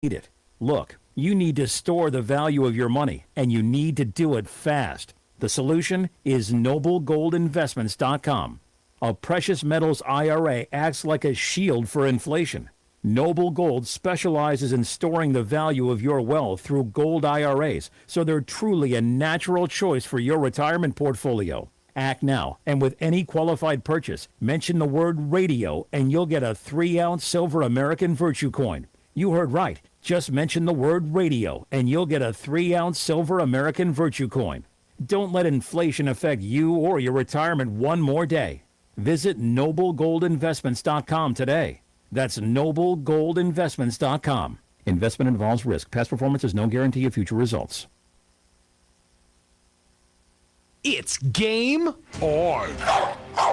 need it. Look, you need to store the value of your money, and you need to do it fast. The solution is noblegoldinvestments.com. A precious metals IRA acts like a shield for inflation. Noble Gold specializes in storing the value of your wealth through gold IRAs, so they're truly a natural choice for your retirement portfolio. Act now, and with any qualified purchase, mention the word radio, and you'll get a 3-ounce silver American Virtue coin. You heard right. Just mention the word radio, and you'll get a 3-ounce silver American Virtue coin. Don't let inflation affect you or your retirement one more day. Visit noblegoldinvestments.com today. That's noblegoldinvestments.com. Investment involves risk. Past performance is no guarantee of future results. It's game on.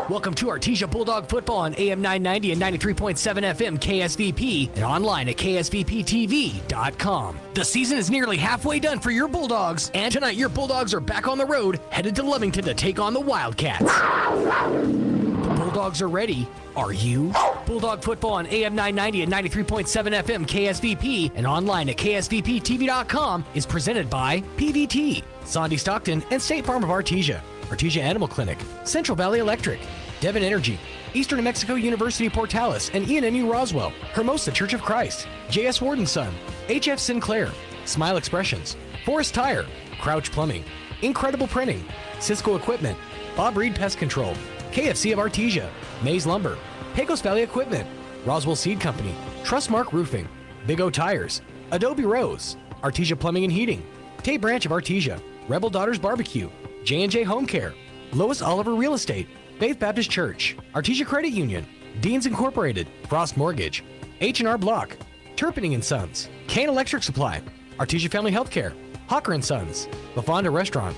Welcome to Artesia Bulldog Football on AM 990 and 93.7 FM KSVP and online at ksvptv.com. The season is nearly halfway done for your Bulldogs, and tonight your Bulldogs are back on the road, headed to Lovington to take on the Wildcats. The Bulldogs are ready. Are you? Bulldog Football on AM 990 and 93.7 FM KSVP and online at ksvptv.com is presented by PVT, Sondy Stockton, and State Farm of Artesia, Artesia Animal Clinic, Central Valley Electric, Devon Energy, Eastern New Mexico University Portales and ENMU Roswell, Hermosa Church of Christ, J.S. Warden Son, H.F. Sinclair, Smile Expressions, Forest Tire, Crouch Plumbing, Incredible Printing, Cisco Equipment, Bob Reed Pest Control, KFC of Artesia, Maze Lumber, Pecos Valley Equipment, Roswell Seed Company, Trustmark Roofing, Big O Tires, Adobe Rose, Artesia Plumbing and Heating, Tate Branch of Artesia, Rebel Daughters Barbecue, J&J Home Care, Lois Oliver Real Estate, Faith Baptist Church, Artesia Credit Union, Deans Incorporated, Frost Mortgage, H&R Block, Turpinning & Sons, Kane Electric Supply, Artesia Family Healthcare, Hawker & Sons, La Fonda Restaurant,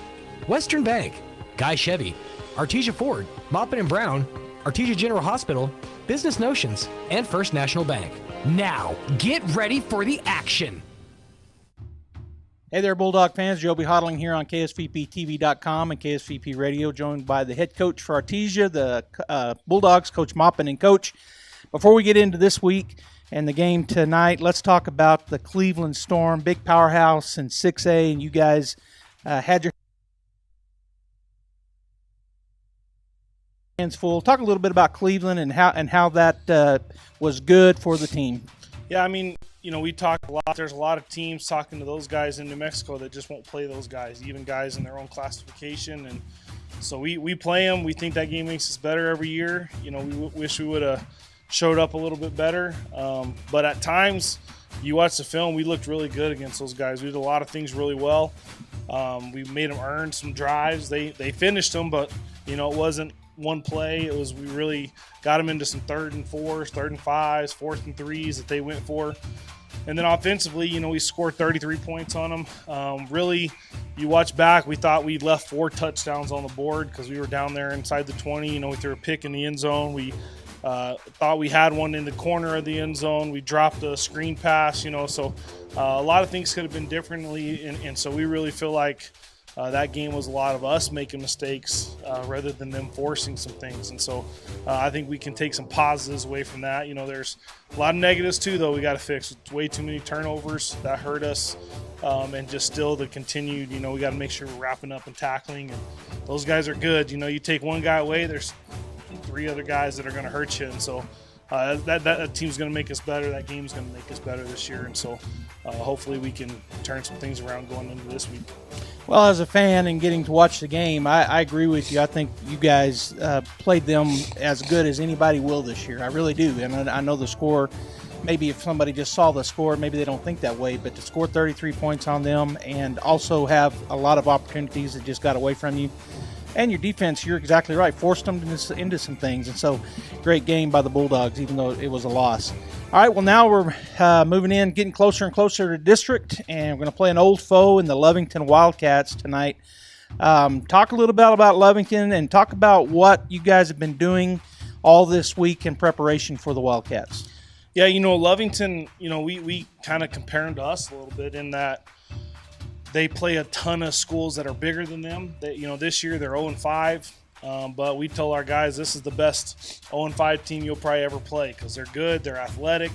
Western Bank, Guy Chevy, Artesia Ford, Maupin & Brown, Artesia General Hospital, Business Notions, and First National Bank. Now, get ready for the action. Hey there, Bulldog fans. Joby Hodling here on KSVPTV.com and KSVP Radio, joined by the head coach for Artesia, the Bulldogs, Coach Maupin. And Coach, before we get into this week and the game tonight, let's talk about the Cleveland Storm, big powerhouse in 6A, and you guys had your hands full. Talk a little bit about Cleveland and how that was good for the team. Yeah, I mean, you know, we talk a lot. There's a lot of teams talking to those guys in New Mexico that just won't play those guys, even guys in their own classification. And so we play them. We think that game makes us better every year. You know, we wish we would have showed up a little bit better. But at times, you watch the film, we looked really good against those guys. We did a lot of things really well. We made them earn some drives. They finished them, but, you know, it wasn't one play. It was, we really got them into some 3rd and 4s, 3rd and 5s, 4th and 3s that they went for. And then offensively, you know, we scored 33 points on them. Really, you watch back, we thought we left 4 touchdowns on the board because we were down there inside the 20. You know, we threw a pick in the end zone. We thought we had one in the corner of the end zone. We dropped a screen pass, you know, so a lot of things could have been differently. And so we really feel like that game was a lot of us making mistakes rather than them forcing some things. And so I think we can take some positives away from that. You know, there's a lot of negatives too, though, we got to fix. It's way too many turnovers that hurt us. And just still the continued, you know, we got to make sure we're wrapping up and tackling. And those guys are good. You know, you take one guy away, there's 3 other guys that are going to hurt you. And so that team's going to make us better. That game's going to make us better this year. And so hopefully we can turn some things around going into this week. Well, as a fan and getting to watch the game, I agree with you. I think you guys played them as good as anybody will this year. I really do. And I know the score, maybe if somebody just saw the score, maybe they don't think that way. But to score 33 points on them and also have a lot of opportunities that just got away from you. And your defense, you're exactly right, forced them into some things. And so, great game by the Bulldogs, even though it was a loss. All right, well, now we're moving in, getting closer and closer to district, and we're going to play an old foe in the Lovington Wildcats tonight. Talk a little bit about Lovington and talk about what you guys have been doing all this week in preparation for the Wildcats. Yeah, you know, Lovington, you know, we kind of compare them to us a little bit in that they play a ton of schools that are bigger than them. You know, this year they're 0-5, but we tell our guys this is the best 0-5 team you'll probably ever play because they're good, they're athletic.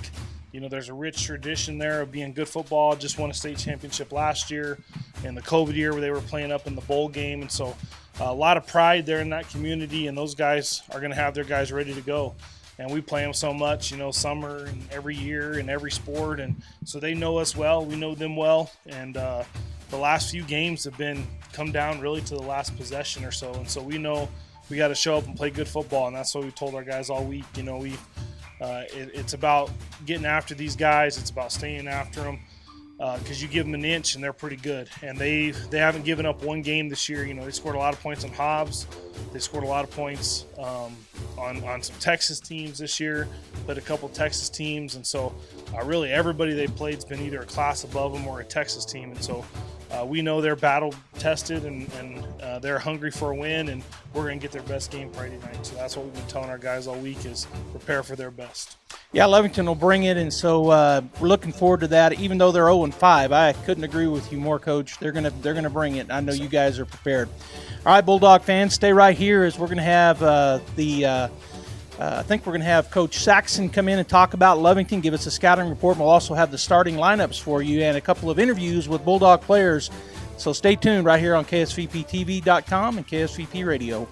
there's a rich tradition there of being good football. Just won a state championship last year in the COVID year where they were playing up in the bowl game. And so a lot of pride there in that community, and those guys are going to have their guys ready to go. And we play them so much, summer and every year in every sport. And so they know us well. We know them well. And the last few games have come down really to the last possession or so. And so we know we got to show up and play good football. And that's what we told our guys all week. It's about getting after these guys. It's about staying after them. Because you give them an inch and they're pretty good, and they haven't given up one game this year. They scored a lot of points on Hobbs. They scored a lot of points on some Texas teams this year, but a couple Texas teams, and so really everybody they played's been either a class above them or a Texas team, and so we know they're battle tested and they're hungry for a win, and we're going to get their best game Friday night. So that's what we've been telling our guys all week is prepare for their best. Yeah, Lovington will bring it, and so we're looking forward to that. Even though they're 0-5, I couldn't agree with you more, Coach. They're gonna bring it. I know you guys are prepared. All right, Bulldog fans, stay right here as we're gonna have I think we're gonna have Coach Saxon come in and talk about Lovington, give us a scouting report. We'll also have the starting lineups for you and a couple of interviews with Bulldog players. So stay tuned right here on KSVPTV.com and KSVP Radio.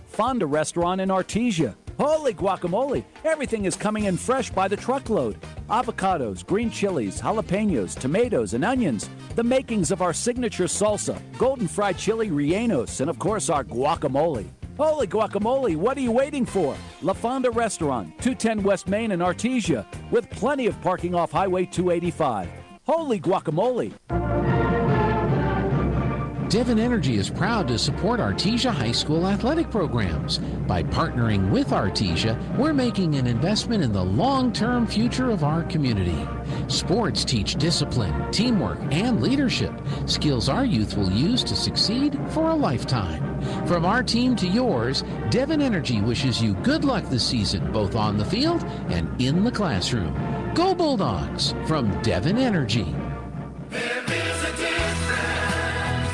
Fonda Restaurant in Artesia. Holy guacamole! Everything is coming in fresh by the truckload. Avocados, green chilies, jalapenos, tomatoes, and onions. The makings of our signature salsa, golden fried chili rellenos, and of course our guacamole. Holy guacamole, what are you waiting for? La Fonda Restaurant, 210 West Main in Artesia, with plenty of parking off Highway 285. Holy guacamole! Devon Energy is proud to support Artesia High School athletic programs. By partnering with Artesia, we're making an investment in the long-term future of our community. Sports teach discipline, teamwork, and leadership, skills our youth will use to succeed for a lifetime. From our team to yours, Devon Energy wishes you good luck this season, both on the field and in the classroom. Go Bulldogs from Devon Energy.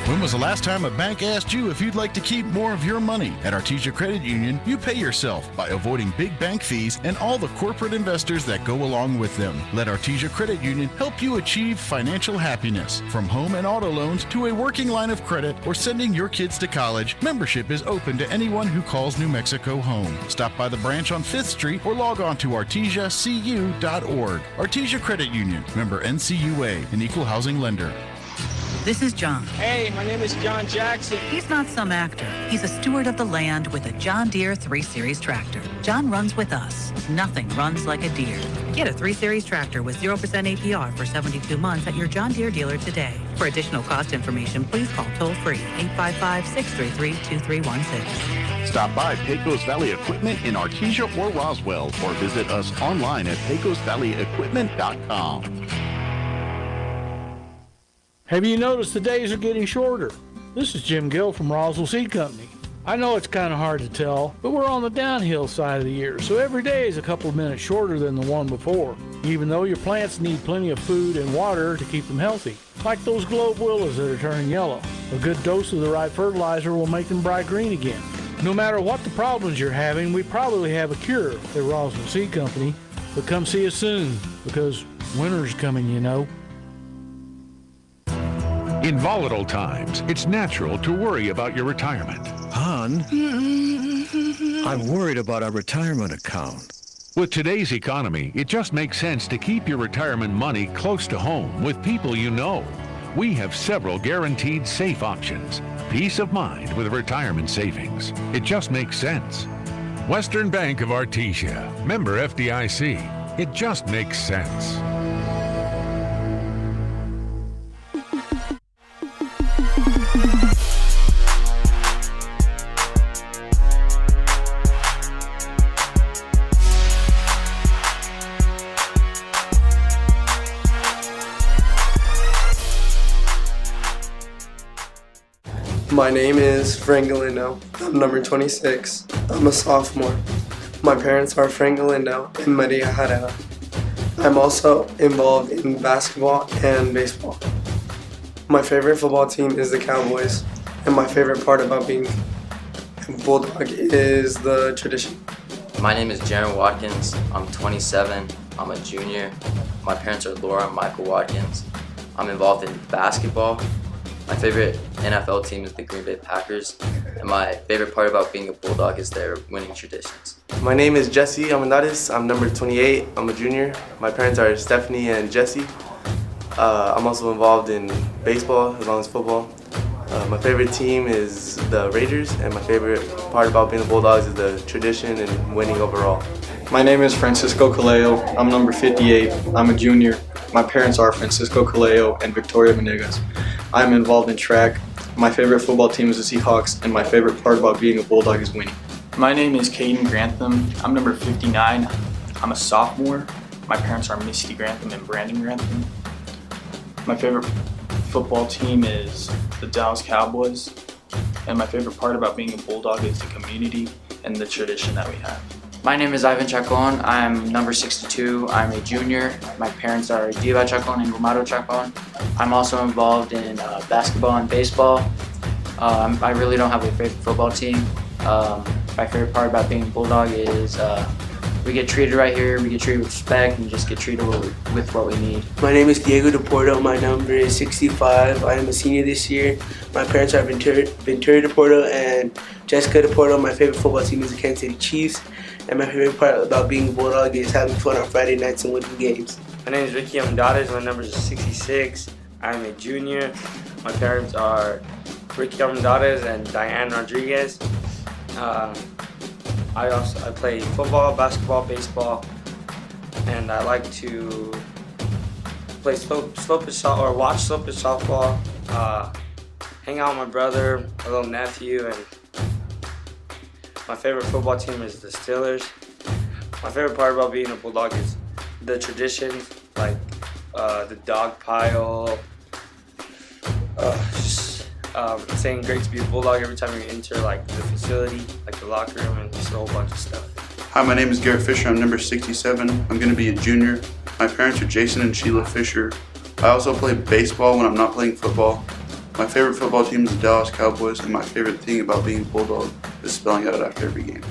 When was the last time a bank asked you if you'd like to keep more of your money? At Artesia Credit Union, you pay yourself by avoiding big bank fees and all the corporate investors that go along with them. Let Artesia Credit Union help you achieve financial happiness. From home and auto loans to a working line of credit or sending your kids to college, membership is open to anyone who calls New Mexico home. Stop by the branch on 5th Street or log on to artesiacu.org. Artesia Credit Union, member NCUA, an equal housing lender. This is John. Hey, my name is John Jackson. He's not some actor. He's a steward of the land with a John Deere 3 Series tractor. John runs with us. Nothing runs like a deer. Get a 3 Series tractor with 0% APR for 72 months at your John Deere dealer today. For additional cost information, please call toll-free 855-633-2316. Stop by Pecos Valley Equipment in Artesia or Roswell, or visit us online at pecosvalleyequipment.com. Have you noticed the days are getting shorter? This is Jim Gill from Roswell Seed Company. I know it's kind of hard to tell, but we're on the downhill side of the year, so every day is a couple of minutes shorter than the one before, even though your plants need plenty of food and water to keep them healthy. Like those globe willows that are turning yellow. A good dose of the right fertilizer will make them bright green again. No matter what the problems you're having, we probably have a cure at Roswell Seed Company, but come see us soon, because winter's coming, you know. In volatile times, it's natural to worry about your retirement. Hon, I'm worried about our retirement account. With today's economy, it just makes sense to keep your retirement money close to home with people you know. We have several guaranteed safe options. Peace of mind with retirement savings. It just makes sense. Western Bank of Artesia. Member FDIC. It just makes sense. My name is Frank Galindo. I'm number 26. I'm a sophomore. My parents are Frank Galindo and Maria Herrera. I'm also involved in basketball and baseball. My favorite football team is the Cowboys, and my favorite part about being a Bulldog is the tradition. My name is Jaron Watkins. I'm 27. I'm a junior. My parents are Laura and Michael Watkins. I'm involved in basketball. My favorite NFL team is the Green Bay Packers, and my favorite part about being a Bulldog is their winning traditions. My name is Jesse Amandades. I'm number 28. I'm a junior. My parents are Stephanie and Jesse. I'm also involved in baseball as well as football. My favorite team is the Raiders, and my favorite part about being the Bulldogs is the tradition and winning overall. My name is Francisco Caleo. I'm number 58. I'm a junior. My parents are Francisco Caleo and Victoria Venegas. I'm involved in track. My favorite football team is the Seahawks, and my favorite part about being a Bulldog is winning. My name is Caden Grantham. I'm number 59. I'm a sophomore. My parents are Misty Grantham and Brandon Grantham. My favorite football team is the Dallas Cowboys, and my favorite part about being a Bulldog is the community and the tradition that we have. My name is Ivan Chacon. I'm number 62. I'm a junior. My parents are Diva Chacon and Romaro Chacon. I'm also involved in basketball and baseball. I really don't have a favorite football team. My favorite part about being a Bulldog is we get treated right here, we get treated with respect, and just get treated with what we need. My name is Diego DePorto. My number is 65. I am a senior this year. My parents are Ventura DePorto and Jessica DePorto. My favorite football team is the Kansas City Chiefs. And my favorite part about being a Bulldog is having fun on Friday nights and winning games. My name is Ricky Amandades. My number is 66. I'm a junior. My parents are Ricky Amandades and Diane Rodriguez. I play football, basketball, baseball, and I like to play watch slope softball, hang out with my brother, my little nephew, and my favorite football team is the Steelers. My favorite part about being a Bulldog is the traditions, like the dog pile, saying great to be a Bulldog every time you enter like the facility, like the locker room, and just a whole bunch of stuff. Hi, my name is Garrett Fisher. I'm number 67. I'm going to be a junior. My parents are Jason and Sheila Fisher. I also play baseball when I'm not playing football. My favorite football team is the Dallas Cowboys, and my favorite thing about being a Bulldog is spelling it out after every game.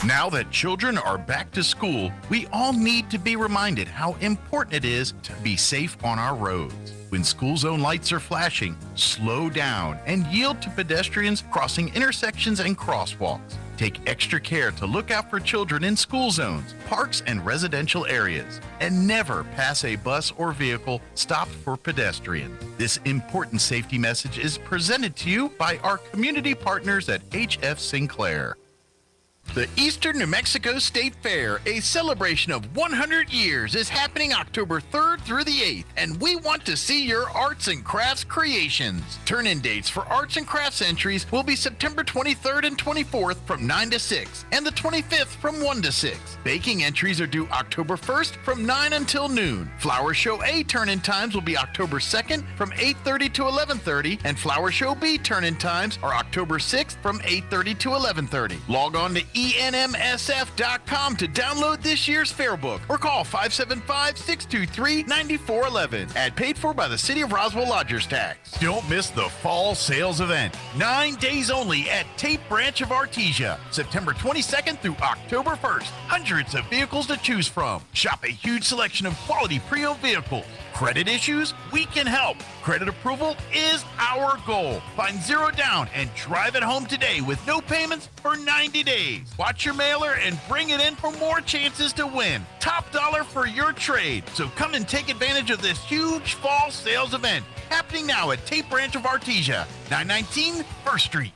Now that children are back to school, we all need to be reminded how important it is to be safe on our roads. When school zone lights are flashing, slow down and yield to pedestrians crossing intersections and crosswalks. Take extra care to look out for children in school zones, parks, and residential areas. And never pass a bus or vehicle stopped for pedestrians. This important safety message is presented to you by our community partners at HF Sinclair. The Eastern New Mexico State Fair, a celebration of 100 years, is happening October 3rd through the 8th, and we want to see your arts and crafts creations. Turn-in dates for arts and crafts entries will be September 23rd and 24th from 9 to 6, and the 25th from 1 to 6. Baking entries are due October 1st from 9 until noon. Flower Show A turn-in times will be October 2nd from 8:30 to 11:30, and Flower Show B turn-in times are October 6th from 8:30 to 11:30. Log on to enmsf.com to download this year's fair book or call 575-623-9411. Ad paid for by the City of Roswell Lodgers Tax. Don't miss the fall sales event. 9 days only at Tate Branch of Artesia, September 22nd through October 1st. Hundreds of vehicles to choose from. Shop a huge selection of quality pre-owned vehicles. Credit issues? We can help. Credit approval is our goal. Find zero down and drive it home today with no payments for 90 days. Watch your mailer and bring it in for more chances to win. Top dollar for your trade. So come and take advantage of this huge fall sales event happening now at Tate Branch of Artesia, 919 First Street.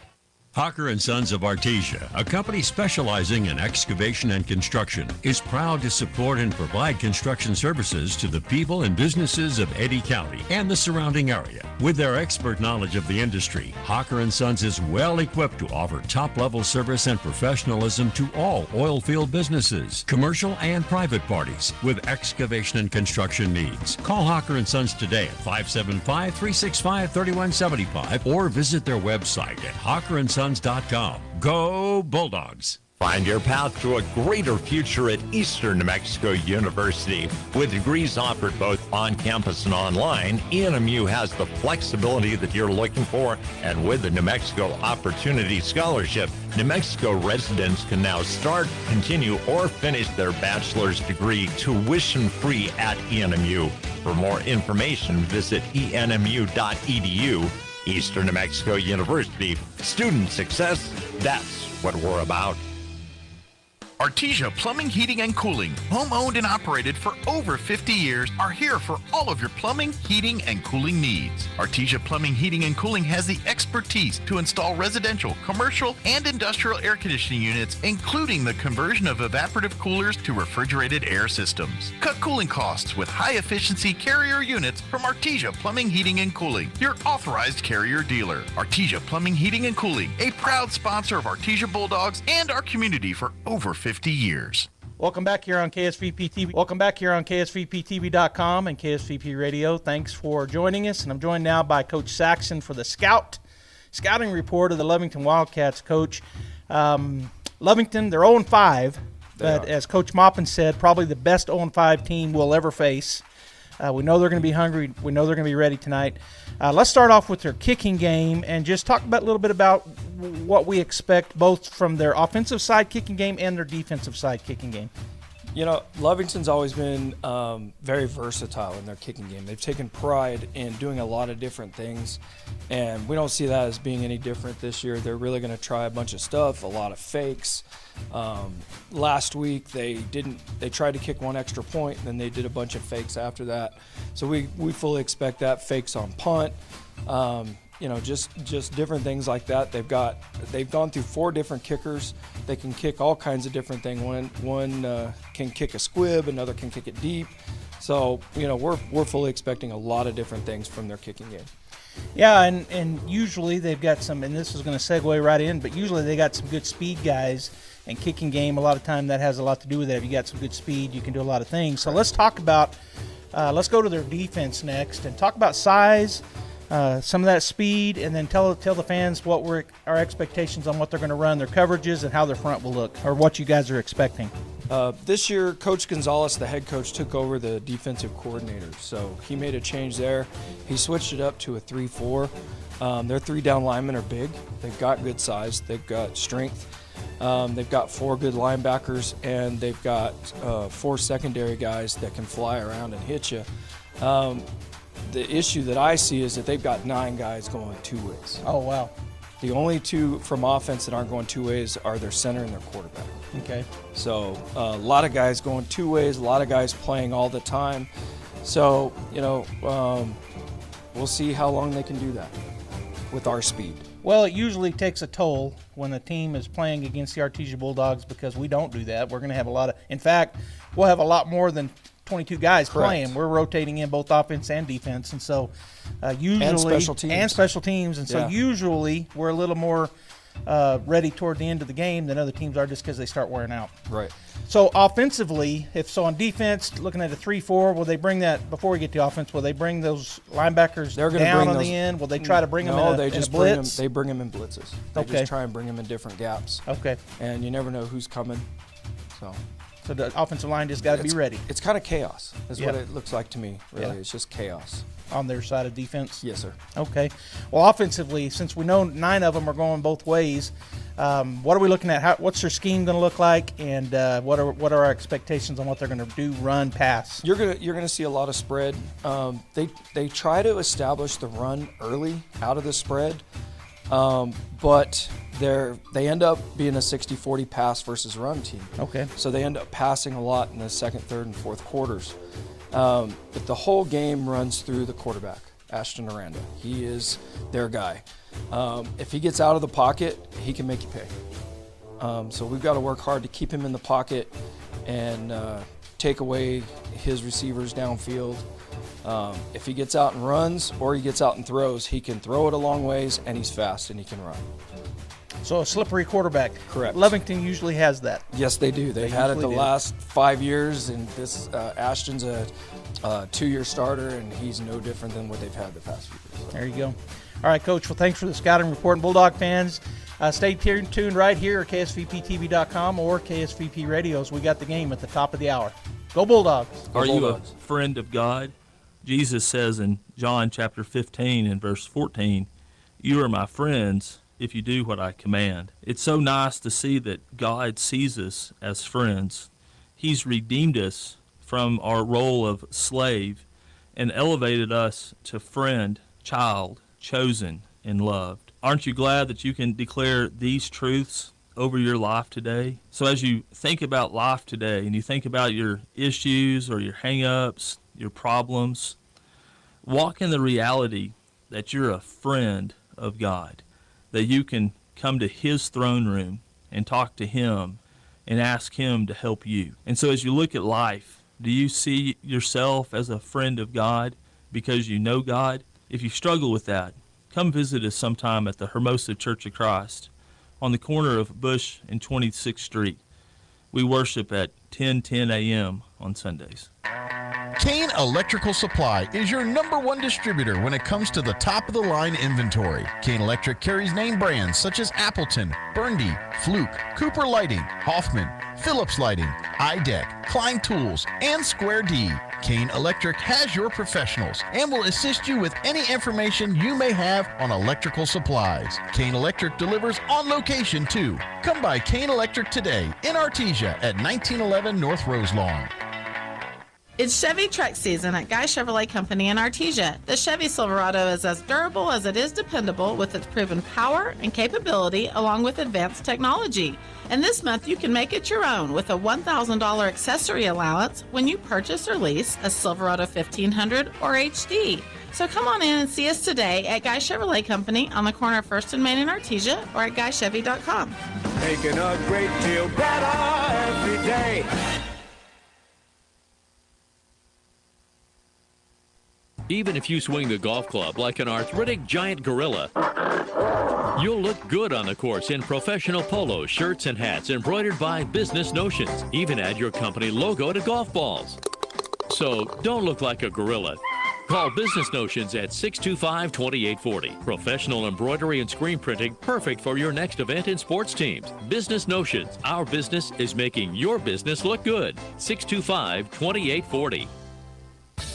Hawker & Sons of Artesia, a company specializing in excavation and construction, is proud to support and provide construction services to the people and businesses of Eddy County and the surrounding area. With their expert knowledge of the industry, Hawker & Sons is well equipped to offer top-level service and professionalism to all oil field businesses, commercial and private parties with excavation and construction needs. Call Hawker & Sons today at 575-365-3175 or visit their website at hawkerandsons.com. Go Bulldogs! Find your path to a greater future at Eastern New Mexico University. With degrees offered both on campus and online, ENMU has the flexibility that you're looking for, and with the New Mexico Opportunity Scholarship, New Mexico residents can now start, continue, or finish their bachelor's degree tuition-free at ENMU. For more information, visit enmu.edu. Eastern New Mexico University. Student success, that's what we're about. Artesia Plumbing, Heating, and Cooling, home-owned and operated for over 50 years, are here for all of your plumbing, heating, and cooling needs. Artesia Plumbing, Heating, and Cooling has the expertise to install residential, commercial, and industrial air conditioning units, including the conversion of evaporative coolers to refrigerated air systems. Cut cooling costs with high-efficiency Carrier units from Artesia Plumbing, Heating, and Cooling, your authorized Carrier dealer. Artesia Plumbing, Heating, and Cooling, a proud sponsor of Artesia Bulldogs and our community for over 50 years. Welcome back here on KSVP TV. Welcome back here on KSVPTV.com and KSVP Radio. Thanks for joining us. And I'm joined now by Coach Saxon for the scouting report of the Lovington Wildcats. Coach, Lovington, they're 0-5, but as Coach Maupin said, probably the best 0-5 team we'll ever face. We know they're going to be hungry. We know they're going to be ready tonight. Let's start off with their kicking game and just talk about a little bit about what we expect both from their offensive side kicking game and their defensive side kicking game. You know, Lovington's always been very versatile in their kicking game. They've taken pride in doing a lot of different things, and we don't see that as being any different this year. They're really going to try a bunch of stuff, a lot of fakes. Last week they tried to kick one extra point, and then they did a bunch of fakes after that. So we fully expect that. Fakes on punt. You know, just different things like that. They've gone through 4 different kickers. They can kick all kinds of different things. One can kick a squib, another can kick it deep. So, you know, we're fully expecting a lot of different things from their kicking game. Yeah, and usually they've got some, and this is going to segue right in, but usually they got some good speed guys, and kicking game, a lot of time that has a lot to do with it. If you got some good speed, you can do a lot of things. So let's talk about, let's go to their defense next and talk about size, some of that speed, and then tell the fans what were our expectations on what they're going to run, their coverages, and how their front will look, or what you guys are expecting. This year, Coach Gonzalez, the head coach, took over the defensive coordinator, so he made a change there. He switched it up to a 3-4. Their 3-down linemen are big. They've got good size. They've got strength. They've got 4 good linebackers, and they've got 4 secondary guys that can fly around and hit you. The issue that I see is that they've got 9 guys going 2 ways. Oh, wow. The only 2 from offense that aren't going 2 ways are their center and their quarterback. Okay. So a lot of guys going 2 ways, a lot of guys playing all the time. So, you know, we'll see how long they can do that with our speed. Well, it usually takes a toll when a team is playing against the Artesia Bulldogs because we don't do that. We're going to have a lot of – in fact, we'll have a lot more than 22 guys playing. We're rotating in both offense and defense, and so usually – And special teams. And special teams. And so usually we're a little more ready toward the end of the game than other teams are just because they start wearing out. Right. So offensively, on defense, looking at a 3-4, will they bring that, before we get to offense, will they bring those linebackers down on the end? Will they try to bring them in a blitz? They bring them in blitzes. They just try and bring them in different gaps. Okay. And you never know who's coming. So the offensive line just got to be ready. It's kind of chaos is what it looks like to me, really. Yeah. It's just chaos. On their side of defense? Yes, sir. Okay. Well, offensively, since we know 9 of them are going both ways, what are we looking at? What's their scheme going to look like, and what are our expectations on what they're going to do, run, pass? You're gonna see a lot of spread. They try to establish the run early out of the spread, but they end up being a 60-40 pass versus run team. Okay. So they end up passing a lot in the second, third, and fourth quarters. But the whole game runs through the quarterback, Ashton Aranda. He is their guy. If he gets out of the pocket, he can make you pay. So we've got to work hard to keep him in the pocket and take away his receivers downfield. If he gets out and runs or he gets out and throws, he can throw it a long ways, and he's fast and he can run. So a slippery quarterback. Correct. Lovington usually has that. Yes, they do. They've had it the last 5 years, and this Ashton's a 2-year starter, and he's no different than what they've had the past few years. There you go. All right, Coach. Well, thanks for the scouting report. And Bulldog fans, stay tuned right here at KSVPTV.com or KSVP Radios. We got the game at the top of the hour. Go Bulldogs. Are you a friend of God? Jesus says in John chapter 15 and verse 14, "You are my friends if you do what I command." It's so nice to see that God sees us as friends. He's redeemed us from our role of slave and elevated us to friend, child, chosen, and loved. Aren't you glad that you can declare these truths over your life today? So as you think about life today and you think about your issues or your hang-ups, your problems, walk in the reality that you're a friend of God, that you can come to his throne room and talk to him and ask him to help you. And so as you look at life, do you see yourself as a friend of God because you know God? If you struggle with that, come visit us sometime at the Hermosa Church of Christ on the corner of Bush and 26th Street. We worship at 10:10 a.m. on Sundays. Kane Electrical Supply is your #1 distributor when it comes to the top-of-the-line inventory. Kane Electric carries name brands such as Appleton, Burndy, Fluke, Cooper Lighting, Hoffman, Phillips Lighting, iDeck, Klein Tools, and Square D. Kane Electric has your professionals and will assist you with any information you may have on electrical supplies. Kane Electric delivers on location too. Come by Kane Electric today in Artesia at 1911 North Roselawn. It's Chevy truck season at Guy Chevrolet Company in Artesia. The Chevy Silverado is as durable as it is dependable with its proven power and capability along with advanced technology. And this month you can make it your own with a $1,000 accessory allowance when you purchase or lease a Silverado 1500 or HD. So come on in and see us today at Guy Chevrolet Company on the corner of 1st and Main in Artesia or at GuyChevy.com. Making a great deal better every day. Even if you swing the golf club like an arthritic giant gorilla, you'll look good on the course in professional polos, shirts, and hats embroidered by Business Notions. Even add your company logo to golf balls. So don't look like a gorilla. Call Business Notions at 625-2840. Professional embroidery and screen printing perfect for your next event and sports teams. Business Notions. Our business is making your business look good. 625-2840.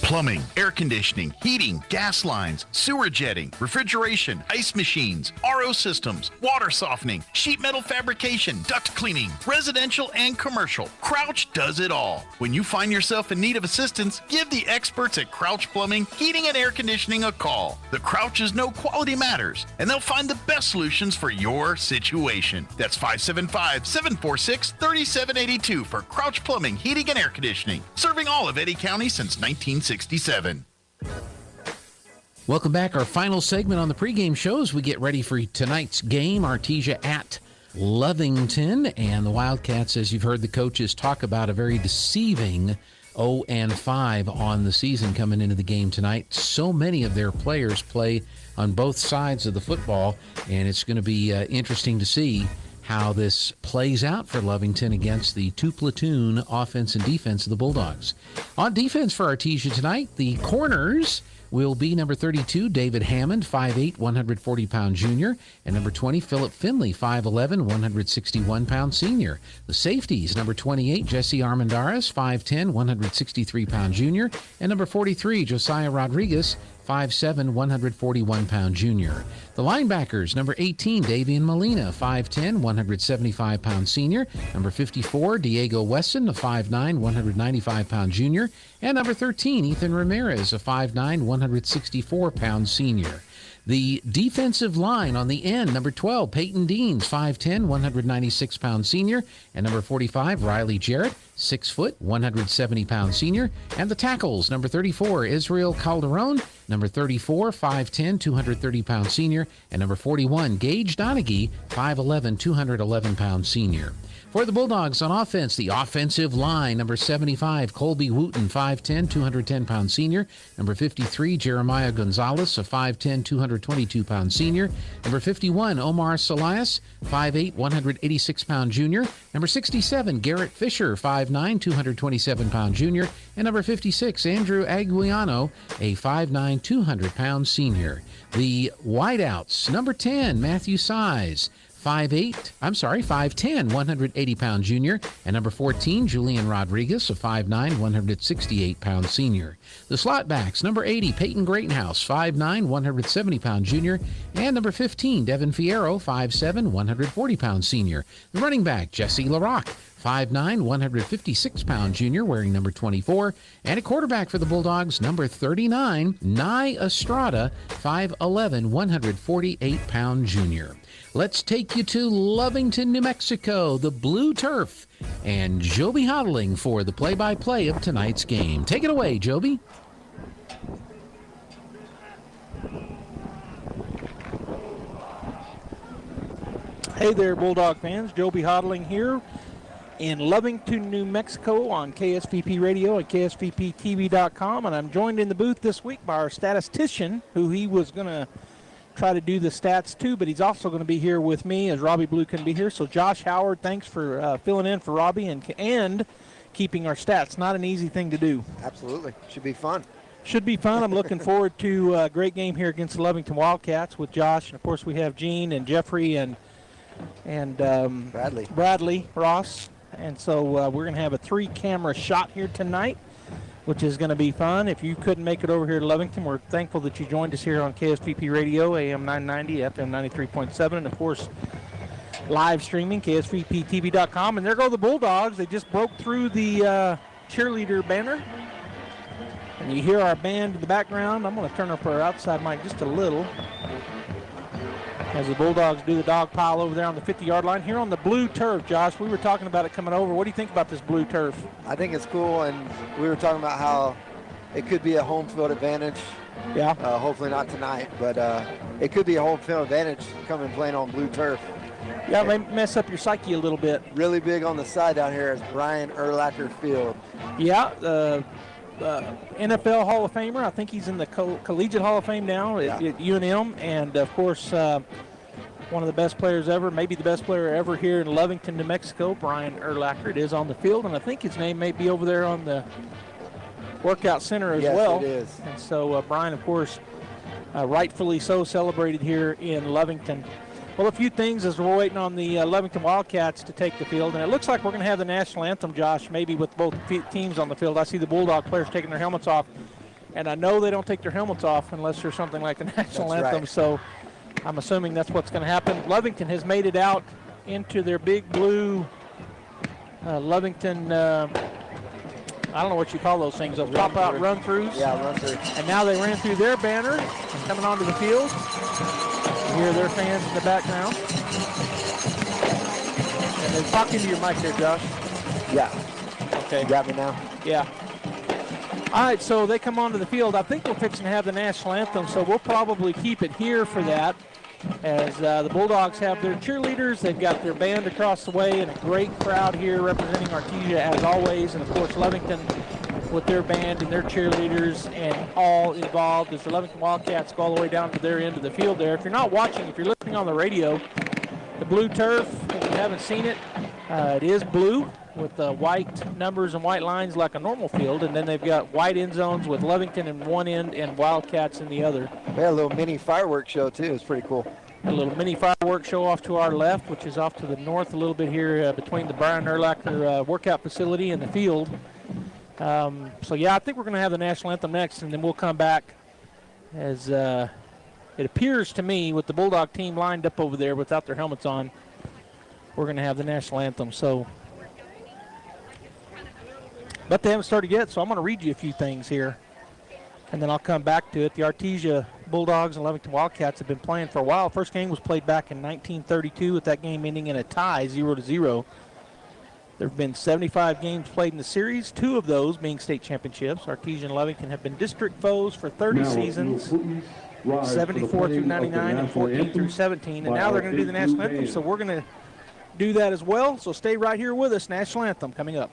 Plumbing, air conditioning, heating, gas lines, sewer jetting, refrigeration, ice machines, RO systems, water softening, sheet metal fabrication, duct cleaning, residential and commercial. Crouch does it all. When you find yourself in need of assistance, give the experts at Crouch Plumbing, Heating and Air Conditioning a call. The Crouches know quality matters, and they'll find the best solutions for your situation. That's 575-746-3782 for Crouch Plumbing, Heating and Air Conditioning, serving all of Eddy County since 1967. Welcome back. Our final segment on the pregame show as we get ready for tonight's game, Artesia at Lovington. And the Wildcats, as you've heard the coaches talk about, a very deceiving 0-5 on the season coming into the game tonight. So many of their players play on both sides of the football, and it's going to be interesting to see how this plays out for Lovington against the two-platoon offense and defense of the Bulldogs. On defense for Artesia tonight, the corners will be number 32, David Hammond, 5'8", 140-pound junior, and number 20, Philip Finley, 5'11", 161-pound senior. The safeties, number 28, Jesse Armendariz, 5'10", 163-pound junior, and number 43, Josiah Rodriguez, 5'7", 141-pound junior. The linebackers, number 18, Davian Molina, 5'10", 175-pound senior. Number 54, Diego Wesson, a 5'9", 195-pound junior. And number 13, Ethan Ramirez, a 5'9", 164-pound senior. The defensive line on the end, number 12, Peyton Deans, 5'10", 196-pound senior. And number 45, Riley Jarrett, 6 foot, 170-pound senior. And the tackles, number 34, Israel Calderon, number 34, 5'10", 230-pound senior. And number 41, Gage Donaghy, 5'11", 211-pound senior. For the Bulldogs on offense, the offensive line, number 75, Colby Wooten, 5'10", 210-pound senior. Number 53, Jeremiah Gonzalez, a 5'10", 222-pound senior. Number 51, Omar Salias, 5'8", 186-pound junior. Number 67, Garrett Fisher, 5'9", 227-pound junior. And number 56, Andrew Aguiano, a 5'9", 5'9", 200-pound senior. The wideouts, number 10, Matthew Size, 5'10", 180-pound junior, and number 14, Julian Rodriguez, a 5'9", 168-pound senior. The slot backs, number 80, Peyton Greatenhouse, 5'9", 170-pound junior, and number 15, Devin Fierro, 5'7", 140-pound senior. The running back, Jesse LaRocque, 5'9", 156-pound junior, wearing number 24, and a quarterback for the Bulldogs, number 39, Nye Estrada, 5'11", 148-pound junior. Let's take you to Lovington, New Mexico, the Blue Turf, and Joby Hodling for the play-by-play of tonight's game. Take it away, Joby. Hey there, Bulldog fans. Joby Hodling here in Lovington, New Mexico on KSVP Radio and KSVPTV.com, and I'm joined in the booth this week by our statistician, who he was going to try to do the stats too, but he's also going to be here with me as Robbie Blue couldn't be here. So Josh Howard, thanks for filling in for Robbie and keeping our stats. Not an easy thing to do. Absolutely. Should be fun. Should be fun. I'm looking forward to a great game here against the Lovington Wildcats with Josh. And of course we have Gene and Jeffrey and Bradley Ross. And so we're going to have a 3-camera shot here tonight, which is going to be fun. If you couldn't make it over here to Lovington, we're thankful that you joined us here on KSVP Radio, AM 990, FM 93.7, and, of course, live streaming, KSVPTV.com. And there go the Bulldogs. They just broke through the cheerleader banner. And you hear our band in the background. I'm going to turn up our outside mic just a little as the Bulldogs do the dog pile over there on the 50-yard line. Here on the blue turf, Josh, we were talking about it coming over. What do you think about this blue turf? I think it's cool, and we were talking about how it could be a home field advantage. Yeah. Hopefully not tonight, but it could be a home field advantage coming playing on blue turf. Yeah, it may mess up your psyche a little bit. Really big on the side down here is Brian Urlacher Field. Yeah, NFL Hall of Famer. I think he's in the Collegiate Hall of Fame now at UNM, and of course one of the best players ever, maybe the best player ever here in Lovington, New Mexico, Brian Urlacher. It is on the field, and I think his name may be over there on the workout center as well. Yes, it is. And so Brian, of course, rightfully so celebrated here in Lovington. Well, a few things as we're waiting on the Lovington Wildcats to take the field. And it looks like we're going to have the national anthem, Josh, maybe with both teams on the field. I see the Bulldog players taking their helmets off. And I know they don't take their helmets off unless there's something like the national anthem. Right. So I'm assuming that's what's going to happen. Lovington has made it out into their big blue Lovington, I don't know what you call those things, those pop-out run-throughs. Yeah, run-throughs. And now they ran through their banner and coming onto the field. You hear their fans in the background. And they're talking to your mic there, Josh. Yeah. Okay. You got me now? Yeah. All right, so they come onto the field. I think we're fixing to have the national anthem, so we'll probably keep it here for that. As the Bulldogs have their cheerleaders, they've got their band across the way, and a great crowd here representing Artesia as always, and of course Lovington with their band and their cheerleaders and all involved as the Lovington Wildcats go all the way down to their end of the field there. If you're not watching, if you're listening on the radio, the blue turf, if you haven't seen it, it is blue with white numbers and white lines like a normal field, and then they've got white end zones with Lovington in one end and Wildcats in the other. We had a little mini fireworks show too. It's pretty cool. A little mini fireworks show off to our left, which is off to the north a little bit here between the Brian Urlacher workout facility and the field. So yeah, I think we're going to have the national anthem next, and then we'll come back as it appears to me with the Bulldog team lined up over there without their helmets on, we're going to have the national anthem. So, but they haven't started yet, so I'm going to read you a few things here, and then I'll come back to it. The Artesia Bulldogs and Lovington Wildcats have been playing for a while. First game was played back in 1932 with that game ending in a tie, 0-0. There have been 75 games played in the series, 2 of those being state championships. Artesia and Lovington have been district foes for 30 seasons, 74 through 99 and 14 through 17. And now they're going to do the national anthem, so we're going to do that as well. So stay right here with us. National anthem coming up.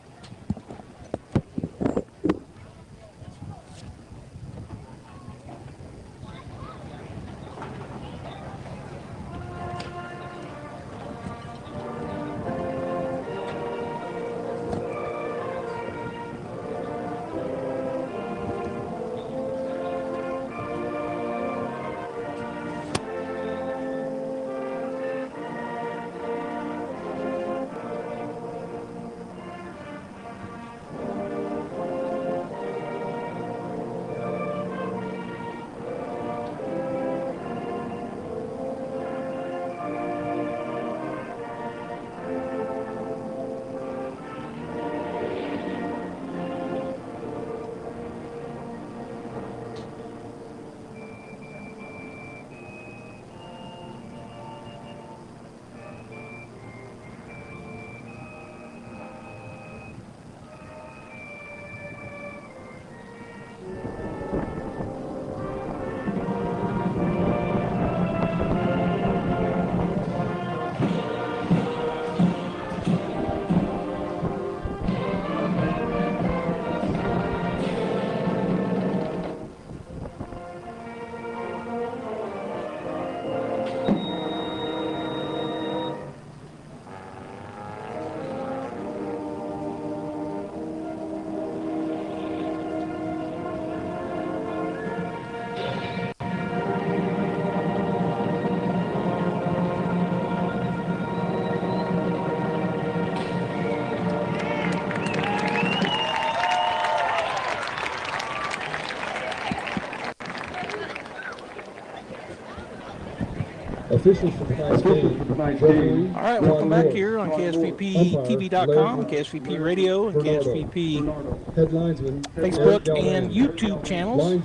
Officials for tonight's game. All right, welcome back here on KSVPTV.com, KSVP Radio, and KSVP Facebook and YouTube channels.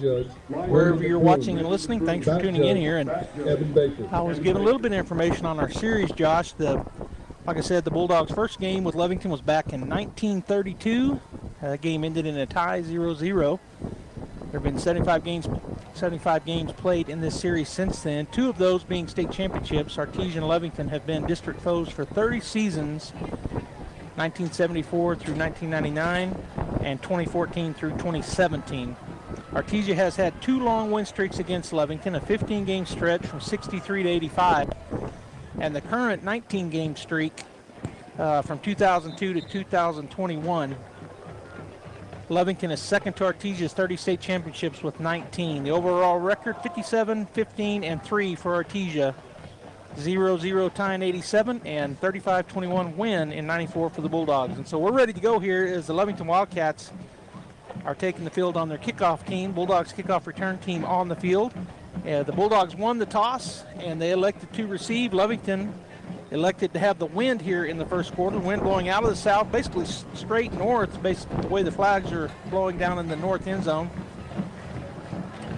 Wherever you're watching and listening, thanks for tuning in here. And I was giving a little bit of information on our series, Josh. Like I said, the Bulldogs' first game with Lovington was back in 1932. That game ended in a tie, 0-0. There have been 75 games played in this series since then. 2 of those being state championships. Artesia and Lovington have been district foes for 30 seasons, 1974 through 1999 and 2014 through 2017. Artesia has had 2 long win streaks against Lovington, a 15-game stretch from 63 to 85, and the current 19-game streak from 2002 to 2021. Lovington is second to Artesia's 30 state championships with 19. The overall record, 57, 15, and 3 for Artesia. 0-0 tie in 87 and 35-21 win in 94 for the Bulldogs. And so we're ready to go here as the Lovington Wildcats are taking the field on their kickoff team. Bulldogs kickoff return team on the field. The Bulldogs won the toss and they elected to receive. Lovington elected to have the wind here in the first quarter. Wind blowing out of the south, basically straight north, based the way the flags are blowing down in the north end zone.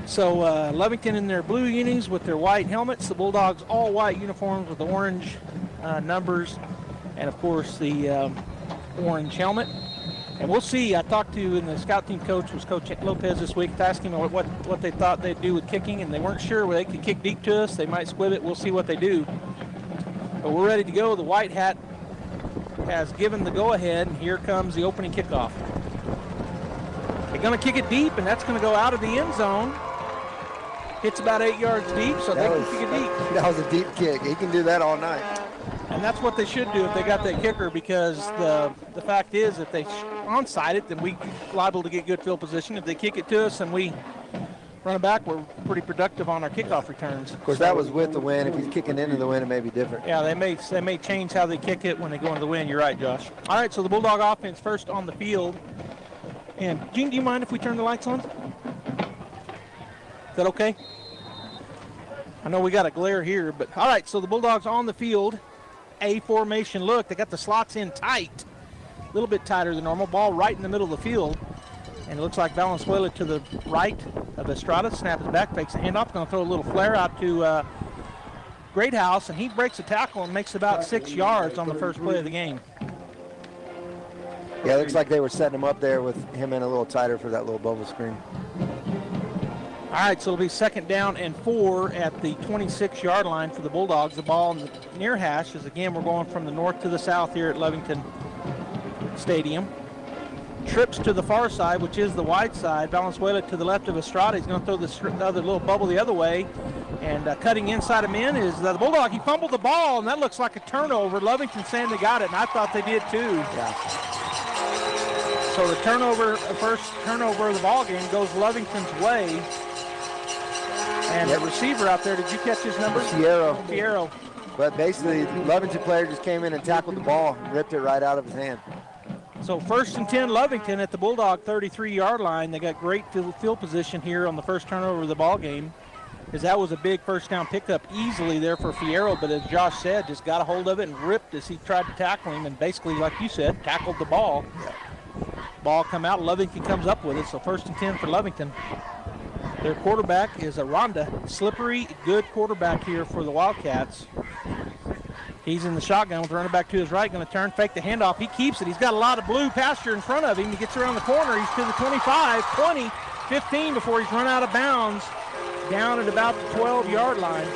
So Lovington in their blue unis with their white helmets. The Bulldogs all white uniforms with the orange numbers, and of course the orange helmet. And we'll see. I talked to, and the scout team coach was Coach Lopez this week, to ask him what they thought they'd do with kicking, and they weren't sure whether they could kick deep to us. They might squib it. We'll see what they do. But we're ready to go. The white hat has given the go-ahead, and here comes the opening kickoff. They're going to kick it deep, and that's going to go out of the end zone. Hits about 8 yards deep, so they can kick it deep. That was a deep kick. He can do that all night. And that's what they should do if they got that kicker, because the fact is, if they onside it, then we're liable to get good field position. If they kick it to us and we run it back, we're pretty productive on our kickoff returns. Of course, that was with the wind. If he's kicking into the wind, it may be different. Yeah, they may change how they kick it when they go into the wind. You're right, Josh. All right, so the Bulldog offense first on the field. And Gene, do you mind if we turn the lights on? Is that okay? I know we got a glare here, but all right, so the Bulldogs on the field. A formation look. They got the slots in tight, a little bit tighter than normal. Ball right in the middle of the field. And it looks like Valenzuela to the right of Estrada. Snap is back, fakes the handoff. Going to throw a little flare out to Greathouse, and he breaks a tackle and makes about 6 yards on the first play of the game. Yeah, it looks like they were setting him up there with him in a little tighter for that little bubble screen. All right, so it'll be 2nd down and 4 at the 26-yard line for the Bulldogs. The ball in the near hash is, again, we're going from the north to the south here at Lovington Stadium. Trips to the far side, which is the wide side. Valenzuela to the left of Estrada. He's going to throw the other little bubble the other way. And cutting inside him in is the Bulldog. He fumbled the ball, and that looks like a turnover. Lovington saying they got it, and I thought they did too. Yeah. So the first turnover of the ball game goes Lovington's way. And the receiver out there, did you catch his number? Fierro. But basically, Lovington player just came in and tackled the ball, ripped it right out of his hand. So 1st and 10 Lovington at the Bulldog 33-yard line. They got great field position here on the first turnover of the ball game, as that was a big first down pickup easily there for Fierro, but as Josh said, just got a hold of it and ripped as he tried to tackle him, and basically, like you said, tackled the ball. Ball come out, Lovington comes up with it, so 1st and 10 for Lovington. Their quarterback is Aranda, slippery, good quarterback here for the Wildcats. He's in the shotgun with the running back to his right, going to turn, fake the handoff. He keeps it. He's got a lot of blue pasture in front of him. He gets around the corner. He's to the 25, 20, 15 before he's run out of bounds, down at about the 12-yard line.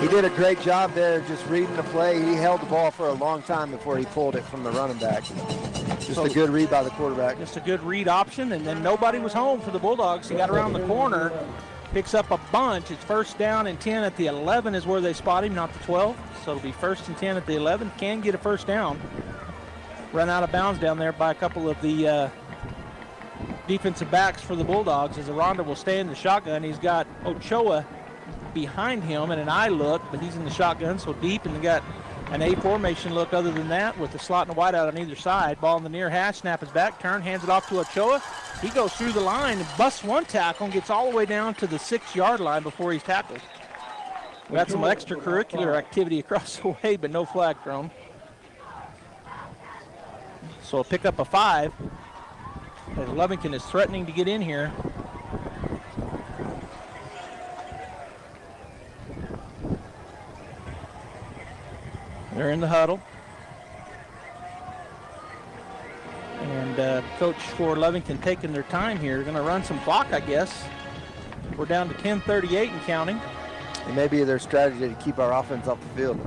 He did a great job there just reading the play. He held the ball for a long time before he pulled it from the running back. Just a good read by the quarterback. Just a good read option, and then nobody was home for the Bulldogs. He got around the corner, picks up a bunch. It's 1st down and 10 at the 11 is where they spot him, not the 12. So it'll be 1st and 10 at the 11. Can get a 1st down. Run out of bounds down there by a couple of the defensive backs for the Bulldogs, as Aranda will stay in the shotgun. He's got Ochoa behind him and an eye look, but he's in the shotgun, so deep, and they got an A formation look other than that with the slot and the wide out on either side. Ball in the near hash, snap is back, turn, hands it off to Ochoa. He goes through the line and busts one tackle and gets all the way down to the 6-yard line before he's tackled. We got some extracurricular activity across the way, but no flag thrown. So a pick up a 5 as Lovington is threatening to get in here. They're in the huddle. And coach for Lovington taking their time here. Going to run some clock, I guess. We're down to 10:38 and counting. It may be their strategy to keep our offense off the field.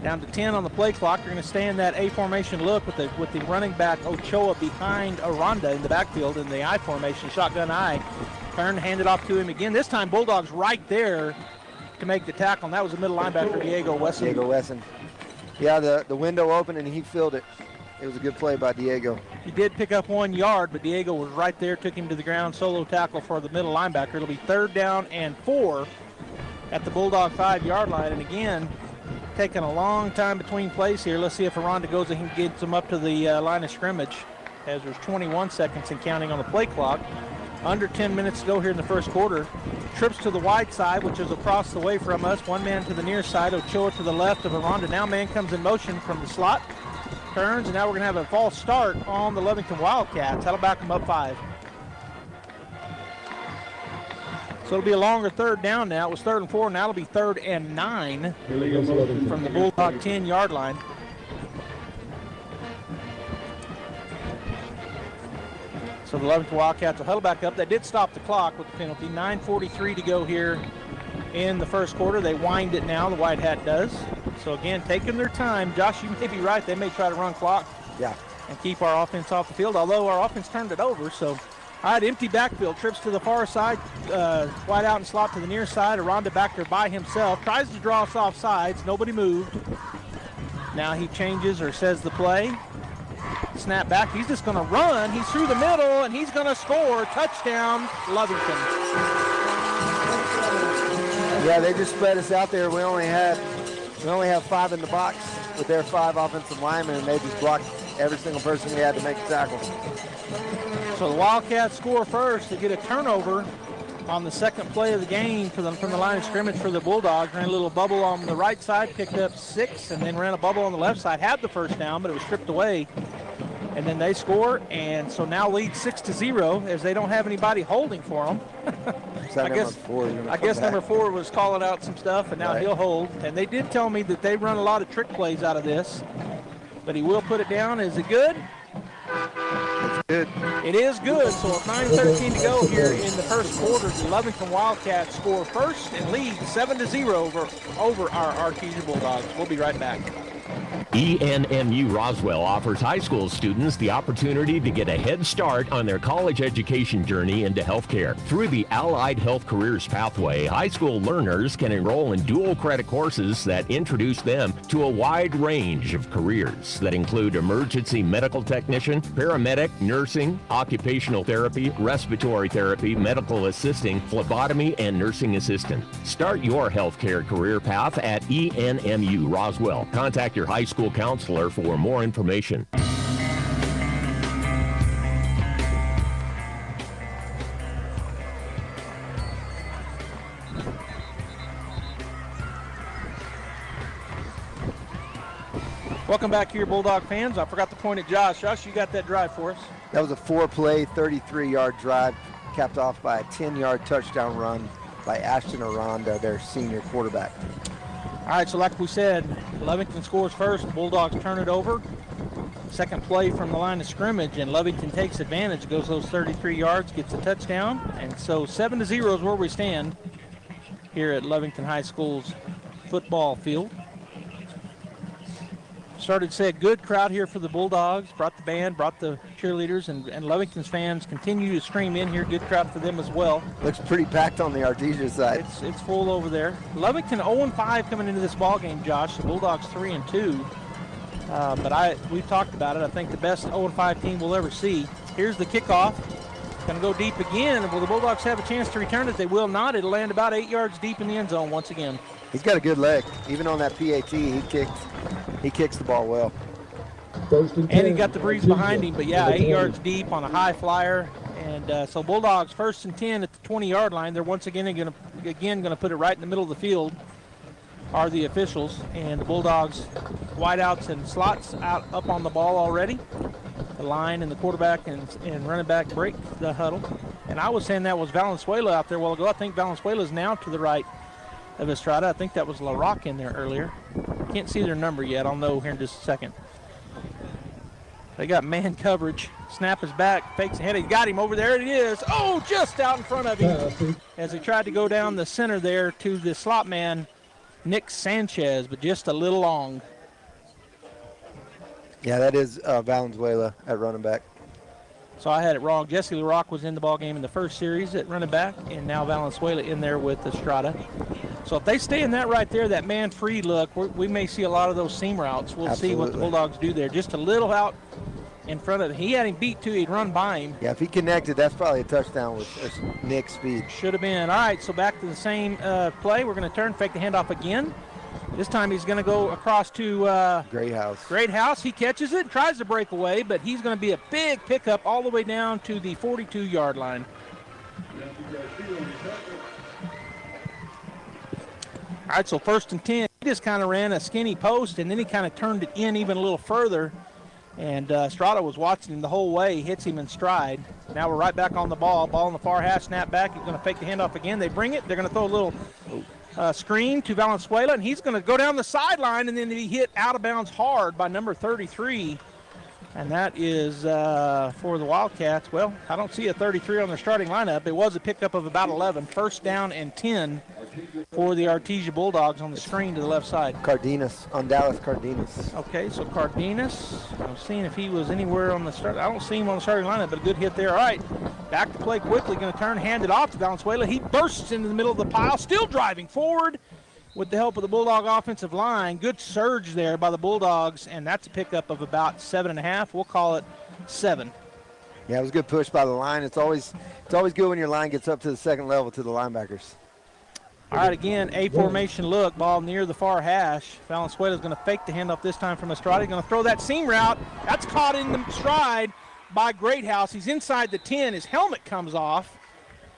Down to 10 on the play clock. They're going to stay in that A formation look with the running back Ochoa behind Aranda in the backfield in the I formation, shotgun I. Turn, hand it off to him again. This time Bulldogs right there to make the tackle, and that was the middle linebacker Diego Wesson. Diego Wesson. Yeah, the window opened and he filled it. It was a good play by Diego. He did pick up 1 yard, but Diego was right there, took him to the ground, solo tackle for the middle linebacker. It'll be 3rd down and 4 at the Bulldog 5-yard line. And again, taking a long time between plays here. Let's see if Aranda goes and gets them up to the line of scrimmage, as there's 21 seconds and counting on the play clock. Under 10 minutes to go here in the first quarter. Trips to the wide side, which is across the way from us. One man to the near side, Ochoa to the left of Aranda. Now man comes in motion from the slot. Turns, and now we're going to have a false start on the Lovington Wildcats. That'll back them up 5. So it'll be a longer 3rd down now. It was 3rd and 4. Now it'll be 3rd and 9 from the Bulldog 10-yard line. So the Lovington Wildcats will huddle back up. They did stop the clock with the penalty. 9:43 to go here in the first quarter. They wind it now, the White Hat does. So again, taking their time. Josh, you may be right. They may try to run clock. Yeah. And keep our offense off the field, although our offense turned it over. So, all right, empty backfield. Trips to the far side. Wide out and slot to the near side. Aranda back there by himself. Tries to draw us off sides. Nobody moved. Now he changes or says the play. Snap back. He's just going to run. He's through the middle, and he's going to score. Touchdown, Lovington. Yeah, they just spread us out there. We only have 5 in the box with their 5 offensive linemen, and they just blocked every single person we had to make the tackle. So the Wildcats score first. They get a turnover on the second play of the game from the line of scrimmage for the Bulldogs. Ran a little bubble on the right side, picked up 6, and then ran a bubble on the left side. Had the first down, but it was stripped away. And then they score, and so now lead 6-0 as they don't have anybody holding for them. I guess number 4 was calling out some stuff, and now he'll hold. And they did tell me that they run a lot of trick plays out of this, but he will put it down. Is it good? It's good. It is good. So with 9:13 to go here in the first quarter, the Lovington Wildcats score first and lead 7-0 over our Artesia Bulldogs. We'll be right back. ENMU Roswell offers high school students the opportunity to get a head start on their college education journey into healthcare. Through the Allied Health Careers Pathway, high school learners can enroll in dual credit courses that introduce them to a wide range of careers that include emergency medical technician, paramedic, nursing, occupational therapy, respiratory therapy, medical assisting, phlebotomy, and nursing assistant. Start your healthcare career path at ENMU Roswell. Contact your high school counselor for more information. Welcome back here, Bulldog fans. I forgot to point at Josh. Josh, you got that drive for us. That was a 4-play, 33-yard drive, capped off by a 10-yard touchdown run by Ashton Aranda, their senior quarterback. All right, so like we said, Lovington scores first. The Bulldogs turn it over. Second play from the line of scrimmage, and Lovington takes advantage, goes those 33 yards, gets a touchdown. And so 7-0 is where we stand here at Lovington High School's football field. Started to say a good crowd here for the Bulldogs. Brought the band, brought the cheerleaders, and Lovington's fans continue to stream in here. Good crowd for them as well. Looks pretty packed on the Artesia side. It's full over there. Lovington 0-5 coming into this ball game, Josh. The Bulldogs 3-2. But we've talked about it. I think the best 0-5 team we'll ever see. Here's the kickoff. Going to go deep again. Will the Bulldogs have a chance to return it? They will not. It'll land about 8 yards deep in the end zone once again. He's got a good leg. Even on that PAT, he kicks the ball well. And he got the breeze behind him, but yeah, 8 yards deep on a high flyer. And so Bulldogs 1st and 10 at the 20-yard line. They're once again going to put it right in the middle of the field. are the officials, and the Bulldogs wideouts and slots out up on the ball already. The line and the quarterback and running back break the huddle. And I was saying that was Valenzuela out there a while ago. I think Valenzuela is now to the right of Estrada. I think that was LaRock in there earlier. Can't see their number yet. I'll know here in just a second. They got man coverage. Snap is back. Fakes ahead. He got him over there. It is. Oh, just out in front of him as he tried to go down the center there to the slot man, Nick Sanchez, but just a little long. Yeah, that is Valenzuela at running back. So I had it wrong. Jesse LaRock was in the ball game in the first series at running back, and now Valenzuela in there with Estrada. So if they stay in that right there, that man-free look, we may see a lot of those seam routes. We'll see what the Bulldogs do there. Just a little out in front of him. He had him beat, too. He'd run by him. Yeah, if he connected, that's probably a touchdown with Nick's speed. Should have been. All right, so back to the same play. We're going to turn, fake the handoff again. This time he's going to go across to Great House. He catches it, tries to break away, but he's going to be a big pickup all the way down to the 42-yard line. All right, so 1st and 10. He just kind of ran a skinny post, and then he kind of turned it in even a little further. And Estrada was watching him the whole way, hits him in stride. Now we're right back on the ball. Ball in the far half, snap back. He's going to fake the handoff again. They bring it. They're going to throw a little screen to Valenzuela, and he's going to go down the sideline, and then be hit out of bounds hard by number 33. And that is for the Wildcats. Well, I don't see a 33 on their starting lineup. It was a pickup of about 11. 1st down and 10 for the Artesia Bulldogs on the screen to the left side. Cardenas, on Dallas Cardenas. Okay, so Cardenas, I'm seeing if he was anywhere on the start. I don't see him on the starting lineup, but a good hit there. All right, back to play quickly. Going to turn, hand it off to Valenzuela. He bursts into the middle of the pile, still driving forward with the help of the Bulldog offensive line. Good surge there by the Bulldogs, and that's a pickup of about 7.5. We'll call it 7. Yeah, it was a good push by the line. It's always good when your line gets up to the second level to the linebackers. All right, again, A formation look, ball near the far hash. Valenzuela is going to fake the handoff this time from Estrada. He's going to throw that seam route. That's caught in the stride by Greathouse. He's inside the 10. His helmet comes off.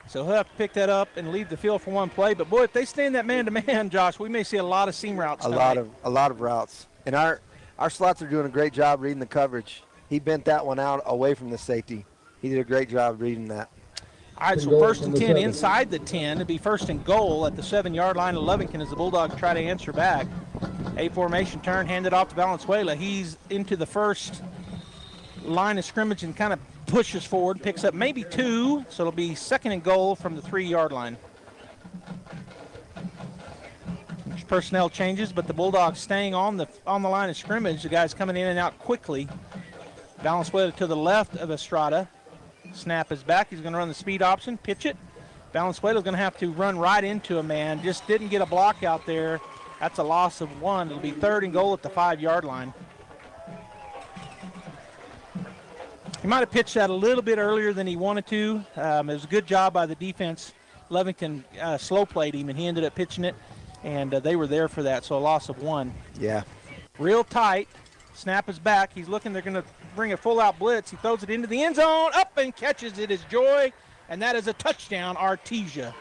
So he'll have to pick that up and leave the field for one play. But, boy, if they stay in that man-to-man, Josh, we may see a lot of seam routes tonight. A lot of routes. And our slots are doing a great job reading the coverage. He bent that one out away from the safety. He did a great job reading that. All right, so 1st and 10 inside the 10. It'll be 1st and goal at the 7-yard line of Lovington as the Bulldogs try to answer back. A formation turn, handed off to Valenzuela. He's into the first line of scrimmage and kind of pushes forward, picks up maybe 2, so it'll be 2nd and goal from the 3-yard line. There's personnel changes, but the Bulldogs staying on the line of scrimmage. The guys coming in and out quickly. Valenzuela to the left of Estrada. Snap is back. He's going to run the speed option, pitch it. Valenzuela's going to have to run right into a man. Just didn't get a block out there. That's a loss of 1. It'll be 3rd and goal at the 5-yard line. He might have pitched that a little bit earlier than he wanted to. It was a good job by the defense. Lovington slow played him, and he ended up pitching it, and they were there for that, so a loss of 1. Yeah. Real tight. Snap is back. He's looking. They're going to bring a full-out blitz. He throws it into the end zone, up and catches it is Joy, and that is a touchdown, Artesia.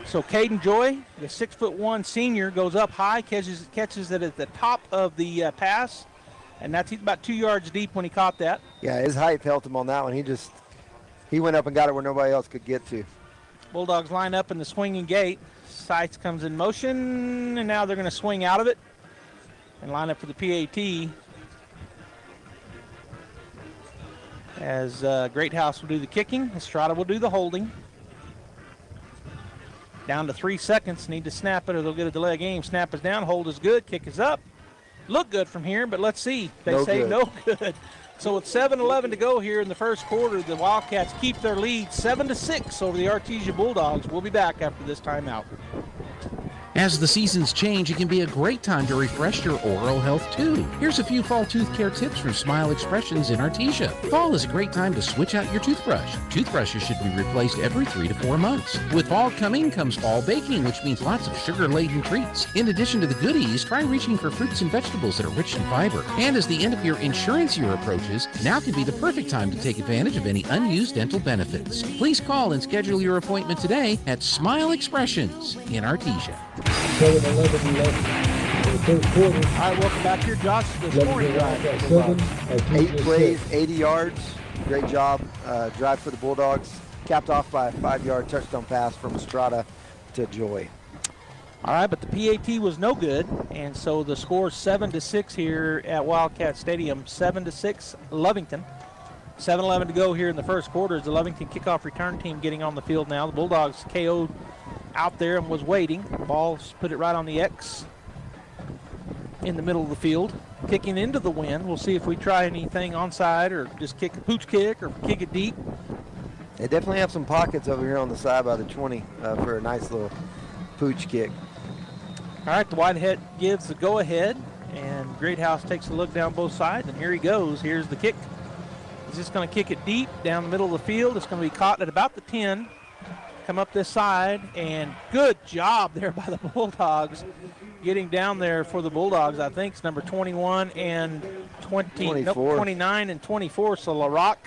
So Caden Joy, the 6'1" senior, goes up high, catches it at the top of the pass, and he's about 2 yards deep when he caught that. Yeah, his height helped him on that one. He went up and got it where nobody else could get to. Bulldogs line up in the swinging gate. Sights comes in motion, and now they're going to swing out of it and line up for the PAT. As Greathouse will do the kicking, Estrada will do the holding. Down to 3 seconds. Need to snap it or they'll get a delay of game. Snap is down. Hold is good. Kick is up. Look good from here, but let's see. They say no good. So with 7:11 to go here in the first quarter, the Wildcats keep their lead 7-6 over the Artesia Bulldogs. We'll be back after this timeout. As the seasons change, it can be a great time to refresh your oral health too. Here's a few fall tooth care tips from Smile Expressions in Artesia. Fall is a great time to switch out your toothbrush. Toothbrushes should be replaced every 3 to 4 months. With fall coming comes fall baking, which means lots of sugar-laden treats. In addition to the goodies, try reaching for fruits and vegetables that are rich in fiber. And as the end of your insurance year approaches, now can be the perfect time to take advantage of any unused dental benefits. Please call and schedule your appointment today at Smile Expressions in Artesia. 7-11 left in the third quarter. All right, welcome back here, Josh. The scoring drive. 8 plays, 80 yards. Great job. Drive for the Bulldogs. Capped off by a 5-yard touchdown pass from Estrada to Joy. All right, but the PAT was no good, and so the score is 7-6 here at Wildcat Stadium. 7-6, Lovington. 7-11 to go here in the first quarter. Is the Lovington kickoff return team getting on the field now? The Bulldogs KO'd out there and was waiting. Ball's put it right on the X in the middle of the field. Kicking into the wind. We'll see if we try anything onside or just kick a pooch kick or kick it deep. They definitely have some pockets over here on the side by the 20 for a nice little pooch kick. All right, the Whitehead gives the go-ahead, and Greathouse takes a look down both sides, and here he goes. Here's the kick. He's just going to kick it deep down the middle of the field. It's going to be caught at about the 10. Come up this side, and good job there by the Bulldogs. Getting down there for the Bulldogs, I think, it's number 21 and 29 and 24. So LaRock,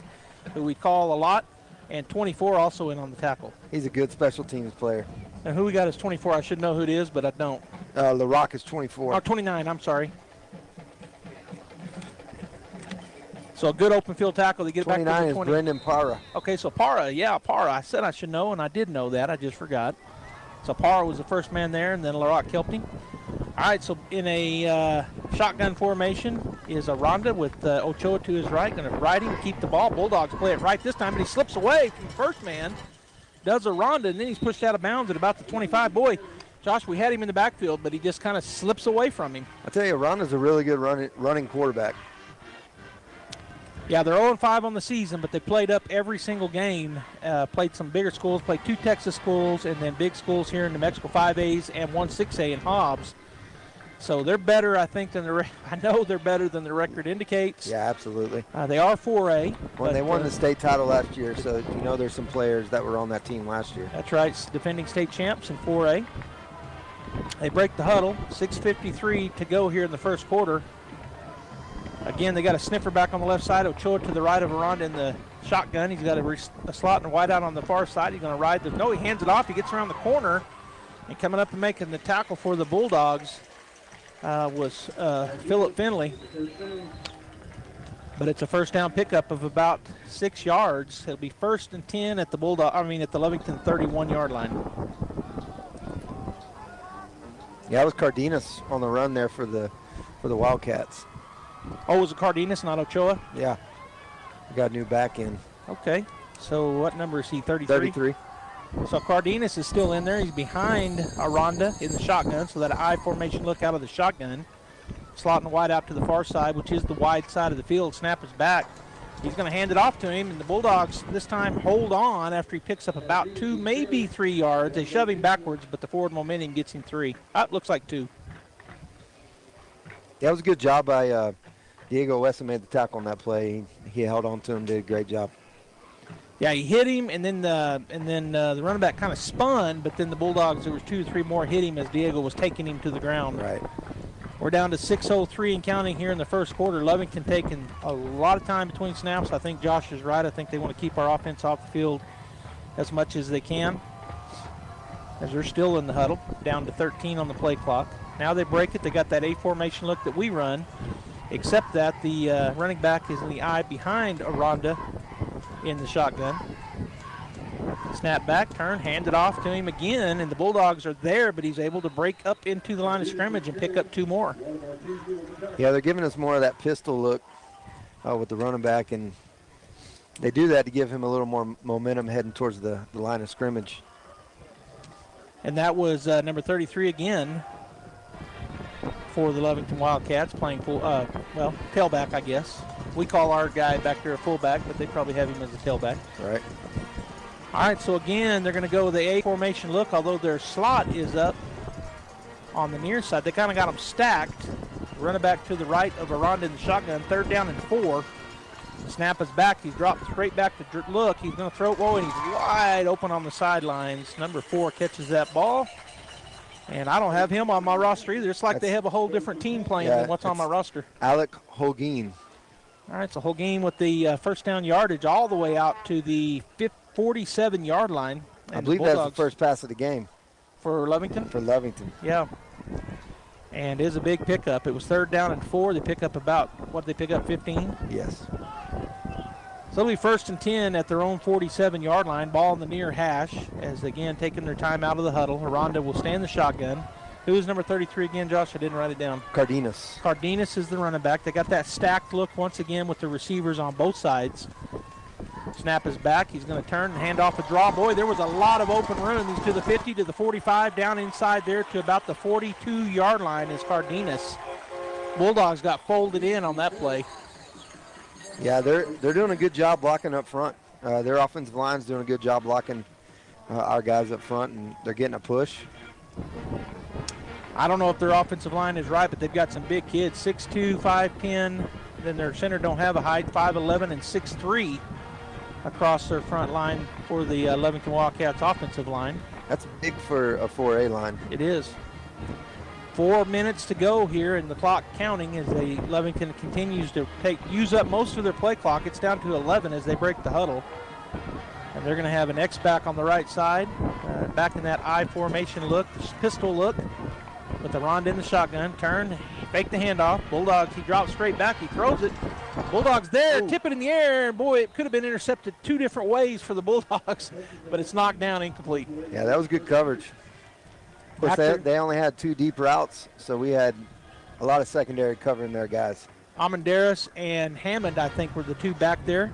who we call a lot, and 24 also in on the tackle. He's a good special teams player. And who we got as 24? I should know who it is, but I don't. LaRock is 24. Oh, 29, I'm sorry. So a good open field tackle to get it back to the 20. 29 is Brendan Parra. Okay, so Parra. I said I should know, and I did know that. I just forgot. So Parra was the first man there, and then LaRock helped him. All right, so in a shotgun formation is a Ronda with Ochoa to his right. Going to ride him, keep the ball. Bulldogs play it right this time, but he slips away from the first man. Does a Ronda, and then he's pushed out of bounds at about the 25. Boy, Josh, we had him in the backfield, but he just kind of slips away from him. I tell you, Ronda's a really good running quarterback. Yeah, they're 0-5 on the season, but they played up every single game. Played some bigger schools, played 2 Texas schools, and then big schools here in New Mexico, 5As and 1 6A in Hobbs. So they're better, I think, than I know they're better than the record indicates. Yeah, absolutely. They are 4A. Well, they won the state title last year, so you know there's some players that were on that team last year. That's right, defending state champs in 4A. They break the huddle. 6:53 to go here in the first quarter. Again, they got a sniffer back on the left side. Ochoa to the right of Aranda in the shotgun. He's got a slot and a wideout on the far side. He's going to ride no, he hands it off. He gets around the corner. And coming up and making the tackle for the Bulldogs was Philip Finley. But it's a first down pickup of about 6 yards. It'll be 1st and 10 at the at the Lovington 31-yard line. Yeah, it was Cardenas on the run there for the Wildcats. Oh, was it Cardenas, not Ochoa? Yeah. We got a new back in. Okay. So what number is he, 33? 33. So Cardenas is still in there. He's behind Aranda in the shotgun, so that I formation look out of the shotgun. Slotting the wide out to the far side, which is the wide side of the field. Snap is back. He's going to hand it off to him, and the Bulldogs this time hold on after he picks up about 2, maybe 3 yards. They shove him backwards, but the forward momentum gets him 3. It looks like 2. Yeah, it was a good job by Diego Wesson made the tackle on that play. He held on to him, did a great job. Yeah, he hit him, and then the running back kind of spun, but then the Bulldogs, there was 2 or 3 more hit him as Diego was taking him to the ground. Right. We're down to 6:03 and counting here in the first quarter. Lovington taking a lot of time between snaps. I think Josh is right. I think they want to keep our offense off the field as much as they can, as they're still in the huddle, down to 13 on the play clock. Now they break it. They got that A formation look that we run, except that the running back is in the eye behind Aranda in the shotgun. Snap back, turn, hand it off to him again, and the Bulldogs are there, but he's able to break up into the line of scrimmage and pick up 2 more. Yeah, they're giving us more of that pistol look with the running back, and they do that to give him a little more momentum heading towards the line of scrimmage. And that was number 33 again for the Lovington Wildcats, playing tailback, I guess. We call our guy back there a fullback, but they probably have him as a tailback. Right. All right, so again, they're going to go with the A formation look, although their slot is up. on the near side. They kind of got them stacked. Running back to the right of Aranda in the shotgun. 3rd down and 4. Snap is back. He's dropped straight back to look. He's going to throw it. Whoa, and he's wide open on the sidelines. Number 4 catches that ball. And I don't have him on my roster either. It's like they have a whole different team playing than what's on my roster. Alec Holguin. All right, so Holguin with the first down yardage all the way out to the 47-yard line. I believe that's the first pass of the game. For Lovington? For Lovington. Yeah. And is a big pickup. It was 3rd down and 4. They pick up about, what did they pick up, 15? Yes. So it'll be 1st and 10 at their own 47-yard line. Ball in the near hash as, again, taking their time out of the huddle. Aranda will stay in the shotgun. Who is number 33 again, Josh? I didn't write it down. Cardenas. Cardenas is the running back. They got that stacked look once again with the receivers on both sides. Snap is back. He's going to turn and hand off a draw. Boy, there was a lot of open room. He's to the 50, to the 45, down inside there to about the 42-yard line is Cardenas. Bulldogs got folded in on that play. Yeah, they're doing a good job blocking up front. Their offensive line's doing a good job blocking our guys up front, and they're getting a push. I don't know if their offensive line is right, but they've got some big kids, 6'2", 5'10". Then their center don't have a height, 5'11" and 6'3". Across their front line for the Lovington Wildcats offensive line. That's big for a 4A line. It is. 4 minutes to go here, and the clock counting as Lovington continues to use up most of their play clock. It's down to 11 as they break the huddle. And they're going to have an X-back on the right side, back in that I formation look, pistol look, with Aranda in the shotgun. Turn, fake the handoff. Bulldogs, he drops straight back, he throws it. Bulldogs there, tip it in the air, and boy, it could have been intercepted 2 different ways for the Bulldogs, but it's knocked down incomplete. Yeah, that was good coverage. Of course, they only had 2 deep routes, so we had a lot of secondary covering their guys. Amenderis and Hammond, I think, were the 2 back there.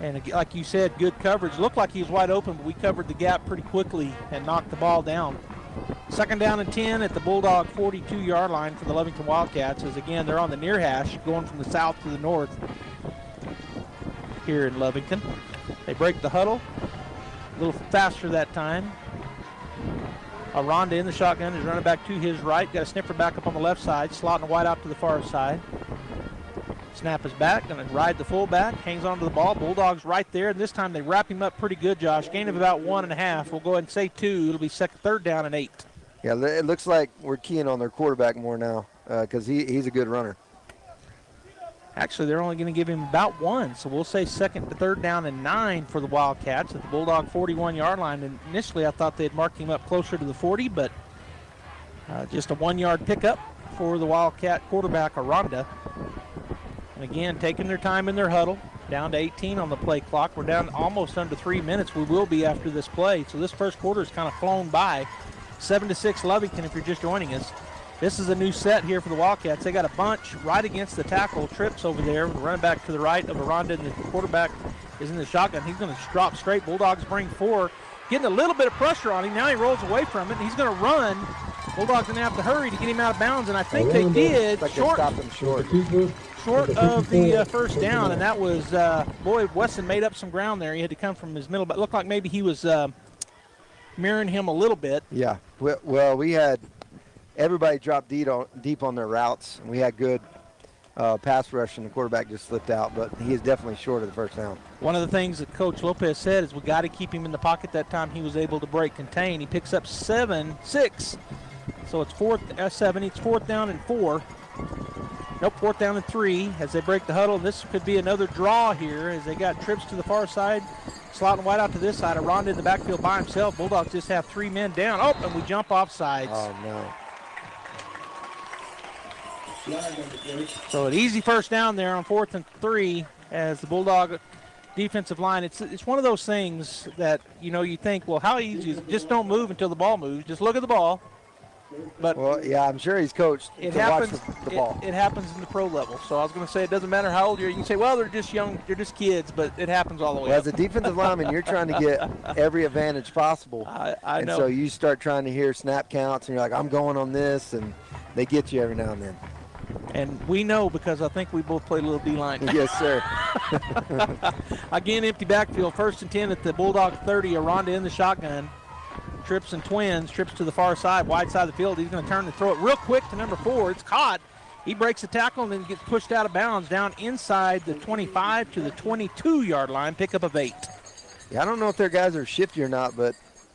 And like you said, good coverage. Looked like he was wide open, but we covered the gap pretty quickly and knocked the ball down. 2nd down and 10 at the Bulldog 42-yard line for the Lovington Wildcats, as again, they're on the near hash, going from the south to the north here in Lovington. They break the huddle, a little faster that time. Aranda in the shotgun is running back to his right. Got a sniffer back up on the left side, slotting wide out to the far side. Snap is back, going to ride the fullback, hangs onto the ball. Bulldogs right there, and this time they wrap him up pretty good, Josh. Gain of about 1.5. We'll go ahead and say 2. It'll be 3rd down and 8. Yeah, it looks like we're keying on their quarterback more now because he's a good runner. Actually, they're only going to give him about 1, so we'll say 2nd to 3rd down and 9 for the Wildcats at the Bulldog 41-yard line. And initially, I thought they'd marked him up closer to the 40, but just a 1-yard pickup for the Wildcat quarterback, Aranda. And again, taking their time in their huddle, down to 18 on the play clock. We're down almost under 3 minutes. We will be after this play. So this first quarter has kind of flown by. 7-6 Lovington if you're just joining us. This is a new set here for the Wildcats. They got a bunch right against the tackle. Trips over there. Running back to the right of Aranda, and the quarterback is in the shotgun. He's going to drop straight. Bulldogs bring 4. Getting a little bit of pressure on him. Now he rolls away from it, and he's going to run. Bulldogs going to have to hurry to get him out of bounds, and I think they did. Like short of the first down, and that was, boy, Wesson made up some ground there. He had to come from his middle, but it looked like maybe he was mirroring him a little bit. Yeah, well, we had everybody drop deep on their routes, and we had good pass rush, and the quarterback just slipped out, but he is definitely short of the first down. One of the things that Coach Lopez said is we got to keep him in the pocket. That time he was able to break contain. He picks up 6. So it's 7. It's 4th down and 4. Nope, 4th down and 3 as they break the huddle. This could be another draw here as they got trips to the far side, slotting wide out to this side. Aranda in the backfield by himself. Bulldogs just have 3 men down. Oh, and we jump off sides. Oh, no. So an easy first down there on 4th and 3 as the Bulldog defensive line. It's one of those things that, you think, well, how easy is it? Just don't move until the ball moves. Just look at the ball. But well, yeah, I'm sure he's coached to watch the ball. It happens in the pro level. So I was going to say it doesn't matter how old you are. You can say, well, they're just young, they're just kids, but it happens all the way well, up. As a defensive lineman, you're trying to get every advantage possible. I know. And so you start trying to hear snap counts, and you're like, I'm going on this, and they get you every now and then. And we know because I think we both played a little D-line. Yes, sir. Again, empty backfield, 1st and 10 at the Bulldog 30. Aranda in the shotgun. trips and twins, trips to the far side, wide side of the field. He's going to turn and throw it real quick to number 4. It's caught. He breaks the tackle and then gets pushed out of bounds down inside the 25 to the 22-yard line, pickup of 8. Yeah, I don't know if their guys are shifty or not, but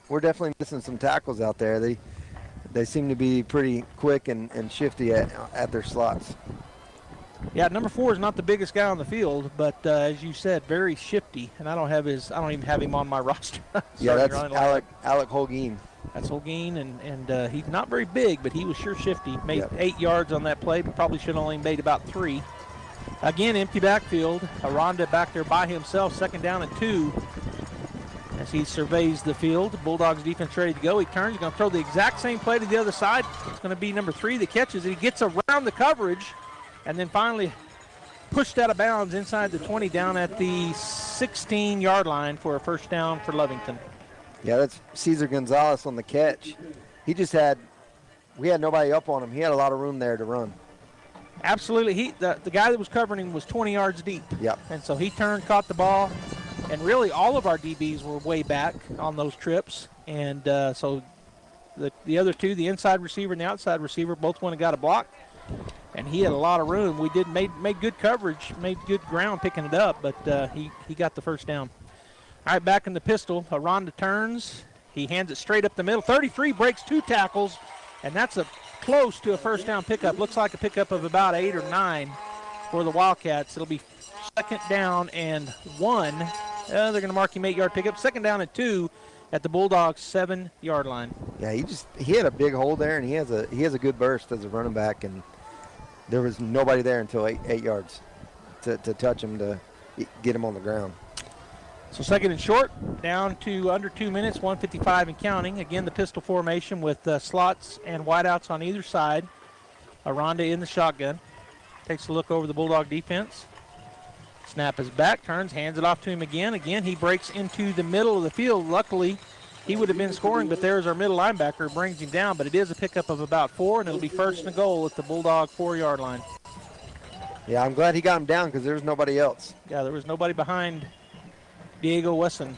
we're definitely missing some tackles out there. They seem to be pretty quick and shifty at their slots. Yeah, number 4 is not the biggest guy on the field, but as you said, very shifty. And I don't even have him on my roster. Yeah, that's Alec Holguin. That's Holguin, and he's not very big, but he was sure shifty. Made 8 yards on that play, but probably should have only made about 3. Again, empty backfield. Aranda back there by himself, 2nd down and 2. As he surveys the field, Bulldogs defense ready to go. He turns, he's going to throw the exact same play to the other side. It's going to be number 3 that catches it. He gets around the coverage, and then finally pushed out of bounds inside the 20 down at the 16-yard line for a first down for Lovington. Yeah, that's Cesar Gonzalez on the catch. We had nobody up on him. He had a lot of room there to run. Absolutely. The guy that was covering him was 20 yards deep. Yep. And so he turned, caught the ball, and really all of our DBs were way back on those trips. And so the other 2, the inside receiver and the outside receiver, both went and got a block. And he had a lot of room. We made good coverage, made good ground picking it up, but he got the first down. All right, back in the pistol. Aranda turns. He hands it straight up the middle. 33 breaks 2 tackles, and that's close to a first down pickup. Looks like a pickup of about 8 or 9 for the Wildcats. It'll be 2nd down and 1. They're going to mark him 8-yard pickup. 2nd down and 2 at the Bulldogs' 7-yard line. Yeah, he had a big hole there, and he has a good burst as a running back, and there was nobody there until 8 yards to touch him to get him on the ground. So 2nd and short, down to under 2 minutes, 1:55 and counting. Again, the pistol formation with slots and wideouts on either side. Aranda in the shotgun. Takes a look over the Bulldog defense. Snap is back, turns, hands it off to him again. Again, he breaks into the middle of the field. Luckily, he would have been scoring, but there's our middle linebacker, brings him down. But it is a pickup of about 4, and it'll be 1st and goal at the Bulldog 4-yard line. Yeah, I'm glad he got him down because there was nobody else. Yeah, there was nobody behind Diego Wesson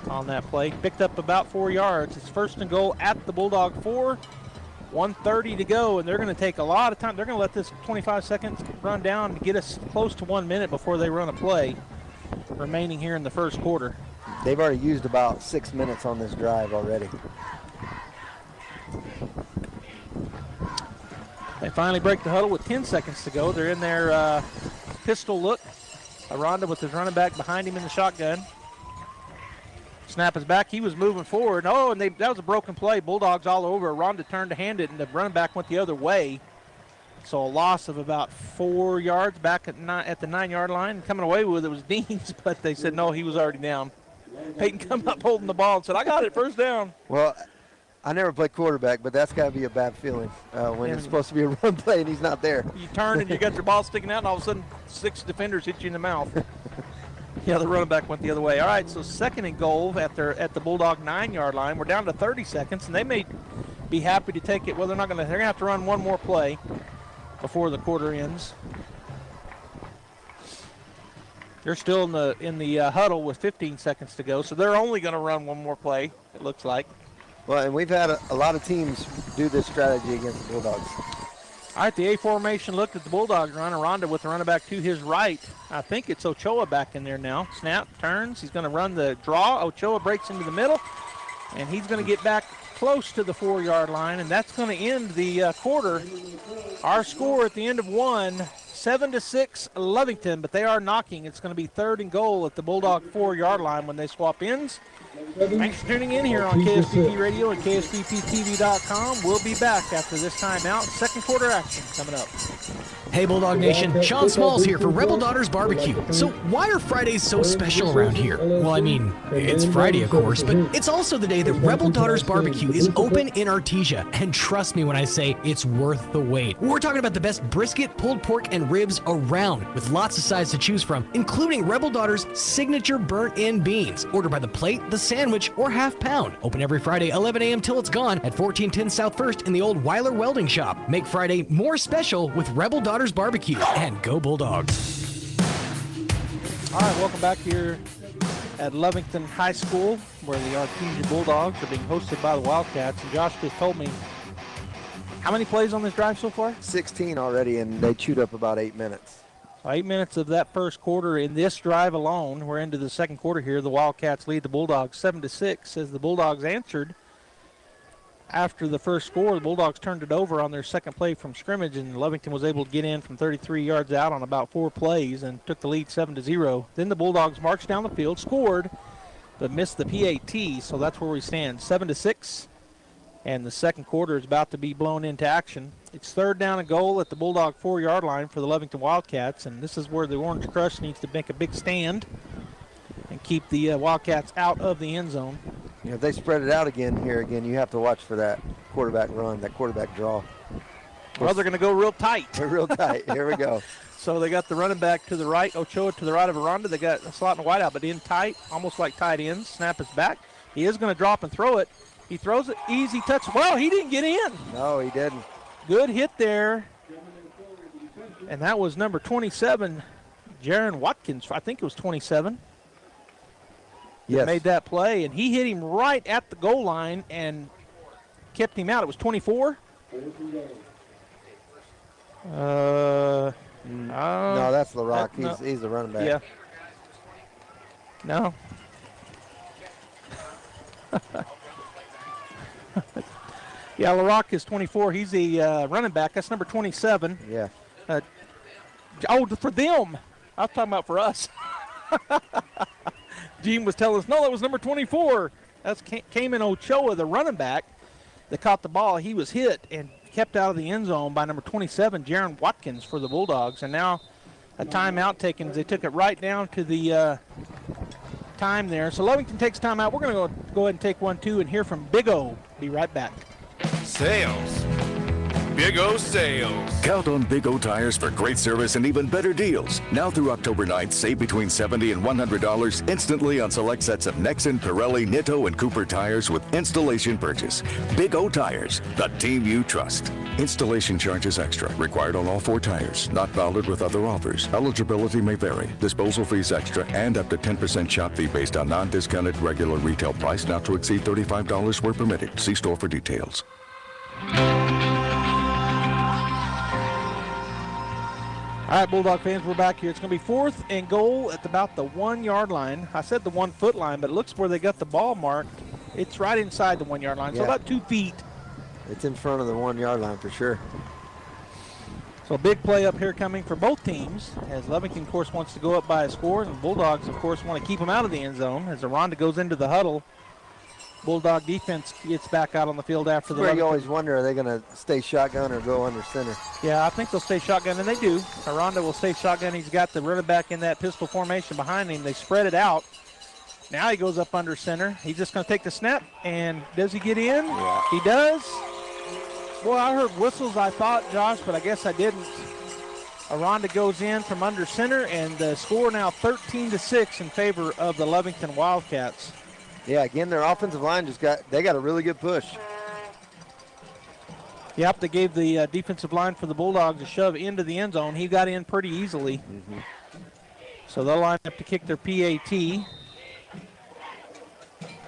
on that play. Picked up about 4 yards. It's 1st and goal at the Bulldog 4. 1:30 to go, and they're going to take a lot of time. They're going to let this 25 seconds run down to get us close to 1 minute before they run a play remaining here in the first quarter. They've already used about 6 minutes on this drive already. They finally break the huddle with 10 seconds to go. They're in their pistol look. Aranda with his running back behind him in the shotgun. Snap is back. He was moving forward. Oh, and that was a broken play. Bulldogs all over. Aranda turned to hand it, and the running back went the other way. So a loss of about 4 yards back at the 9-yard line. Coming away with it was Deans, but they said no, he was already down. Peyton come up holding the ball and said, I got it, 1st down. Well, I never played quarterback, but that's got to be a bad feeling when it's supposed to be a run play and he's not there. You turn and you got your ball sticking out, and all of a sudden 6 defenders hit you in the mouth. Yeah, the running back went the other way. All right, so 2nd and goal at the Bulldog 9-yard line. We're down to 30 seconds, and they may be happy to take it. Well, they're going to have to run one more play before the quarter ends. They're still in the huddle with 15 seconds to go, so they're only going to run one more play, it looks like. Well, and we've had a lot of teams do this strategy against the Bulldogs. All right, the A formation looked at the Bulldogs run. Aranda with the running back to his right. I think it's Ochoa back in there now. Snap, turns. He's going to run the draw. Ochoa breaks into the middle, and he's going to get back close to the 4-yard line, and that's going to end the quarter. Our score at the end of 1, 7-6 Lovington, but they are knocking. It's going to be 3rd and goal at the Bulldog 4-yard line when they swap ends. Thanks for tuning in here on KSPP Radio and KSPPTV.com. We'll be back after this timeout. 2nd quarter action coming up. Hey Bulldog Nation, Sean Smalls here for Rebel Daughters Barbecue. So why are Fridays so special around here? Well, I mean, it's Friday of course, but it's also the day that Rebel Daughters Barbecue is open in Artesia. And trust me when I say it's worth the wait. We're talking about the best brisket, pulled pork, and ribs around, with lots of sides to choose from, including Rebel Daughters' signature burnt-in beans. Order by the plate, the sandwich, or half pound. Open every Friday 11 a.m. till it's gone at 1410 South 1st in the old Weiler Welding Shop. Make Friday more special with Rebel Daughters Barbecue, and go Bulldogs. All right, welcome back here at Lovington High School, where the Artesia Bulldogs are being hosted by the Wildcats. And Josh just told me, how many plays on this drive so far? 16 already, and they chewed up about 8 minutes. 8 minutes of that first quarter in this drive alone. We're into the second quarter here. The Wildcats lead the Bulldogs 7-6 as the Bulldogs answered. After the first score, the Bulldogs turned it over on their second play from scrimmage, and Lovington was able to get in from 33 yards out on about 4 plays and took the lead 7-0. Then the Bulldogs marched down the field, scored, but missed the PAT, so that's where we stand, 7-6. And the second quarter is about to be blown into action. It's third down and goal at the Bulldog 4-yard line for the Lovington Wildcats, and this is where the Orange Crush needs to make a big stand and keep the Wildcats out of the end zone. If they spread it out again, you have to watch for that quarterback run, that quarterback draw. Well, they're going to go real tight. They're real tight. Here we go. So they got the running back to the right, Ochoa to the right of Aranda. They got a slot and a wide out, but in tight, almost like tight ends. Snap is back. He is going to drop and throw it. He throws it, easy touch. Well, he didn't get in. No, he didn't. Good hit there. And that was number 27, Jaron Watkins. I think it was 27. Yes. Made that play, and he hit him right at the goal line and kept him out. It was 24. No, that's LaRock. He's the running back. Yeah. No. Yeah, LaRock is 24. He's the running back. That's number 27. Yeah. For them. I was talking about for us. Gene was telling us, no, that was number 24. That's Cayman Ochoa, the running back, that caught the ball. He was hit and kept out of the end zone by number 27, Jaron Watkins, for the Bulldogs. And now a timeout taken. They took it right down to the time there. So Lovington takes timeout. We're going to go ahead and take 1-2 and hear from Big O. Be right back. Sales. Big O Sales. Count on Big O Tires for great service and even better deals. Now through October 9th, save between $70 and $100 instantly on select sets of Nexen, Pirelli, Nitto, and Cooper tires with installation purchase. Big O Tires, the team you trust. Installation charges extra. Required on all 4 tires. Not valid with other offers. Eligibility may vary. Disposal fees extra and up to 10% shop fee based on non-discounted regular retail price not to exceed $35 where permitted. See store for details. All right, Bulldog fans, we're back here. It's going to be 4th and goal at about the 1-yard line. I said the 1 foot line, but it looks where they got the ball marked. It's right inside the 1-yard line, so about 2 feet. It's in front of the 1-yard line for sure. So a big play up here coming for both teams, as Lovington, of course, wants to go up by a score, and the Bulldogs, of course, want to keep them out of the end zone. As Aranda goes into the huddle, Bulldog defense gets back out on the field after the. You always wonder, are they going to stay shotgun or go under center? Yeah, I think they'll stay shotgun, and they do. Aranda will stay shotgun. He's got the running back in that pistol formation behind him. They spread it out. Now he goes up under center. He's just going to take the snap, and does he get in? Yeah. He does. Boy, I heard whistles, I thought, Josh, but I guess I didn't. Aranda goes in from under center, and the score now 13-6 in favor of the Lovington Wildcats. Yeah, again, their offensive line got a really good push. Yep, they gave the defensive line for the Bulldogs a shove into the end zone. He got in pretty easily. Mm-hmm. So they'll line up to kick their PAT.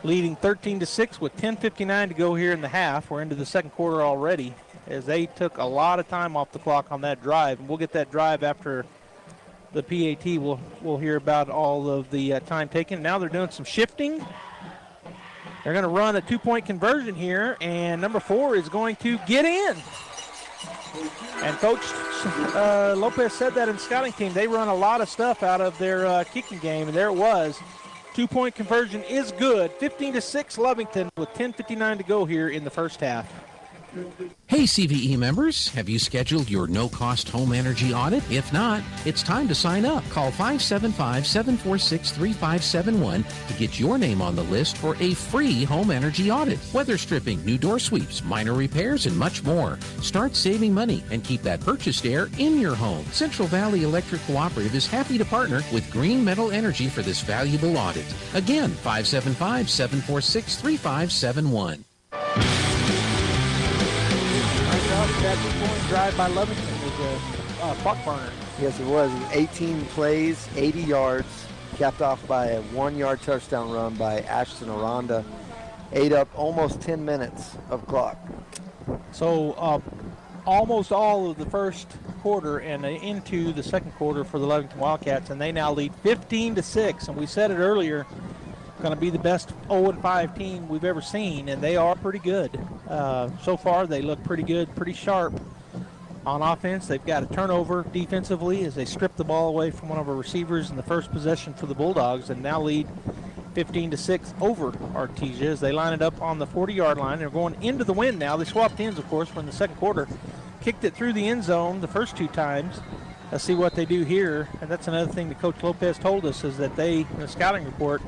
Leading 13-6 with 10:59 to go here in the half. We're into the second quarter already, as they took a lot of time off the clock on that drive. And we'll get that drive after the PAT. We'll hear about all of the time taken. Now they're doing some shifting. They're going to run a 2-point conversion here, and number 4 is going to get in. And Coach Lopez said that in scouting team, they run a lot of stuff out of their kicking game, and there it was. 2-point conversion is good. 15-6 Lovington with 10:59 to go here in the first half. Hey CVE members, have you scheduled your no-cost home energy audit? If not, it's time to sign up. Call 575-746-3571 to get your name on the list for a free home energy audit. Weather stripping, new door sweeps, minor repairs, and much more. Start saving money and keep that purchased air in your home. Central Valley Electric Cooperative is happy to partner with Green Metal Energy for this valuable audit. Again, 575-746-3571. That 2-point drive by Lovington was a clock burner. Yes, it was. 18 plays, 80 yards, capped off by a 1-yard touchdown run by Ashton Aranda. Ate up almost 10 minutes of clock. So almost all of the first quarter and into the second quarter for the Lovington Wildcats, and they now lead 15-6. And we said it earlier, going to be the best 0-5 team we've ever seen, and they are pretty good. So far, they look pretty good, pretty sharp on offense. They've got a turnover defensively as they strip the ball away from one of our receivers in the first possession for the Bulldogs, and now lead 15-6 over Artesia as they line it up on the 40-yard line. They're going into the wind now. They swapped ends, of course, from the second quarter. Kicked it through the end zone the first 2 times. Let's see what they do here. And that's another thing that Coach Lopez told us, is that they, in the scouting report,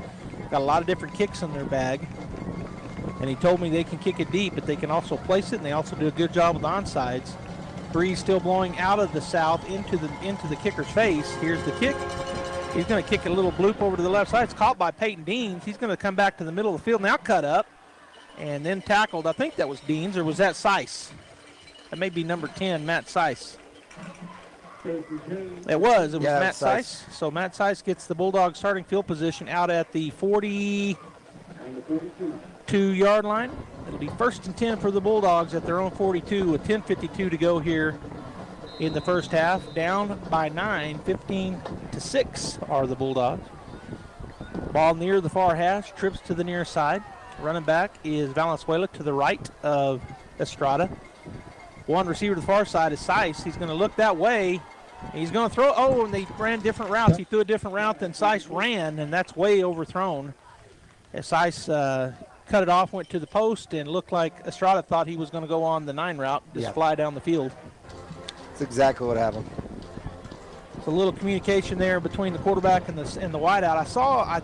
got a lot of different kicks in their bag. And he told me they can kick it deep, but they can also place it, and they also do a good job with onsides. Breeze still blowing out of the south into the kicker's face. Here's the kick. He's going to kick a little bloop over to the left side. It's caught by Peyton Deans. He's going to come back to the middle of the field, now cut up, and then tackled. I think that was Deans, or was that Seiss? That may be number 10, Matt Seiss. It was Matt Seiss. So Matt Seiss gets the Bulldogs starting field position out at the 42-yard line. It'll be 1st and 10 for the Bulldogs at their own 42 with 10:52 to go here in the first half. Down by 9, 15-6 are the Bulldogs. Ball near the far hash, trips to the near side. Running back is Valenzuela to the right of Estrada. One receiver to the far side is Seiss. He's going to look that way. He's going to throw. Oh, and they ran different routes. He threw a different route than Seiss ran, and that's way overthrown. As Seiss cut it off, went to the post, and looked like Estrada thought he was going to go on the 9 route, just fly down the field. That's exactly what happened. It's a little communication there between the quarterback and the wideout. I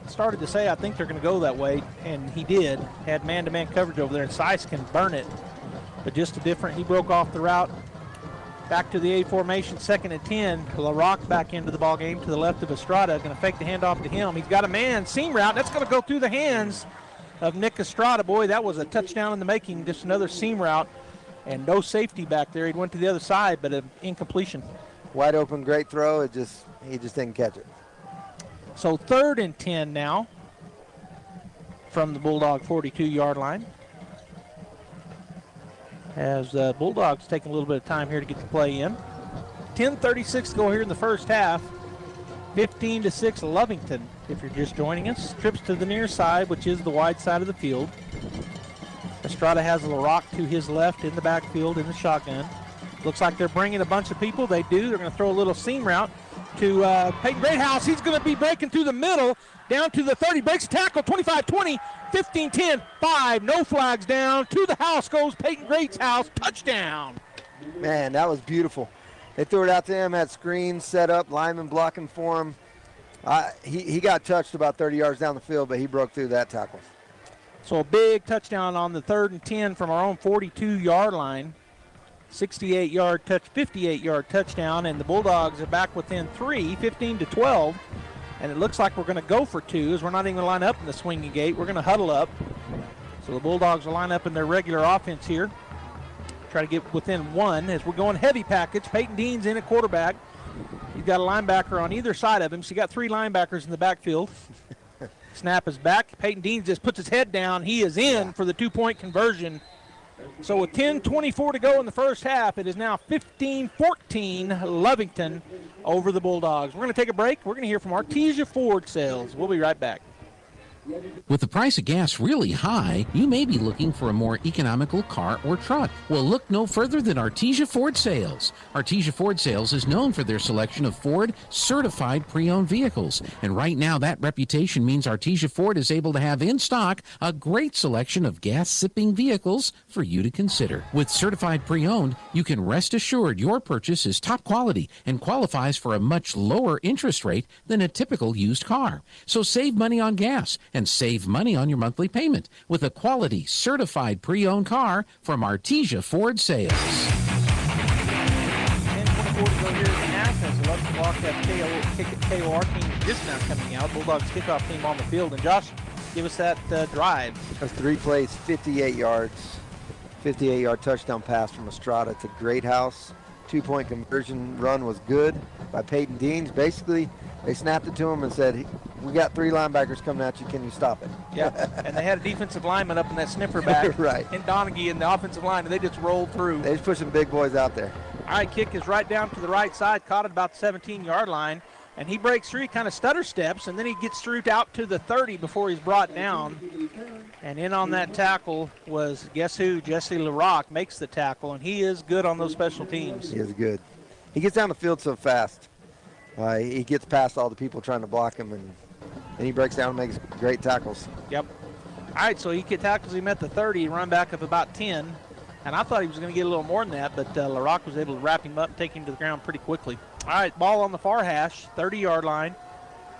started to say I think they're going to go that way, and he did. Had man-to-man coverage over there, and Seiss can burn it. But just a different, he broke off the route. Back to the A formation, 2nd and 10. LaRock back into the ball game to the left of Estrada. Going to fake the handoff to him. He's got a man, seam route. That's going to go through the hands of Nick Estrada. Boy, that was a touchdown in the making. Just another seam route. And no safety back there. He went to the other side, but an incompletion. Wide open, great throw. He just didn't catch it. So 3rd and 10 now from the Bulldog 42-yard line. As Bulldogs taking a little bit of time here to get the play in. 10:36 to go here in the first half. 15-6 Lovington, if you're just joining us. Trips to the near side, which is the wide side of the field. Estrada has LaRock to his left in the backfield in the shotgun. Looks like they're bringing a bunch of people. They do. They're going to throw a little seam route to Peyton Greathouse. He's going to be breaking through the middle, down to the 30. Breaks a tackle, 25-20, 15-10, 5. No flags down. To the house goes Peyton Greathouse. Touchdown. Man, that was beautiful. They threw it out to him, had screens set up, linemen blocking for him. He got touched about 30 yards down the field, but he broke through that tackle. So a big touchdown on the 3rd and 10 from our own 42-yard line. 58-yard touchdown, and the Bulldogs are back within 3, 15-12. And it looks like we're going to go for 2 as we're not even going to line up in the swinging gate. We're going to huddle up. So the Bulldogs will line up in their regular offense here. Try to get within 1 as we're going heavy package. Peyton Dean's in at quarterback. He's got a linebacker on either side of him, so you got 3 linebackers in the backfield. Snap is back. Peyton Dean just puts his head down. He is in for the 2-point conversion. So with 10:24 to go in the first half, it is now 15-14 Lovington over the Bulldogs. We're going to take a break. We're going to hear from Artesia Ford Sales. We'll be right back. With the price of gas really high, you may be looking for a more economical car or truck. Well, look no further than Artesia Ford Sales. Artesia Ford Sales is known for their selection of Ford certified pre-owned vehicles. And right now, that reputation means Artesia Ford is able to have in stock a great selection of gas-sipping vehicles for you to consider. With certified pre-owned, you can rest assured your purchase is top quality and qualifies for a much lower interest rate than a typical used car. So save money on gas and save money on your monthly payment with a quality certified pre-owned car from Artesia Ford Sales. 10:24 to go here in the half as the Lovington Wildcats KOR team is just now coming out. Bulldogs kickoff team on the field. And Josh, give us that drive. That's 3 plays, 58 yards. 58-yard touchdown pass from Estrada to Greathouse. 2-point conversion run was good by Peyton Deans. Basically, They snapped it to him and said, we got 3 linebackers coming at you. Can you stop it? Yeah, and they had a defensive lineman up in that sniffer back. Right. And Donaghy in the offensive line, and they just rolled through. They just put some big boys out there. All right, kick is right down to the right side, caught at about the 17-yard line. And he breaks through, he kind of stutter steps, and then he gets through out to the 30 before he's brought down. And in on that tackle was, guess who? Jesse LaRock makes the tackle, and he is good on those special teams. He is good. He gets down the field so fast. He gets past all the people trying to block him, and he breaks down and makes great tackles. Yep. All right, so he tackles him at the 30, run back up about 10. And I thought he was going to get a little more than that, but LaRock was able to wrap him up and take him to the ground pretty quickly. All right, ball on the far hash, 30-yard line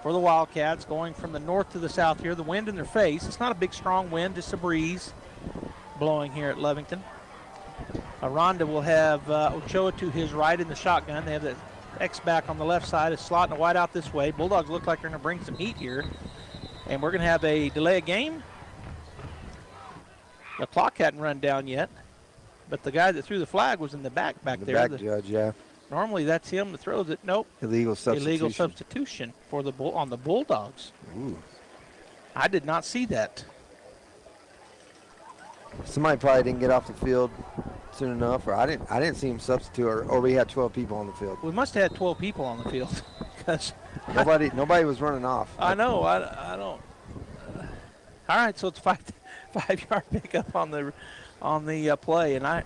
for the Wildcats, going from the north to the south here. The wind in their face. It's not a big, strong wind, just a breeze blowing here at Lovington. Aranda will have Ochoa to his right in the shotgun. They have the X-back on the left side. Is slotting a wide out this way. Bulldogs look like they're going to bring some heat here. And we're going to have a delay of game. The clock hadn't run down yet. But the guy that threw the flag was in the back there. The back judge, yeah. Normally that's him that throws it. Nope. Illegal substitution for on the Bulldogs. Ooh. I did not see that. Somebody probably didn't get off the field soon enough, or I didn't see him substitute, or we had 12 people on the field. We must have had 12 people on the field because nobody was running off. I know. I don't. All right, so it's 5-yard pickup on the play, and I'm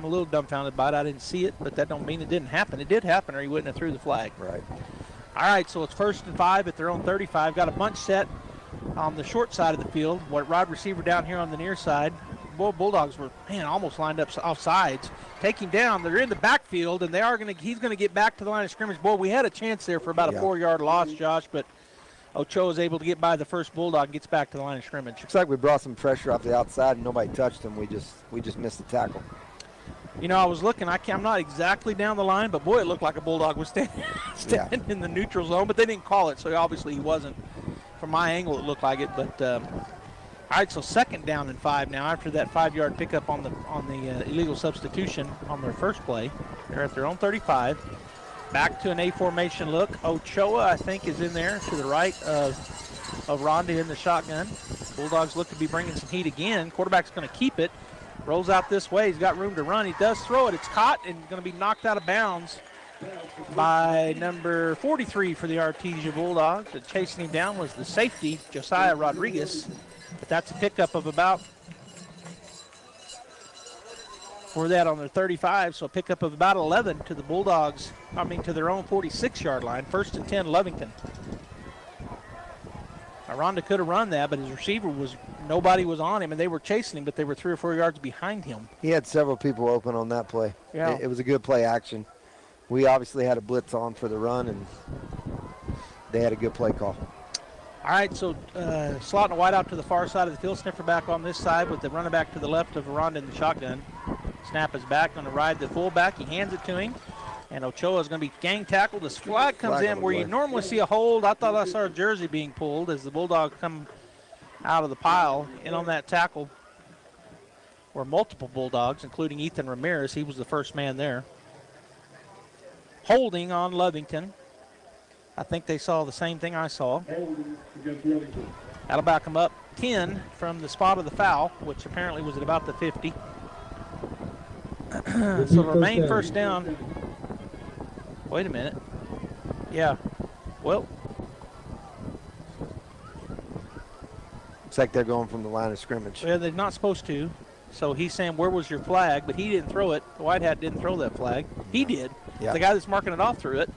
a little dumbfounded by it. I didn't see it, but that don't mean it didn't happen. It did happen, or he wouldn't have threw the flag. Right. All right, so it's 1st and 5 at their own 35. Got a bunch set on the short side of the field. Wide receiver down here on the near side. Bulldogs were almost lined up off sides. Take him down. They're in the backfield, and he's going to get back to the line of scrimmage. Boy, we had a chance there for about a 4-yard loss, Josh, but Ochoa is able to get by the first Bulldog and gets back to the line of scrimmage. Looks like we brought some pressure off the outside and nobody touched him. We just missed the tackle. You know, I was looking. I'm not exactly down the line, but boy, it looked like a Bulldog was standing in the neutral zone. But they didn't call it, so obviously he wasn't. From my angle, it looked like it. But all right, so 2nd down and 5 now after that 5-yard pickup on the illegal substitution on their first play. They're at their own 35. Back to an A formation look. Ochoa, I think, is in there to the right of Rhonda in the shotgun. Bulldogs look to be bringing some heat again. Quarterback's going to keep it. Rolls out this way. He's got room to run. He does throw it. It's caught and going to be knocked out of bounds by number 43 for the Artesia Bulldogs. And chasing him down was the safety, Josiah Rodriguez. But that's a pickup of about, for that on their 35, so a pickup of about 11 to the Bulldogs, to their own 46-yard line. 1st and 10, Lovington. Aranda could have run that, but his receiver nobody was on him, and they were chasing him, but they were 3 or 4 yards behind him. He had several people open on that play. Yeah. It was a good play action. We obviously had a blitz on for the run, and they had a good play call. All right, so slotting a wide out to the far side of the field. Sniffer back on this side with the running back to the left of Aranda in the shotgun. Snap is back, going to ride the fullback. He hands it to him. And Ochoa is going to be gang tackled. This flag comes in where you normally see a hold. I thought I saw a jersey being pulled as the Bulldogs come out of the pile. In on that tackle were multiple Bulldogs, including Ethan Ramirez. He was the first man there. Holding on Lovington. I think they saw the same thing I saw. That'll back them up 10 from the spot of the foul, which apparently was at about the 50. So remain 1st down. Wait a minute. Yeah. Well. Looks like they're going from the line of scrimmage. Well, they're not supposed to. So he's saying, where was your flag? But he didn't throw it. The White Hat didn't throw that flag. He did. Yeah. The guy that's marking it off threw it.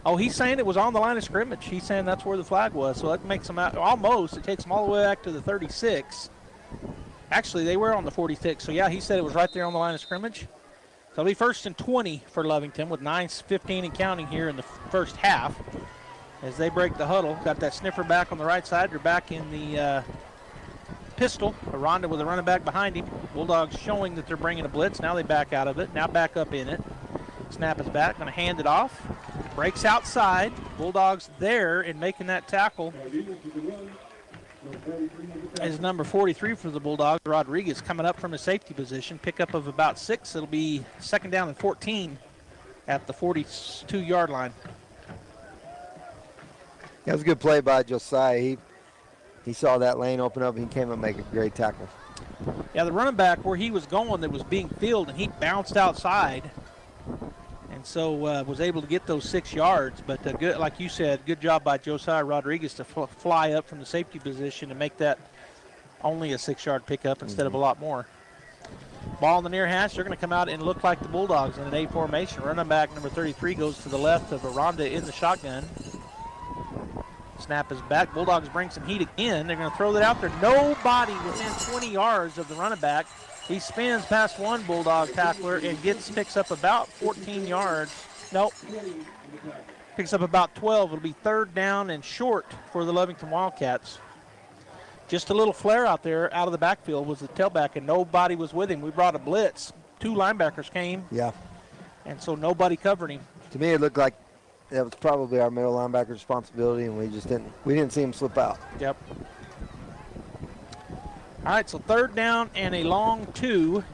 Oh, he's saying it was on the line of scrimmage. He's saying that's where the flag was. So that makes them out almost. It takes them all the way back to the 36. Actually, they were on the 46. So, yeah, he said it was right there on the line of scrimmage. So it'll be 1st and 20 for Lovington with 9:15 and counting here in the first half. As they break the huddle, got that sniffer back on the right side. They're back in the pistol. Aranda with a running back behind him. Bulldogs showing that they're bringing a blitz. Now they back out of it. Now back up in it. Snap is back. Going to hand it off. Breaks outside. Bulldogs there and making that tackle is number 43 for the Bulldogs. Rodriguez coming up from a safety position. Pickup of about 6. It'll be 2nd down and 14 at the 42-yard line. That was a good play by Josiah. He saw that lane open up, and he came and make a great tackle. Yeah, the running back where he was going that was being filled, and he bounced outside, and so was able to get those 6 yards. But good, like you said, good job by Josiah Rodriguez to fly up from the safety position and make that only a 6-yard pickup instead of a lot more. Ball in the near hash. They're going to come out and look like the Bulldogs in an A formation. Running back number 33 goes to the left of Aranda in the shotgun. Snap is back. Bulldogs bring some heat again. They're going to throw that out there. Nobody within 20 yards of the running back. He spins past one Bulldog tackler and picks up about 14 yards. Nope. Picks up about 12. It'll be 3rd down and short for the Lovington Wildcats. Just a little flare out there out of the backfield was the tailback, and nobody was with him. We brought a blitz. 2 linebackers came. Yeah. And so nobody covered him. To me, it looked like that was probably our middle linebacker responsibility, and we didn't see him slip out. Yep. All right, so 3rd down and a long 2.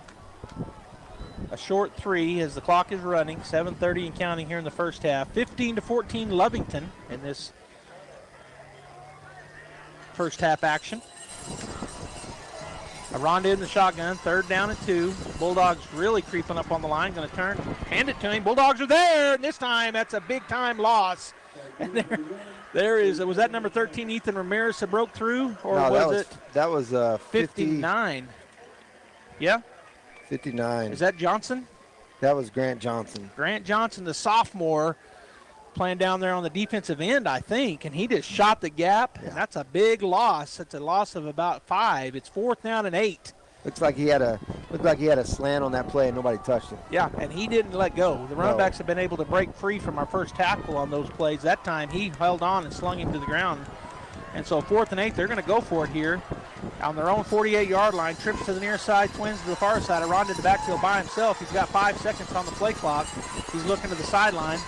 A short 3 as the clock is running. 7:30 and counting here in the first half. 15-14 Lovington in this first half action. Aranda in the shotgun, 3rd down and 2. Bulldogs really creeping up on the line, going to turn, hand it to him. Bulldogs are there, and this time that's a big-time loss. And was that number 13, Ethan Ramirez, that broke through, or no, that was 59? Yeah? 59. Is that Johnson? That was Grant Johnson. Grant Johnson, the sophomore, playing down there on the defensive end, I think, and he just shot the gap, and that's a big loss. It's a loss of about 5. It's 4th down and 8. Looked like he had a slant on that play, and nobody touched him. Yeah, and he didn't let go. The running backs have been able to break free from our first tackle on those plays. That time he held on and slung him to the ground. And so 4th and 8, they're going to go for it here on their own 48-yard line. Trips to the near side, twins to the far side. Aranda in the backfield by himself. He's got 5 seconds on the play clock. He's looking to the sideline.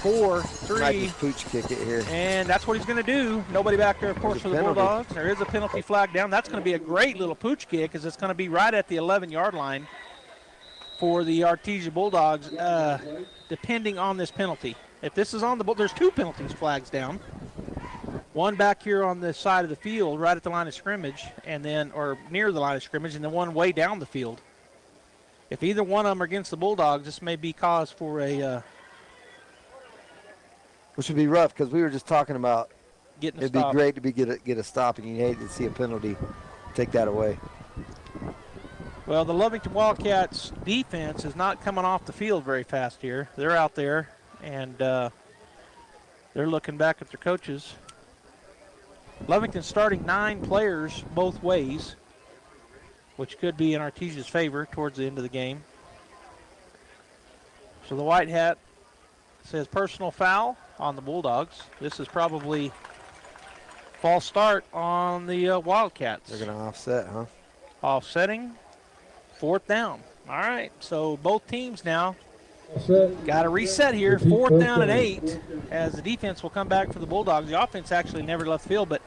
4, 3. Might just pooch kick it here. And that's what he's going to do. Nobody back there, of course, for the Bulldogs. There is a penalty flag down. That's going to be a great little pooch kick, as it's going to be right at the 11-yard line for the Artesia Bulldogs, depending on this penalty. If this is on the there's 2 penalties flags down. One back here on the side of the field, right at the line of scrimmage, and then, or near the line of scrimmage, and then one way down the field. If either one of them are against the Bulldogs, this may be cause for a which would be rough, because we were just talking about getting a it'd stop. Be great to get a stop, and you hate to see a penalty take that away. Well, the Lovington Wildcats defense is not coming off the field very fast here. They're out there, and they're looking back at their coaches. Lovington starting 9 players both ways, which could be in Artesia's favor towards the end of the game. So the white hat says personal foul on the Bulldogs. This is probably false start on the Wildcats. They're going to offset, huh? Offsetting, 4th down. All right, so both teams now got to reset here. 4th down and 8 as the defense will come back for the Bulldogs. The offense actually never left the field, but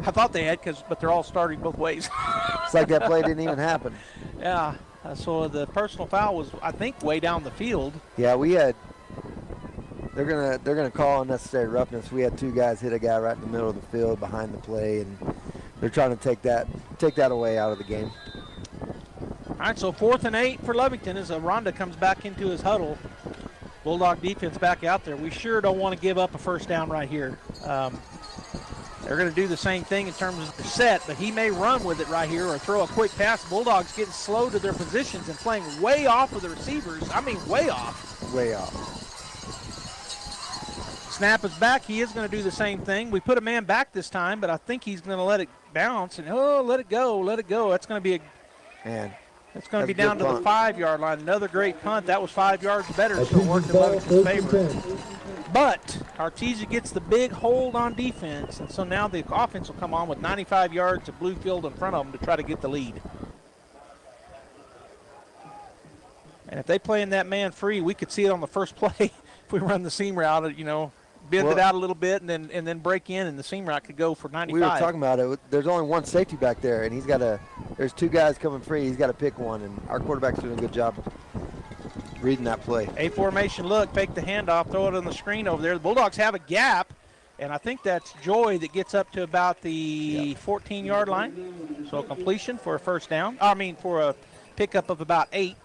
I thought they had, but they're all starting both ways. It's like that play didn't even happen. Yeah, so the personal foul was, I think, way down the field. Yeah, we had. They're gonna call unnecessary roughness. We had 2 guys hit a guy right in the middle of the field behind the play, and they're trying to take that away out of the game. All right, so 4th and 8 for Lovington as Aranda comes back into his huddle. Bulldog defense back out there. We sure don't want to give up a first down right here. They're going to do the same thing in terms of the set, but he may run with it right here or throw a quick pass. Bulldogs getting slow to their positions and playing way off of the receivers. I mean, way off. Way off. Snap is back. He is going to do the same thing. We put a man back this time, but I think he's going to let it bounce. And, let it go. That's going to be it's going to be down to the 5-yard line. Another great punt. That was 5 yards better, so it worked in Lovington's favor. But Artesia gets the big hold on defense, and so now the offense will come on with 95 yards of blue field in front of them to try to get the lead. And if they play in that man free, we could see it on the first play if we run the seam route, bend it out a little bit and then break in, and the seam route could go for 95. We were talking about it. There's only one safety back there, and there's 2 guys coming free. He's got to pick one, and our quarterback's doing a good job reading that play. A formation look, fake the handoff, throw it on the screen over there. The Bulldogs have a gap, And I think that's Joy that gets up to about the 14-yard line. So a completion for a first down. For a pickup of about 8.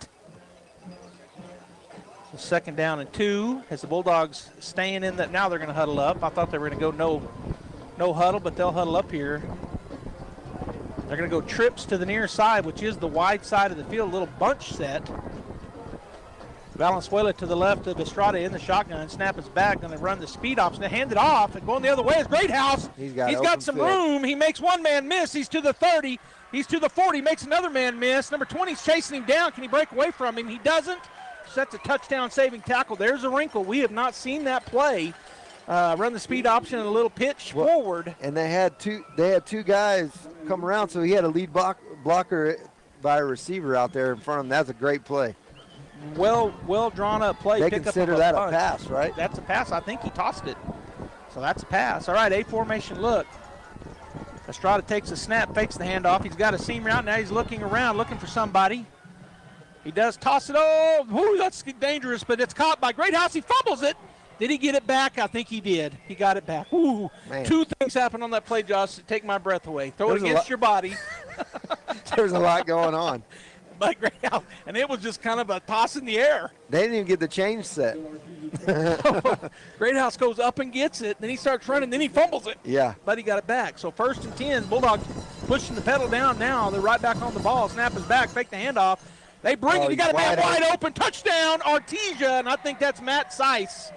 So second down and 2 as the Bulldogs staying in that. Now they're going to huddle up. I thought they were going to go no huddle, but they'll huddle up here. They're going to go trips to the near side, which is the wide side of the field, a little bunch set. Valenzuela to the left of Estrada in the shotgun. Snap is back, going to run the speed option. They hand it off, and going the other way is Greathouse. He's got some room. He makes one man miss. He's to the 30. He's to the 40. Makes another man miss. Number 20's chasing him down. Can he break away from him? He doesn't. Sets a touchdown-saving tackle. There's a wrinkle. We have not seen that play. Run the speed option and a little pitch forward. And they had two guys come around, so he had a lead blocker by a receiver out there in front of him. That's a great play. Well drawn up play. They consider that a pass, right? That's a pass. I think he tossed it. So that's a pass. All right, A formation look. Estrada takes a snap, fakes the handoff. He's got a seam route. Now he's looking around, looking for somebody. He does toss it. Oh, that's dangerous, but it's caught by Greathouse. He fumbles it. Did he get it back? I think he did. He got it back. Ooh, man. 2 things happened on that play, Josh, that take my breath away. Throw it against your body. There's a lot going on. But Greathouse, and it was just kind of a toss in the air. They didn't even get the change set. Greathouse goes up and gets it, then he starts running, then he fumbles it. Yeah. But he got it back. So 1st and 10, Bulldogs pushing the pedal down now. They're right back on the ball. Snap is back, fake the handoff. They bring it. He got a man wide open. Touchdown, Artesia, and I think that's Matt Seiss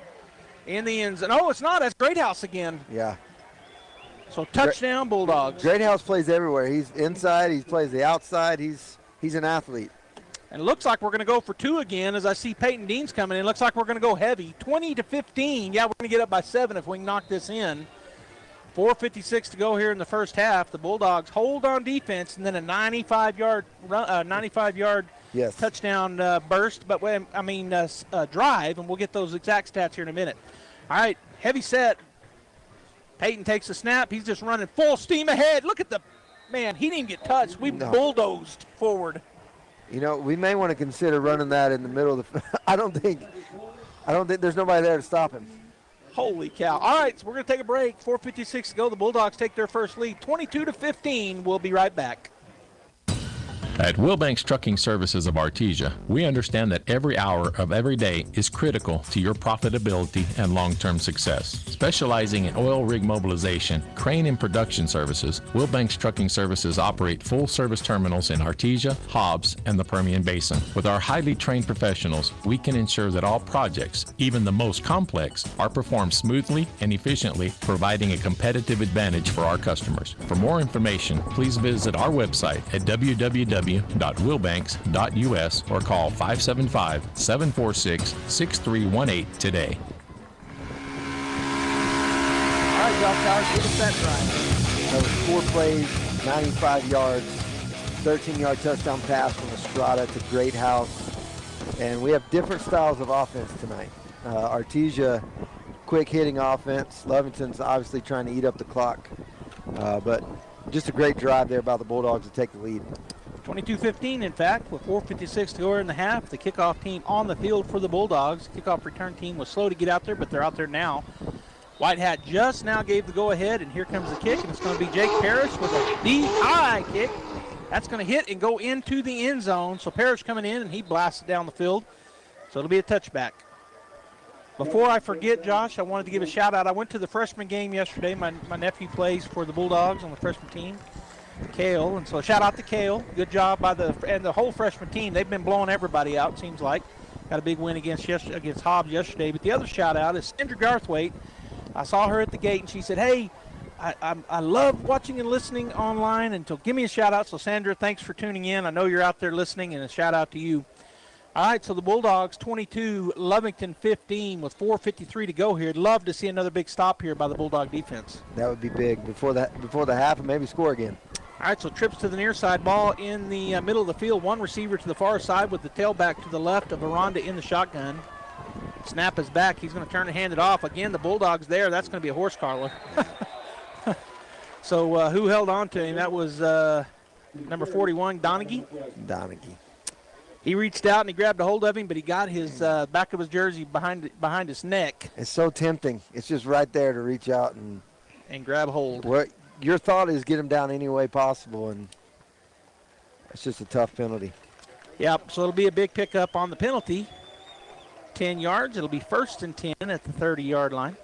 in the end zone. No, it's not. That's Greathouse again. Yeah. So touchdown, Bulldogs. Greathouse plays everywhere. He's inside. He plays the outside. He's an athlete. And it looks like we're going to go for 2 again as I see Peyton Deans coming in. Looks like we're going to go heavy. 20-15. Yeah, we're going to get up by 7 if we can knock this in. 4:56 to go here in the first half. The Bulldogs hold on defense, and then a 95-yard touchdown burst. But drive, and we'll get those exact stats here in a minute. All right, heavy set. Peyton takes a snap. He's just running full steam ahead. Look at the man. He didn't even get touched. We bulldozed forward. You know, we may want to consider running that in the middle of the. I don't think there's nobody there to stop him. Holy cow. All right, so we're going to take a break. 4:56 to go. The Bulldogs take their first lead, 22-15. We'll be right back. At Wilbanks Trucking Services of Artesia, we understand that every hour of every day is critical to your profitability and long-term success. Specializing in oil rig mobilization, crane and production services, Wilbanks Trucking Services operate full-service terminals in Artesia, Hobbs, and the Permian Basin. With our highly trained professionals, we can ensure that all projects, even the most complex, are performed smoothly and efficiently, providing a competitive advantage for our customers. For more information, please visit our website at www.wilbanks.us or call 575-746-6318 today. All right, Josh Towers, give us that drive. That was 4 plays, 95 yards, 13-yard touchdown pass from Estrada to Greathouse. And we have different styles of offense tonight. Artesia, quick hitting offense. Lovington's obviously trying to eat up the clock. But just a great drive there by the Bulldogs to take the lead. 22-15, in fact, with 4:56 to go in the half. The kickoff team on the field for the Bulldogs. Kickoff return team was slow to get out there, but they're out there now. White Hat just now gave the go-ahead, and here comes the kick, and it's going to be Jake Parrish with a DI kick. That's going to hit and go into the end zone. So Parrish coming in, and he blasts it down the field. So it'll be a touchback. Before I forget, Josh, I wanted to give a shout-out. I went to the freshman game yesterday. My nephew plays for the Bulldogs on the freshman team. Kale, and so shout out to Kale. Good job by the whole freshman team. They've been blowing everybody out, it seems like. Got a big win against Hobbs yesterday. But the other shout out is Sandra Garthwaite. I saw her at the gate, and she said, hey, I love watching and listening online, and so give me a shout out. So Sandra, thanks for tuning in. I know you're out there listening, and a shout out to you. All right, so the Bulldogs 22, Lovington 15 with 4:53 to go here. Love to see another big stop here by the Bulldog defense. That would be big before the half, and maybe score again. All right, so trips to the near side, ball in the middle of the field. One receiver to the far side with the tailback to the left of Aranda in the shotgun. Snap is back. He's going to turn and hand it off. Again, the Bulldogs there. That's going to be a horse collar. So who held on to him? That was number 41, Donaghy. Donaghy. He reached out and he grabbed a hold of him, but he got his back of his jersey behind his neck. It's so tempting. It's just right there to reach out and grab hold. What your thought is get him down any way possible, and it's just a tough penalty. Yep, so it'll be a big pickup on the penalty. 10 yards. It'll be 1st and 10 at the 30-yard line.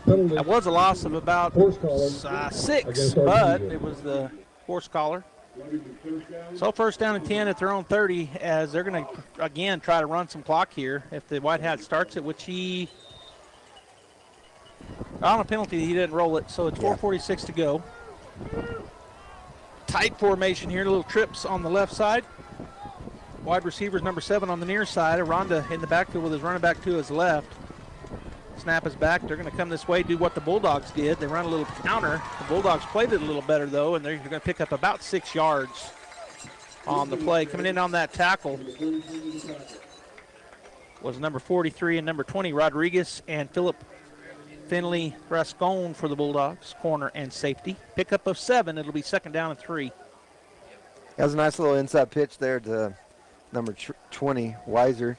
That was a loss of about 6, but it was the horse collar. So 1st down and 10 at their own 30 as they're going to, again, try to run some clock here. If the White Hat starts it, which he, on a penalty, he didn't roll it, so it's 4:46 to go. Tight formation here, little trips on the left side. Wide receivers number 7 on the near side. Aranda in the backfield with his running back to his left. Snap is back. They're going to come this way, do what the Bulldogs did. They run a little counter. The Bulldogs played it a little better, though, and they're going to pick up about 6 yards on the play. Coming in on that tackle was number 43 and number 20, Rodriguez, and Philip Finley Rascon for the Bulldogs, corner and safety. Pickup of 7. It'll be 2nd down and 3. That was a nice little inside pitch there to number 20, Weiser.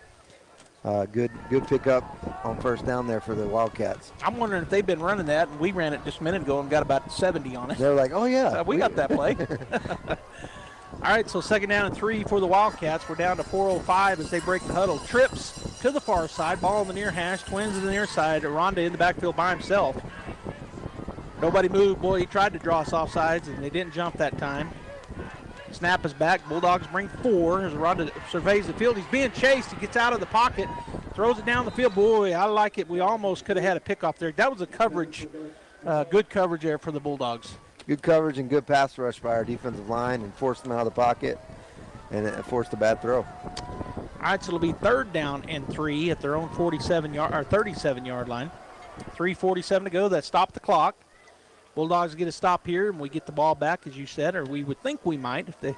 Good pickup on 1st down there for the Wildcats. I'm wondering if they've been running that, and we ran it just a minute ago and got about 70 on it. They're like, oh, yeah. We got that play. All right, so 2nd down and 3 for the Wildcats. We're down to 4:05 as they break the huddle. Trips to the far side, ball on the near hash, Twins to the near side. Aranda in the backfield by himself. Nobody moved. Boy, he tried to draw us off sides, and they didn't jump that time. Snap is back. Bulldogs bring 4 as Aranda surveys the field. He's being chased. He gets out of the pocket, throws it down the field. Boy, I like it. We almost could have had a pickoff there. That was a coverage, good coverage there for the Bulldogs. Good coverage and good pass rush by our defensive line and forced them out of the pocket, and it forced a bad throw. All right, so it'll be 3rd down and 3 at their own 37-yard line. 3:47 to go. That stopped the clock. Bulldogs get a stop here, and we get the ball back, as you said, or we would think we might if they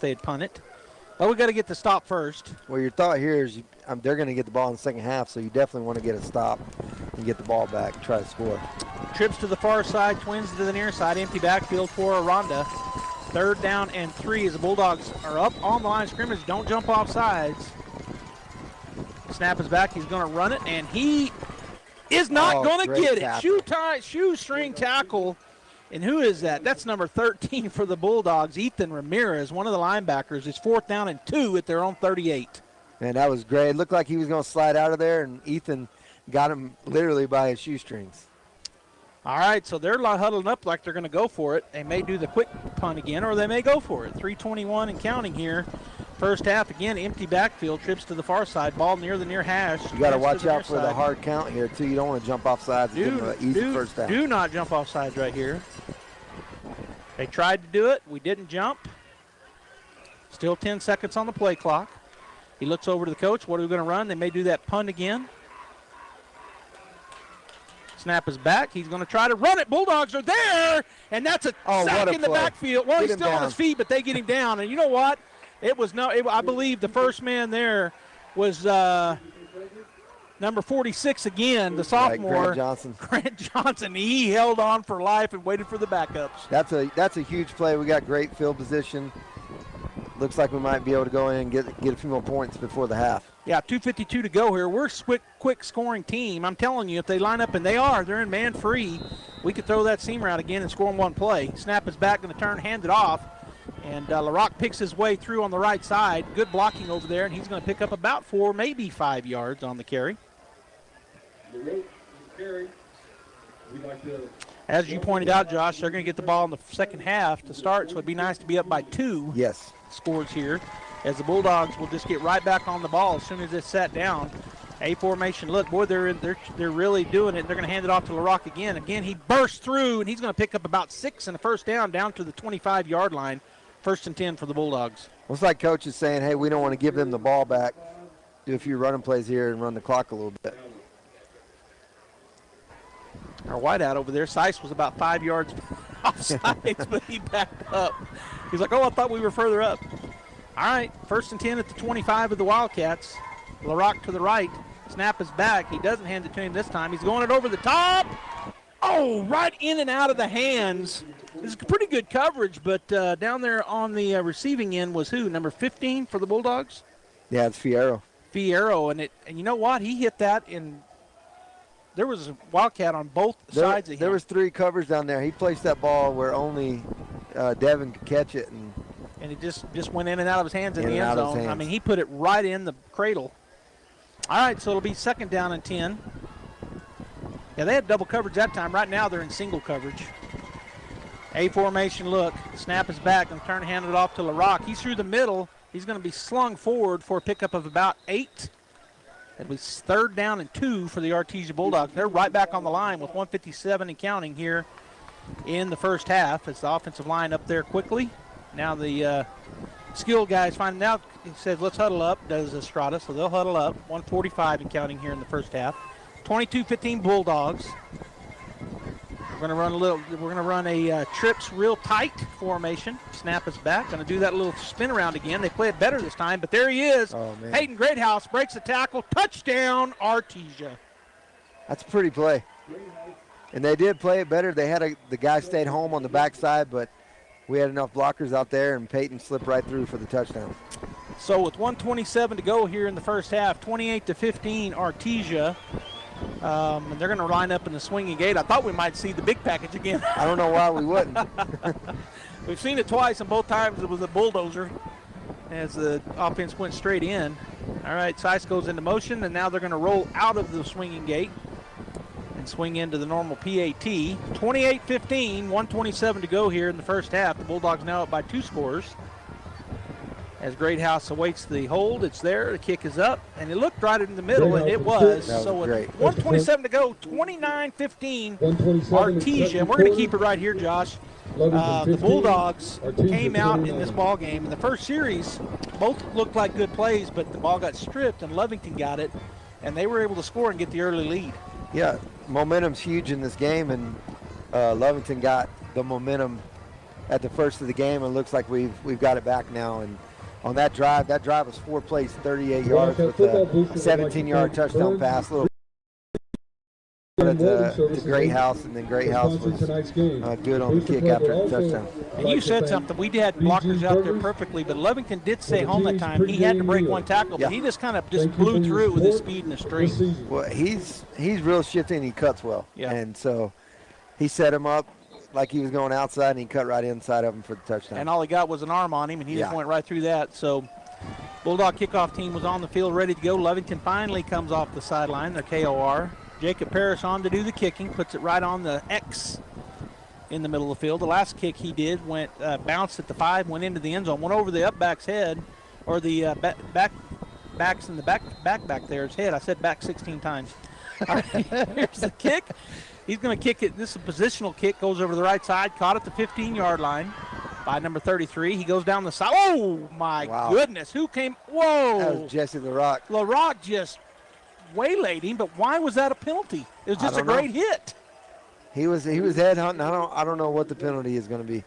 had punt it. But we got to get the stop first. Well, your thought here is they're going to get the ball in the second half, so you definitely want to get a stop and get the ball back and try to score. Trips to the far side, Twins to the near side, empty backfield for Aranda. 3rd down and 3 as the Bulldogs are up on the line of scrimmage. Don't jump off sides. Snap is back. He's going to run it, and he is not going to get it. Shoestring tackle. And who is that? That's number 13 for the Bulldogs, Ethan Ramirez, one of the linebackers. It's 4th down and 2 at their own 38. Man, that was great. It looked like he was going to slide out of there, and Ethan got him literally by his shoestrings. All right, so they're huddling up like they're going to go for it. They may do the quick punt again, or they may go for it. 3:21 and counting here. First half, again, empty backfield, trips to the far side, ball near the near hash. You got to watch out for the hard count here, too. You don't want to jump off sides and give them an easy first down. Do not jump off sides right here. They tried to do it. We didn't jump. Still 10 seconds on the play clock. He looks over to the coach. What are we going to run? They may do that punt again. Snap is back. He's going to try to run it. Bulldogs are there, and that's a sack in the backfield. Well, he's still on his feet, but they get him down. And you know what? I believe the first man there was number 46 again, the sophomore. Grant Johnson. He held on for life and waited for the backups. That's a huge play. We got great field position. Looks like we might be able to go in and get a few more points before the half. Yeah, 2:52 to go here. We're a quick scoring team. I'm telling you, if they line up, and they're in man free, we could throw that seam route again and score in one play. Snap is back, going to turn, hand it off. And LaRock picks his way through on the right side. Good blocking over there, and he's going to pick up about 4, maybe 5 yards on the carry. As you pointed out, Josh, they're going to get the ball in the second half to start, so it'd be nice to be up by 2 scores here, as the Bulldogs will just get right back on the ball as soon as it's sat down. A formation look, boy, they're really doing it. They're going to hand it off to LaRock again. Again, he bursts through, and he's going to pick up about 6 and a first down to the 25-yard line. 1st and 10 for the Bulldogs. Looks like coach is saying, hey, we don't want to give them the ball back. Do a few running plays here and run the clock a little bit. Our wideout over there, Seiss, was about 5 yards off sides, but he backed up. He's like, I thought we were further up. All right, 1st and 10 at the 25 of the Wildcats. LaRock to the right. Snap is back. He doesn't hand it to him this time. He's going it over the top. Oh, right in and out of the hands. This is pretty good coverage, but down there on the receiving end was who? Number 15 for the Bulldogs? Yeah, it's Fierro. And you know what? He hit that in. There was a Wildcat on both sides of him. There was 3 covers down there. He placed that ball where only Devin could catch it, and it just went in and out of his hands in the end zone. I mean, he put it right in the cradle. All right, so it'll be 2nd down and 10. Yeah, they had double coverage that time. Right now they're in single coverage. A formation look. Snap is back and turn hand it off to LaRock. He's through the middle. He's going to be slung forward for a pickup of about 8. It was 3rd down and 2 for the Artesia Bulldogs. They're right back on the line with 1:57 and counting here in the first half. It's the offensive line up there quickly. Now the skill guys finding out. He said, let's huddle up, does Estrada. So they'll huddle up. 1:45 and counting here in the first half. 22-15 Bulldogs. We're going to run a trips real tight formation. Snap is back. Going to do that little spin around again. They play it better this time, but there he is. Oh, man. Hayden Greathouse breaks the tackle. Touchdown, Artesia. That's a pretty play. And they did play it better. They had the guy stayed home on the backside, but we had enough blockers out there, and Peyton slipped right through for the touchdown. So with 1:27 to go here in the first half, 28-15 Artesia. And they're going to line up in the swinging gate. I thought we might see the big package again. I don't know why we wouldn't. We've seen it twice, and both times it was a bulldozer as the offense went straight in. All right, Sice goes into motion, and now they're going to roll out of the swinging gate and swing into the normal PAT. 28-15, 1:27 to go here in the first half. The Bulldogs now up by 2 scores. As Greathouse awaits the hold, it's there. The kick is up, and it looked right in the middle, and it was. So with 1:27 to go, 29-15 Artesia. And we're going to keep it right here, Josh. The Bulldogs came out in this ball game. In the first series, both looked like good plays, but the ball got stripped, and Lovington got it, and they were able to score and get the early lead. Yeah, momentum's huge in this game, and Lovington got the momentum at the first of the game, and it looks like we've got it back now. And on that drive was 4 plays, 38 yards with a 17-yard touchdown pass. Little to Greathouse, and then Greathouse was good on the kick after the touchdown. And you said something. We had blockers out there perfectly, but Lovington did stay home that time. He had to break one tackle, but he just kind of blew through with his speed and his strength. Well, he's real shifty, and he cuts well. Yeah. And so he set him up like he was going outside, and he cut right inside of him for the touchdown. And all he got was an arm on him, and he just went right through that. So Bulldog kickoff team was on the field ready to go. Lovington finally comes off the sideline, their KOR. Jacob Parrish on to do the kicking, puts it right on the X in the middle of the field. The last kick he did went bounced at the 5, went into the end zone, went over the up back's head, or the backs in the back there's head. I said back 16 times. Here's the kick. He's going to kick it. This is a positional kick. Goes over the right side. Caught at the 15-yard line by number 33. He goes down the side. Oh, my goodness. Who came? Whoa. That was Jesse LaRock. LaRock just waylaid him, but why was that a penalty? It was just a great hit. He was head hunting. I don't know what the penalty is going to be.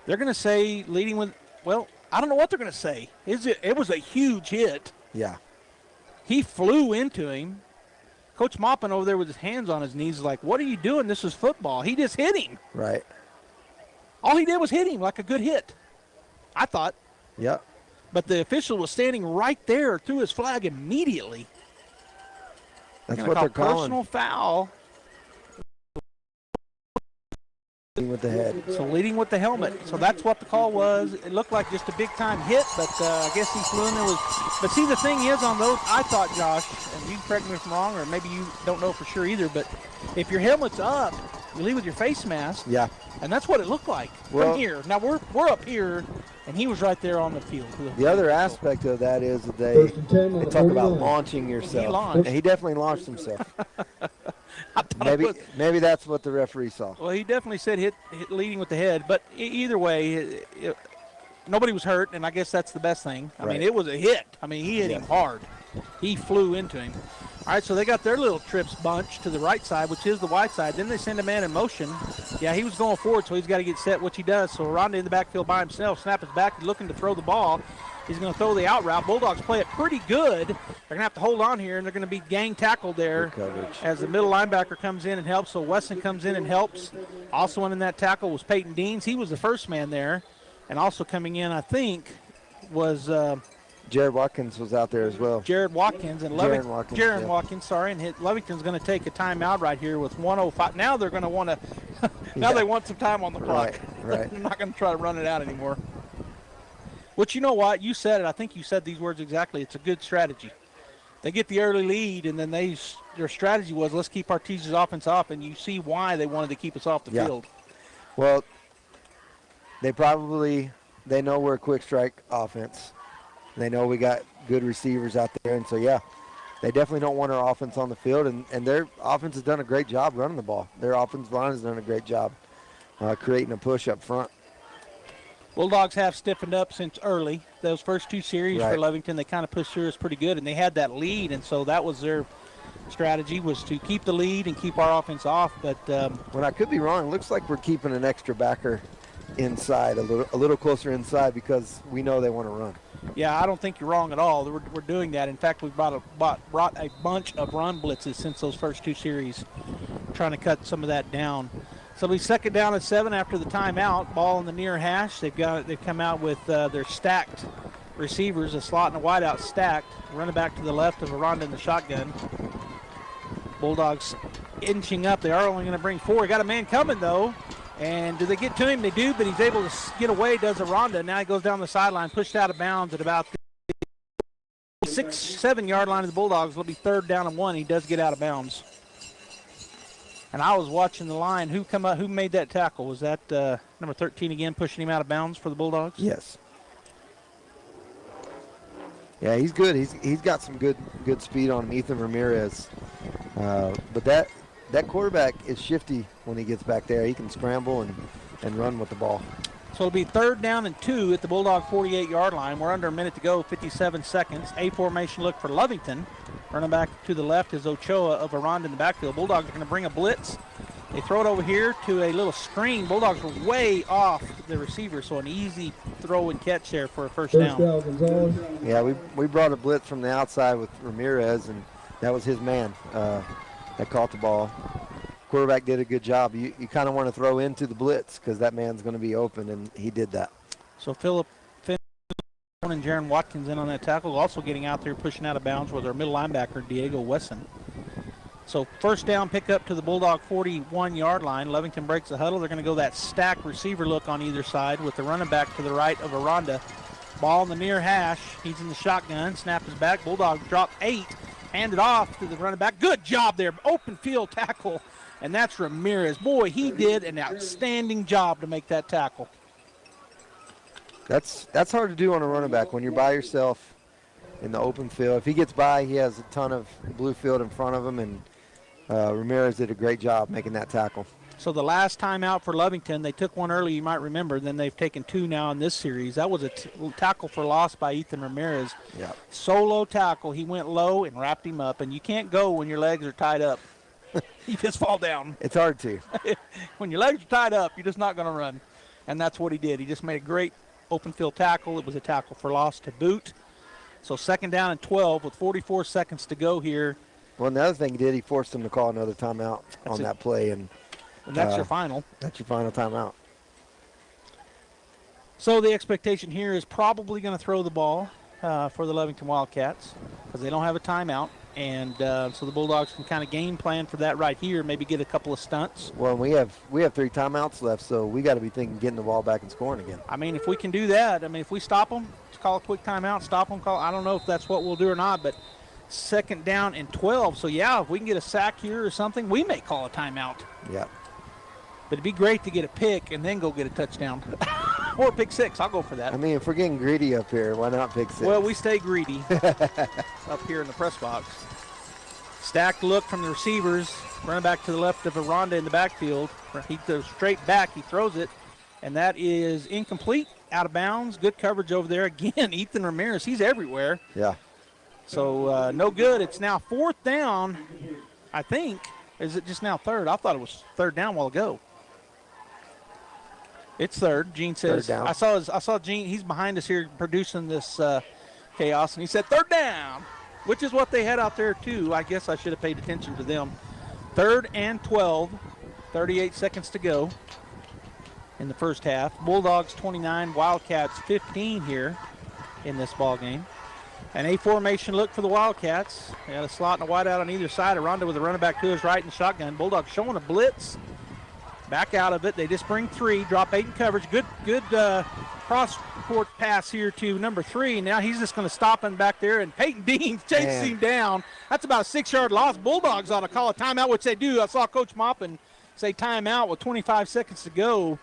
They're going to say leading with, well, I don't know what they're going to say. It was a huge hit. Yeah. He flew into him. Coach Maupin over there with his hands on his knees is like, what are you doing? This is football. He just hit him. Right. All he did was hit him like a good hit, I thought. Yep. But the official was standing right there, threw his flag immediately. That's what they're calling. Personal foul. Leading with the head. So leading with the helmet. So that's what the call was. It looked like just a big-time hit, but I guess he flew in there. But see, the thing is on those, I thought, Josh, and you can correct me if I'm wrong, or maybe you don't know for sure either, but if your helmet's up, you leave with your face mask. Yeah. And that's what it looked like from here. Now, we're up here, and he was right there on the field. The other aspect of that is that they talk about launching yourself. He launched. And he definitely launched himself. Maybe that's what the referee saw. Well, he definitely said hit leading with the head, but either way, nobody was hurt, and I guess that's the best thing. I mean, it was a hit. I mean, he hit him hard. He flew into him. All right, so they got their little trips bunch to the right side, which is the wide side. Then they send a man in motion. Yeah, he was going forward, so he's got to get set, which he does. So Aranda in the backfield by himself. Snap is back, looking to throw the ball. He's going to throw the out route. Bulldogs play it pretty good. They're going to have to hold on here, and they're going to be gang tackled there as the middle linebacker comes in and helps. So Wesson comes in and helps. Also in that tackle was Peyton Deans. He was the first man there. And also coming in, I think, was Jared Watkins was out there as well. Jared Watkins and Jaron Watkins, sorry, and Lovington's going to take a timeout right here with 1:05. Now they're going to want to. Now they want some time on the clock. Right. They're not going to try to run it out anymore. Which, you know what? You said it. I think you said these words exactly. It's a good strategy. They get the early lead, and then their strategy was, let's keep Artesia's offense off, and you see why they wanted to keep us off the field. Well, they know we're a quick strike offense. They know we got good receivers out there, and so, they definitely don't want our offense on the field, and their offense has done a great job running the ball. Their offensive line has done a great job creating a push up front. Bulldogs have stiffened up since early. Those first two series for Lovington, they kind of pushed through us pretty good, and they had that lead, and so that was their strategy, was to keep the lead and keep our offense off. But when I could be wrong, it looks like we're keeping an extra backer inside, a little closer inside, because we know they want to run. Yeah, I don't think you're wrong at all. We're doing that. In fact, we've brought a bunch of run blitzes since those first two series, trying to cut some of that down. So we second down at 7 after the timeout. Ball in the near hash. They've come out with their stacked receivers, a slot and a wideout stacked. Running back to the left of Aranda in the shotgun. Bulldogs inching up. They are only going to bring 4. Got a man coming though. And do they get to him? They do, but he's able to get away, does Aranda. Now he goes down the sideline, pushed out of bounds at about the 6-7 yard line of the Bulldogs. It'll be 3rd down and 1. He does get out of bounds. And I was watching the line. Who made that tackle? Was that number 13 again, pushing him out of bounds for the Bulldogs? Yes. Yeah, he's good. He's got some good speed on him, Ethan Ramirez. But that quarterback is shifty when he gets back there. He can scramble and run with the ball. So it'll be 3rd down and 2 at the Bulldog 48-yard line. We're under a minute to go, 57 seconds. A formation look for Lovington. Running back to the left is Ochoa of Aranda in the backfield. Bulldogs are going to bring a blitz. They throw it over here to a little screen. Bulldogs are way off the receiver, so an easy throw and catch there for a first down. Yeah, we brought a blitz from the outside with Ramirez, and that was his man that caught the ball. Quarterback did a good job. You kind of want to throw into the blitz because that man's going to be open, and he did that. So Phillip and Jaron Watkins in on that tackle. Also getting out there, pushing out of bounds was our middle linebacker, Diego Wesson. So first down pickup to the Bulldog 41-yard line. Lovington breaks the huddle. They're going to go that stack receiver look on either side with the running back to the right of Aranda. Ball in the near hash. He's in the shotgun. Snap is back. Bulldogs drop 8. Hand it off to the running back. Good job there. Open field tackle. And that's Ramirez. Boy, he did an outstanding job to make that tackle. That's hard to do on a running back when you're by yourself in the open field. If he gets by, he has a ton of blue field in front of him, and Ramirez did a great job making that tackle. So the last time out for Lovington, they took one early, you might remember. Then they've taken 2 now in this series. That was a tackle for loss by Ethan Ramirez. Yeah. Solo tackle. He went low and wrapped him up, and you can't go when your legs are tied up. You just fall down. It's hard to. When your legs are tied up, you're just not going to run. And that's what he did. He just made a great open field tackle. It was a tackle for loss to boot. So 2nd down and 12 with 44 seconds to go here. Well, the other thing he did, he forced him to call another timeout on that play. And that's your final. That's your final timeout. So the expectation here is probably going to throw the ball for the Lovington Wildcats because they don't have a timeout. And so the Bulldogs can kind of game plan for that right here, maybe get a couple of stunts. Well, we have 3 timeouts left, so we got to be thinking getting the ball back and scoring again. I mean, if we can do that, if we stop them, call a quick timeout, stop them, I don't know if that's what we'll do or not, but 2nd down and 12. So, yeah, if we can get a sack here or something, we may call a timeout. Yeah. But it'd be great to get a pick and then go get a touchdown. Or a pick 6. I'll go for that. I mean, if we're getting greedy up here, why not pick 6? Well, we stay greedy up here in the press box. Stacked look from the receivers. Running back to the left of Aranda in the backfield. He goes straight back. He throws it. And that is incomplete. Out of bounds. Good coverage over there. Again, Ethan Ramirez. He's everywhere. Yeah. So no good. It's now 4th down, I think. Is it just now 3rd? I thought it was 3rd down a while ago. It's 3rd. Gene says. 3rd down. I saw Gene. He's behind us here producing this chaos, and he said 3rd down, which is what they had out there too. I guess I should have paid attention to them. 3rd and 12. 38 seconds to go in the first half. Bulldogs 29, Wildcats 15 here in this ball game. An A formation look for the Wildcats. They got a slot and a wide out on either side. Aranda with a running back to his right and shotgun. Bulldogs showing a blitz. Back out of it. They just bring 3. Drop 8 in coverage. Good cross-court pass here to number 3. Now he's just going to stop him back there, and Peyton Dean chases him down. That's about a 6-yard loss. Bulldogs ought to call a timeout, which they do. I saw Coach Maupin say timeout with 25 seconds to go.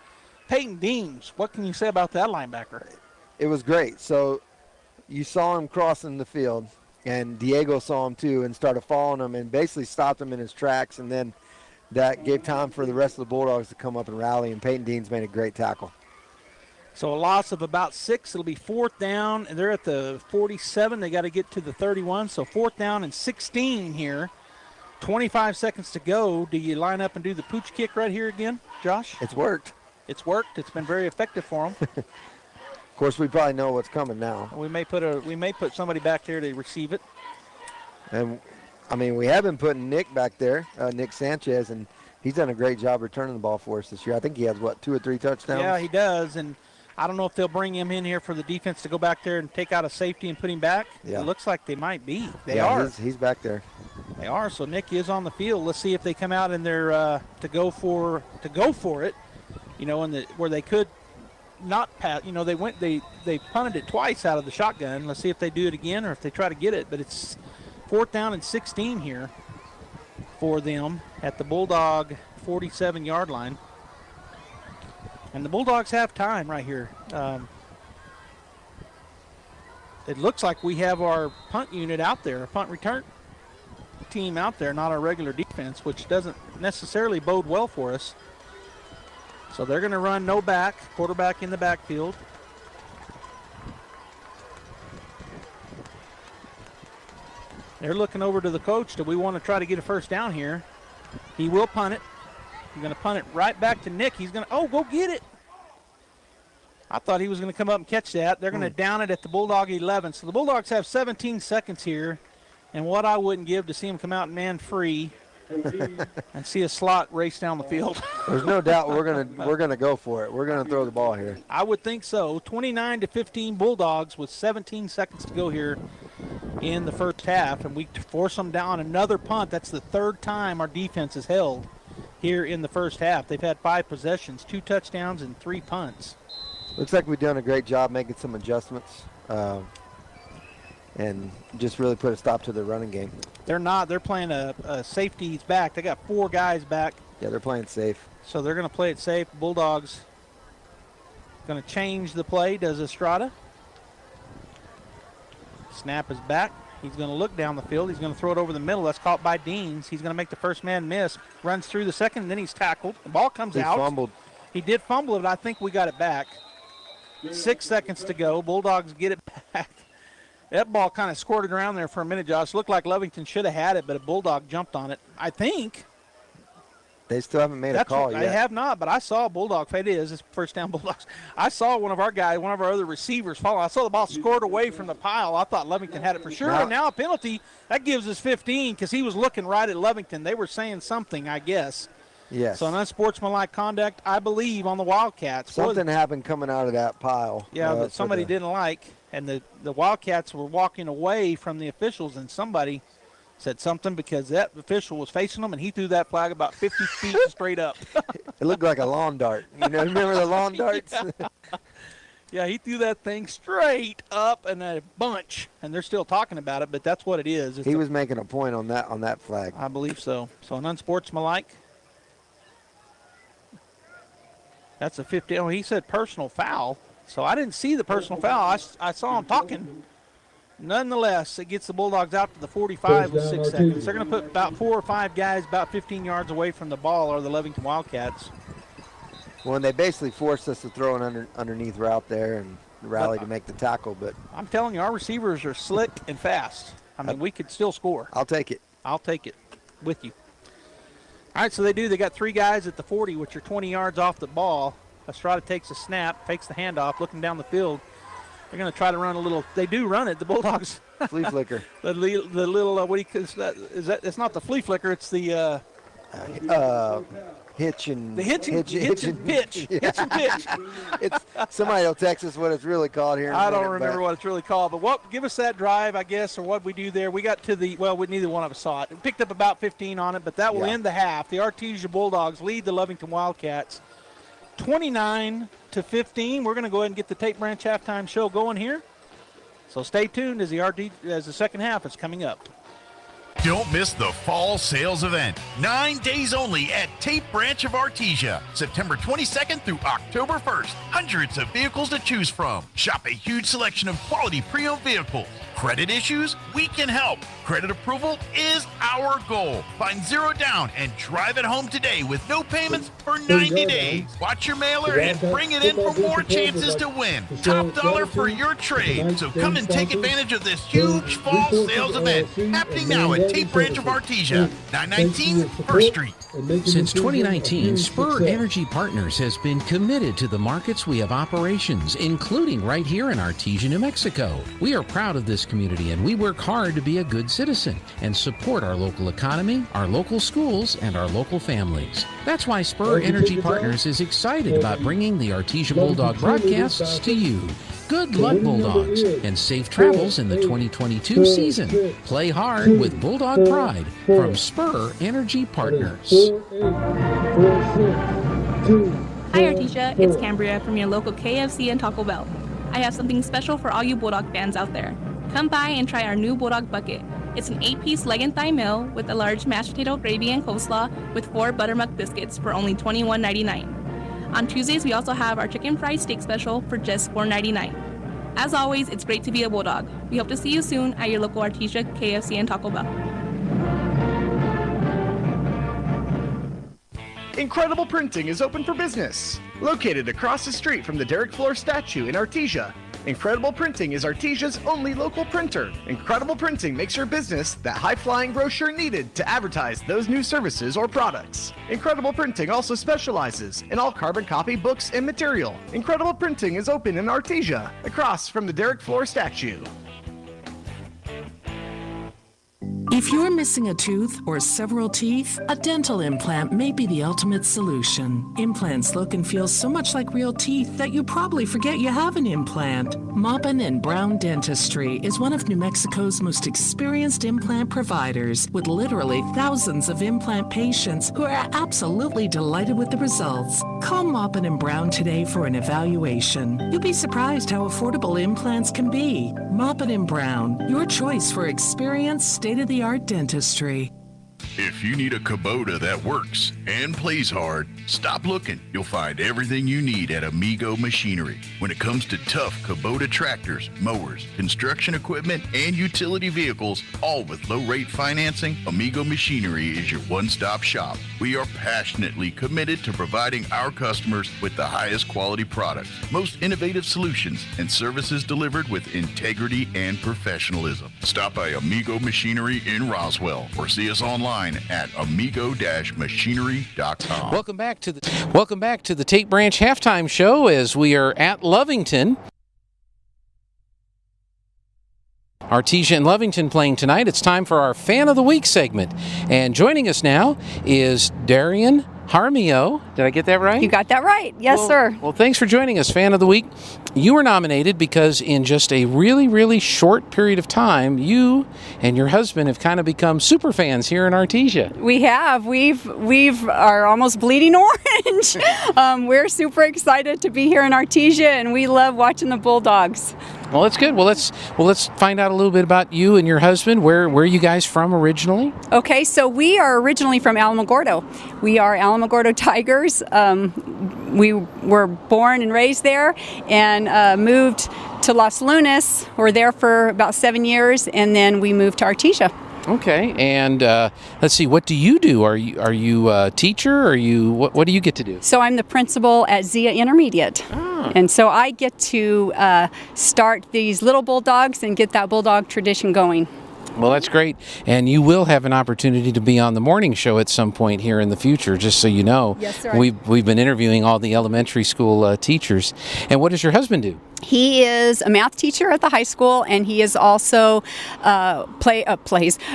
Peyton Deans, what can you say about that linebacker? It was great. So you saw him crossing the field, and Diego saw him too and started following him and basically stopped him in his tracks, and then that gave time for the rest of the Bulldogs to come up and rally, and Peyton Deans made a great tackle. So a loss of about 6. It'll be 4th down, and they're at the 47. They got to get to the 31, so 4th down and 16 here. 25 seconds to go. Do you line up and do the pooch kick right here again, Josh? It's worked. It's worked. It's been very effective for them. Of course, we probably know what's coming now. We may put somebody back there to receive it. And I mean, we have been putting Nick back there, Nick Sanchez, and he's done a great job returning the ball for us this year. I think he has 2 or 3 touchdowns. Yeah, he does, and I don't know if they'll bring him in here for the defense to go back there and take out a safety and put him back. Yeah. It looks like they might be. They are. He's back there. They are. So Nick is on the field. Let's see if they come out in their to go for it. You know, where they could not pass. You know, they punted it twice out of the shotgun. Let's see if they do it again or if they try to get it. But it's 4th down and 16 here for them at the Bulldog 47-yard line. And the Bulldogs have time right here. It looks like we have our punt unit out there, a punt return team out there, not our regular defense, which doesn't necessarily bode well for us. So they're going to run no back, quarterback in the backfield. They're looking over to the coach. Do we want to try to get a first down here? He will punt it. He's going to punt it right back to Nick. He's going to, go get it. I thought he was going to come up and catch that. They're going to down it at the Bulldog 11. So the Bulldogs have 17 seconds here. And what I wouldn't give to see him come out man free and see a slot race down the field. There's no doubt we're gonna go for it. We're gonna throw the ball here. I would think so. 29-15 Bulldogs with 17 seconds to go here in the first half, and we force them down another punt. That's the 3rd time our defense has held here in the first half. They've had 5 possessions, 2 touchdowns, and 3 punts. Looks like we've done a great job making some adjustments and just really put a stop to the running game. They're not. They're playing a safety's back. They got 4 guys back. Yeah, they're playing safe. So they're going to play it safe. Bulldogs going to change the play. Does Estrada. Snap is back. He's going to look down the field. He's going to throw it over the middle. That's caught by Deans. He's going to make the first man miss. Runs through the second, and then he's tackled. The ball comes out. He fumbled. He did fumble it, but I think we got it back. 6 seconds to go. Bulldogs get it back. That ball kind of squirted around there for a minute, Josh. Looked like Lovington should have had it, but a Bulldog jumped on it. I think. They still haven't made a call yet. I have not, but I saw a Bulldog. It's first down Bulldogs. I saw one of our guys, one of our other receivers fall. I saw the ball scored away from the pile. I thought Lovington had it for sure. And now a penalty. That gives us 15 because he was looking right at Lovington. They were saying something, I guess. Yes. So an unsportsmanlike conduct, I believe, on the Wildcats. Something happened coming out of that pile. Yeah, that somebody didn't like. And the Wildcats were walking away from the officials, and somebody said something because that official was facing them, and he threw that flag about 50 feet straight up. It looked like a lawn dart. Remember the lawn darts? Yeah, he threw that thing straight up in a bunch, and they're still talking about it, but that's what it is. He was making a point on that flag. I believe so. So an unsportsmanlike. That's a 50. Oh, he said personal foul. So I didn't see the personal foul. I saw him talking. Nonetheless, it gets the Bulldogs out to the 45 with 6 seconds. They're going to put about 4 or 5 guys about 15 yards away from the ball, or the Lovington Wildcats. Well, and they basically forced us to throw an underneath route there and rally to make the tackle. But I'm telling you, our receivers are slick and fast. I mean, we could still score. I'll take it. I'll take it with you. All right, so they got 3 guys at the 40, which are 20 yards off the ball. Estrada takes a snap, fakes the handoff, looking down the field. They're going to try to run a little. They do run it. The Bulldogs. Flea flicker. the little, what do you, is that? It's not the flea flicker. It's the hitch and pitch. Yeah. Hitch and pitch. It's somebody will text us what it's really called here. I don't remember what it's really called, but give us that drive, I guess, or what we do there. We got to neither one of us saw it. We picked up about 15 on it, but that will end the half. The Artesia Bulldogs lead the Lovington Wildcats 29-15. We're going to go ahead and get the Tate Branch halftime show going here. So stay tuned as the second half is coming up. Don't miss the fall sales event. 9 days only at Tate Branch of Artesia. September 22nd through October 1st. Hundreds of vehicles to choose from. Shop a huge selection of quality pre-owned vehicles. Credit issues? We can help. Credit approval is our goal. Find 0 down and drive it home today with no payments for 90 days. Watch your mailer and bring it in for more chances to win. Top dollar for your trade. So come and take advantage of this huge fall sales event happening now at Tate Branch of Artesia, 919 1st Street. Since 2019, Spur Energy Partners has been committed to the markets we have operations, including right here in Artesia, New Mexico. We are proud of this community, and we work hard to be a good citizen and support our local economy, our local schools, and our local families. That's why Spur Energy Partners is excited about bringing the Artesia Bulldog broadcasts to you. Good luck, Bulldogs, and safe travels in the 2022 season. Play hard with Bulldog Pride from Spur Energy Partners. Hi, Artesia. It's Cambria from your local KFC and Taco Bell. I have something special for all you Bulldog fans out there. Come by and try our new Bulldog Bucket. It's an 8-piece leg and thigh meal with a large mashed potato gravy and coleslaw with 4 buttermilk biscuits for only $21.99. On Tuesdays, we also have our chicken fried steak special for just $4.99. As always, it's great to be a Bulldog. We hope to see you soon at your local Artesia, KFC, and Taco Bell. Incredible Printing is open for business. Located across the street from the Derek Floor statue in Artesia, Incredible Printing is Artesia's only local printer. Incredible Printing makes your business that high-flying brochure needed to advertise those new services or products. Incredible Printing also specializes in all carbon copy books and material. Incredible Printing is open in Artesia, across from the Derek Floor statue. If you're missing a tooth or several teeth, a dental implant may be the ultimate solution. Implants look and feel so much like real teeth that you probably forget you have an implant. Maupin and Brown Dentistry is one of New Mexico's most experienced implant providers, with literally thousands of implant patients who are absolutely delighted with the results. Call Maupin and Brown today for an evaluation. You'll be surprised how affordable implants can be. Maupin and Brown, your choice for experienced, state-of-the-art dentistry. If you need a Kubota that works and plays hard, stop looking. You'll find everything you need at Amigo Machinery. When it comes to tough Kubota tractors, mowers, construction equipment, and utility vehicles, all with low-rate financing, Amigo Machinery is your one-stop shop. We are passionately committed to providing our customers with the highest quality products, most innovative solutions, and services delivered with integrity and professionalism. Stop by Amigo Machinery in Roswell or see us online at amigo-machinery.com. Welcome back to the Tate Branch halftime show as we are at Lovington. Artesia and Lovington playing tonight. It's time for our Fan of the Week segment. And joining us now is Darian Harmio. Did I get that right? You got that right. Yes, sir. Well, thanks for joining us, Fan of the Week. You were nominated because in just a really, really short period of time, you and your husband have kind of become super fans here in Artesia. We have. We've are almost bleeding orange. We're super excited to be here in Artesia, and we love watching the Bulldogs. Well, that's good. Well, let's find out a little bit about you and your husband. Where are you guys from originally? Okay, so we are originally from Alamogordo. We are Alamogordo Tigers. We were born and raised there, and moved to Los Lunas. We're there for about 7 years, and then we moved to Artesia. Okay, and let's see. What do you do? Are you a teacher? What do you get to do? So I'm the principal at Zia Intermediate. And so I get to start these little Bulldogs and get that Bulldog tradition going. Well, that's great. And you will have an opportunity to be on the morning show at some point here in the future, just so you know. Yes, sir. We've been interviewing all the elementary school teachers. And what does your husband do? He is a math teacher at the high school, and he is also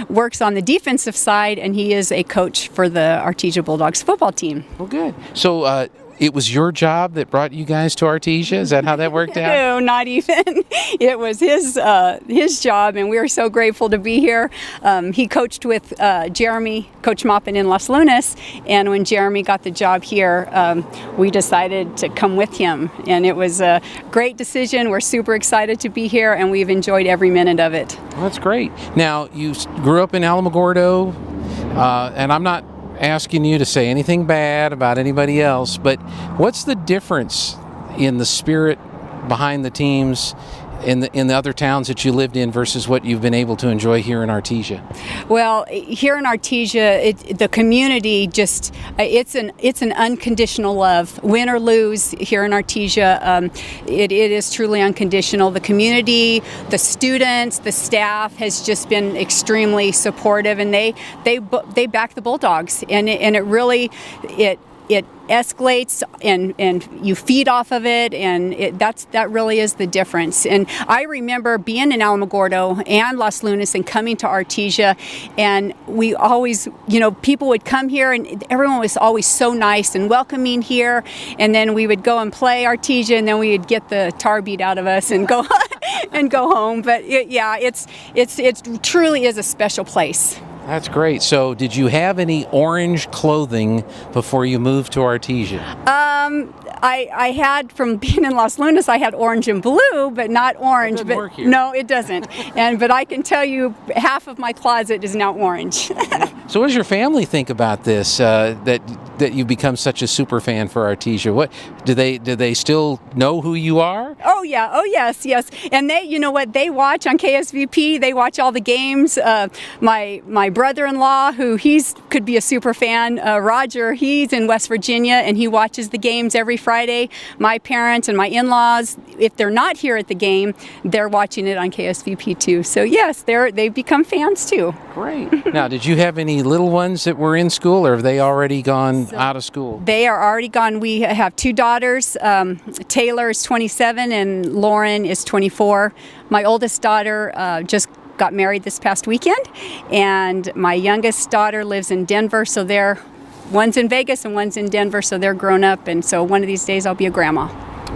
works on the defensive side, and he is a coach for the Artesia Bulldogs football team. Well, good. So it was your job that brought you guys to Artesia? Is that how that worked out? No, not even. It was his job, and we are so grateful to be here. He coached with Coach Maupin in Los Lunas, and when Jeremy got the job here, we decided to come with him, and it was a great decision. We're super excited to be here, and we've enjoyed every minute of it. Well, that's great. Now, you grew up in Alamogordo, and I'm not asking you to say anything bad about anybody else, but what's the difference in the spirit behind the teams in the other towns that you lived in versus what you've been able to enjoy here in Artesia? Well, here in Artesia, the community just it's an unconditional love. Win or lose here in Artesia, it is truly unconditional. The community, the students, the staff has just been extremely supportive, and they back the Bulldogs, and it really it escalates, and you feed off of it, and that really is the difference. And I remember being in Alamogordo and Los Lunas and coming to Artesia, and we always, people would come here, and everyone was always so nice and welcoming here, and then we would go and play Artesia, and then we would get the tar beat out of us and go and go home. But it truly is a special place. That's great. So did you have any orange clothing before you moved to Artesia? I had, from being in Los Lunas, I had orange and blue, but not orange. That doesn't work here. No, it doesn't. But I can tell you, half of my closet is now orange. So what does your family think about this, that you've become such a super fan for Artesia? What do they still know who you are? Oh yeah, oh yes. And they, they watch on KSVP. They watch all the games. My brother-in-law, who could be a super fan, Roger, he's in West Virginia, and he watches the games every Friday. My parents and my in-laws, if they're not here at the game, they're watching it on KSVP too. So yes, they've become fans too. Great. Now, did you have any little ones that were in school, or have they already gone out of school? They are already gone. We have two daughters. Taylor is 27 and Lauren is 24. My oldest daughter just got married this past weekend, and my youngest daughter lives in Denver, so one's in Vegas and one's in Denver, so they're grown up, and so one of these days I'll be a grandma.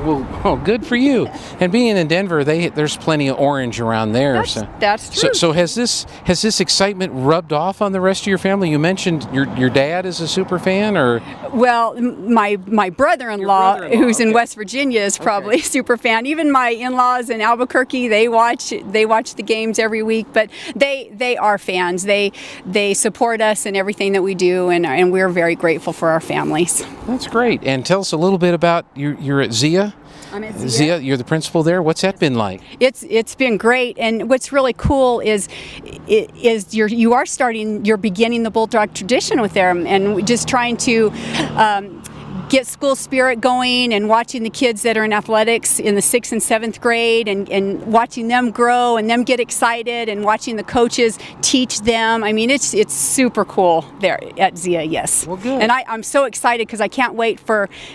Well, good for you. And being in Denver, there's plenty of orange around there. That's true. So has this excitement rubbed off on the rest of your family? You mentioned your dad is a super fan, or? Well, my brother-in-law, who's in West Virginia, is probably a super fan. Even my in-laws in Albuquerque, they watch the games every week. But they are fans. They support us in everything that we do, and we're very grateful for our families. That's great. And tell us a little bit about you're at Zia. I'm at Zia, you're the principal there. What's that been like? It's been great, and what's really cool is you're beginning the Bulldog tradition with them, and just trying to get school spirit going, and watching the kids that are in athletics in the 6th and 7th grade, and watching them grow and them get excited, and watching the coaches teach them. I mean, it's super cool there at Zia, yes. Well, good. And I'm so excited because I can't wait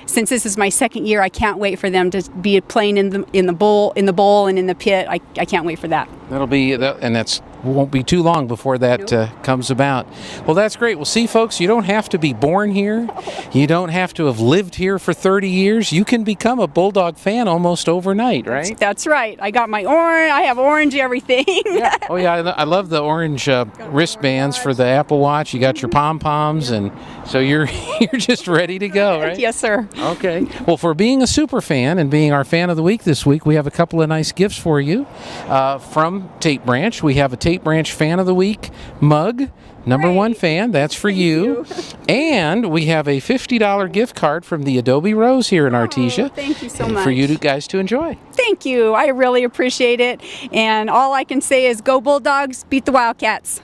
since this is my second year, I can't wait for them to be playing in the bowl and in the pit. I can't wait for that. That's won't be too long before that comes about. Well, that's great. Well, see, folks, you don't have to be born here. You don't have to have lived here for 30 years. You can become a Bulldog fan almost overnight, right? That's right. I got my orange. I have orange everything. Yeah. Oh, yeah. I love the orange wristbands for the Apple Watch. You got your pom-poms, and so you're just ready to go, right? Yes, sir. Okay. Well, for being a super fan and being our fan of the week this week, we have a couple of nice gifts for you from Tape Branch. We have a Tape Branch Fan of the Week mug, number one fan. That's for you. And we have a $50 gift card from the Adobe Rose here in Artesia. Thank you so much. For you guys to enjoy. Thank you. I really appreciate it. And all I can say is go Bulldogs, beat the Wildcats.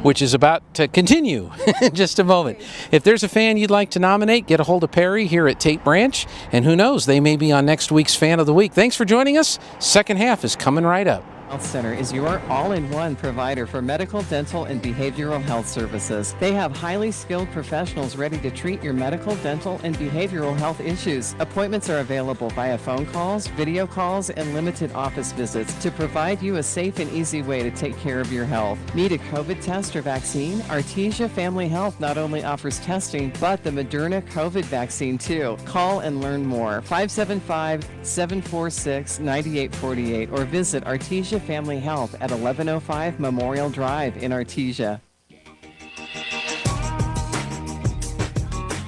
Which is about to continue in just a moment. If there's a fan you'd like to nominate, get a hold of Perry here at Tape Branch. And who knows, they may be on next week's Fan of the Week. Thanks for joining us. Second half is coming right up. Health Center is your all-in-one provider for medical, dental, and behavioral health services. They have highly skilled professionals ready to treat your medical, dental, and behavioral health issues. Appointments are available via phone calls, video calls, and limited office visits to provide you a safe and easy way to take care of your health. Need a COVID test or vaccine? Artesia Family Health not only offers testing, but the Moderna COVID vaccine too. Call and learn more. 575-746-9848 or visit Artesia Family Health at 1105 Memorial Drive in Artesia.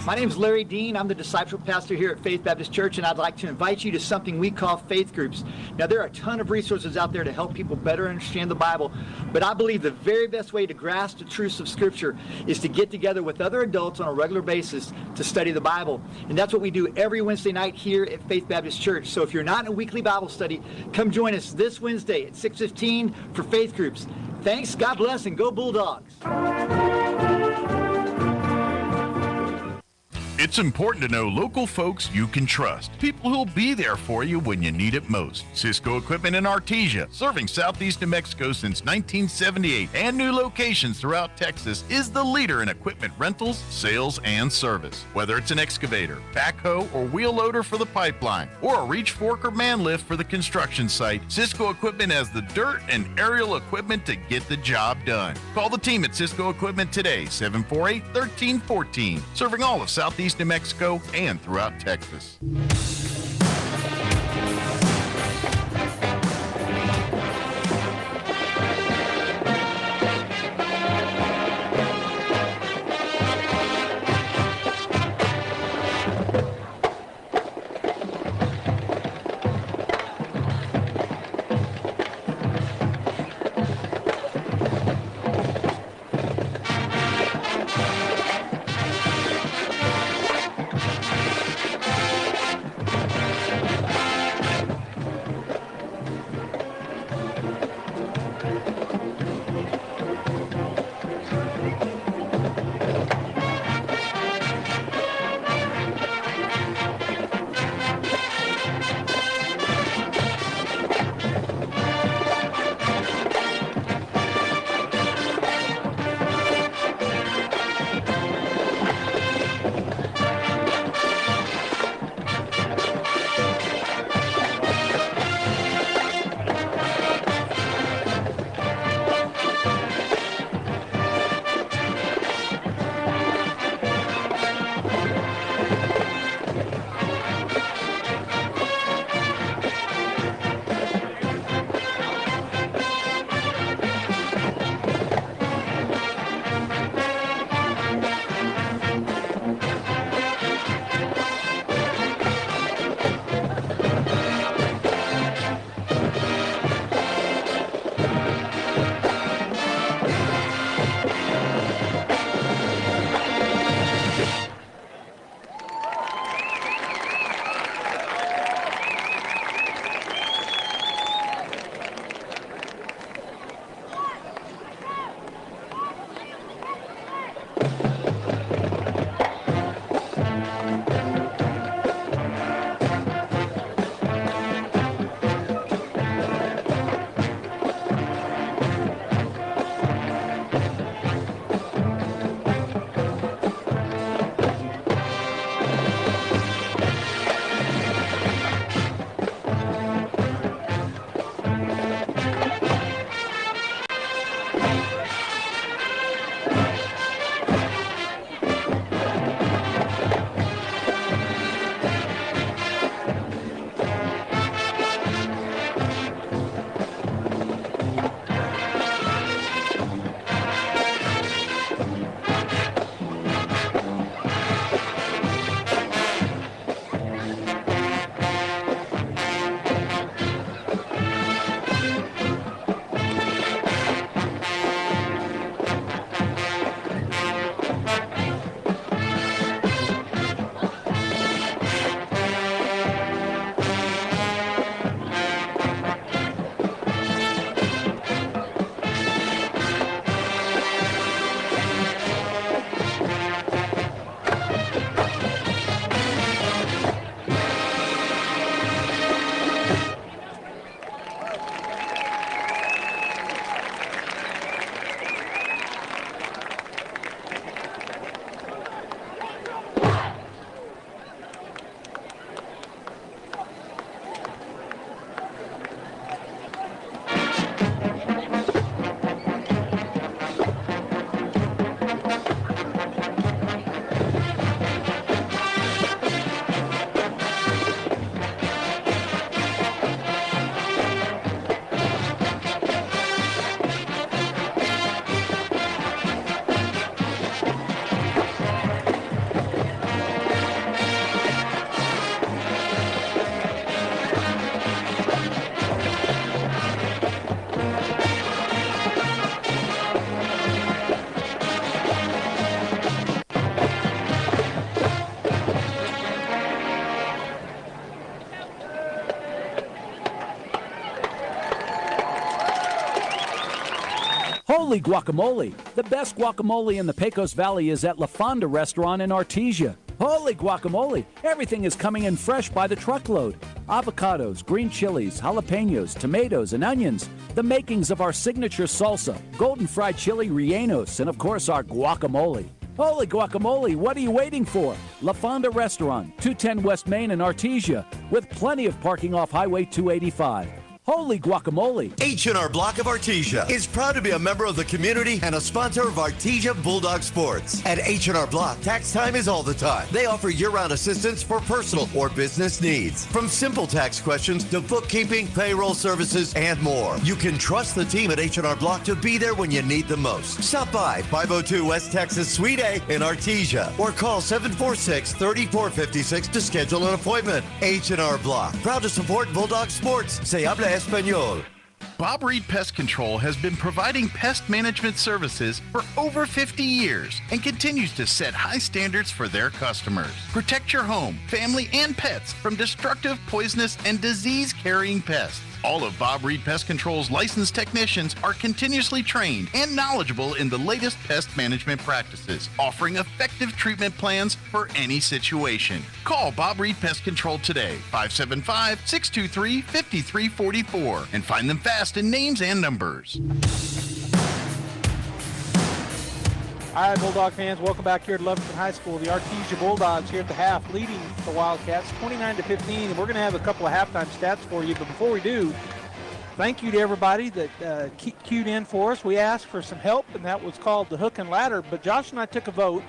My name is Larry Dean. I'm the discipleship pastor here at Faith Baptist Church, and I'd like to invite you to something we call faith groups. Now, there are a ton of resources out there to help people better understand the Bible, but I believe the very best way to grasp the truths of Scripture is to get together with other adults on a regular basis to study the Bible. And that's what we do every Wednesday night here at Faith Baptist Church. So if you're not in a weekly Bible study, come join us this Wednesday at 6:15 for faith groups. Thanks, God bless, and go Bulldogs. It's important to know local folks you can trust. People who'll be there for you when you need it most. Cisco Equipment in Artesia, serving southeast New Mexico since 1978 and new locations throughout Texas, is the leader in equipment rentals, sales, and service. Whether it's an excavator, backhoe, or wheel loader for the pipeline, or a reach fork or man lift for the construction site, Cisco Equipment has the dirt and aerial equipment to get the job done. Call the team at Cisco Equipment today, 748-1314, serving all of southeast New Mexico and throughout Texas. Holy guacamole! The best guacamole in the Pecos Valley is at La Fonda Restaurant in Artesia. Holy guacamole! Everything is coming in fresh by the truckload. Avocados, green chilies, jalapenos, tomatoes, and onions. The makings of our signature salsa, golden fried chili rellenos, and of course our guacamole. Holy guacamole, what are you waiting for? La Fonda Restaurant, 210 West Main in Artesia, with plenty of parking off Highway 285. Holy guacamole. H&R Block of Artesia is proud to be a member of the community and a sponsor of Artesia Bulldog Sports. At H&R Block, tax time is all the time. They offer year-round assistance for personal or business needs. From simple tax questions to bookkeeping, payroll services, and more. You can trust the team at H&R Block to be there when you need them most. Stop by 502 West Texas Suite A in Artesia or call 746-3456 to schedule an appointment. H&R Block, proud to support Bulldog Sports. Se habla Espanol. Bob Reed Pest Control has been providing pest management services for over 50 years and continues to set high standards for their customers. Protect your home, family, and pets from destructive, poisonous, and disease-carrying pests. All of Bob Reed Pest Control's licensed technicians are continuously trained and knowledgeable in the latest pest management practices, offering effective treatment plans for any situation. Call Bob Reed Pest Control today, 575-623-5344, and find them fast in names and numbers. All right, Bulldog fans, welcome back here at Lovington High School. The Artesia Bulldogs here at the half, leading the Wildcats 29-15, and we're going to have a couple of halftime stats for you. But before we do, thank you to everybody that queued in for us. We asked for some help, and that was called the hook and ladder. But Josh and I took a vote,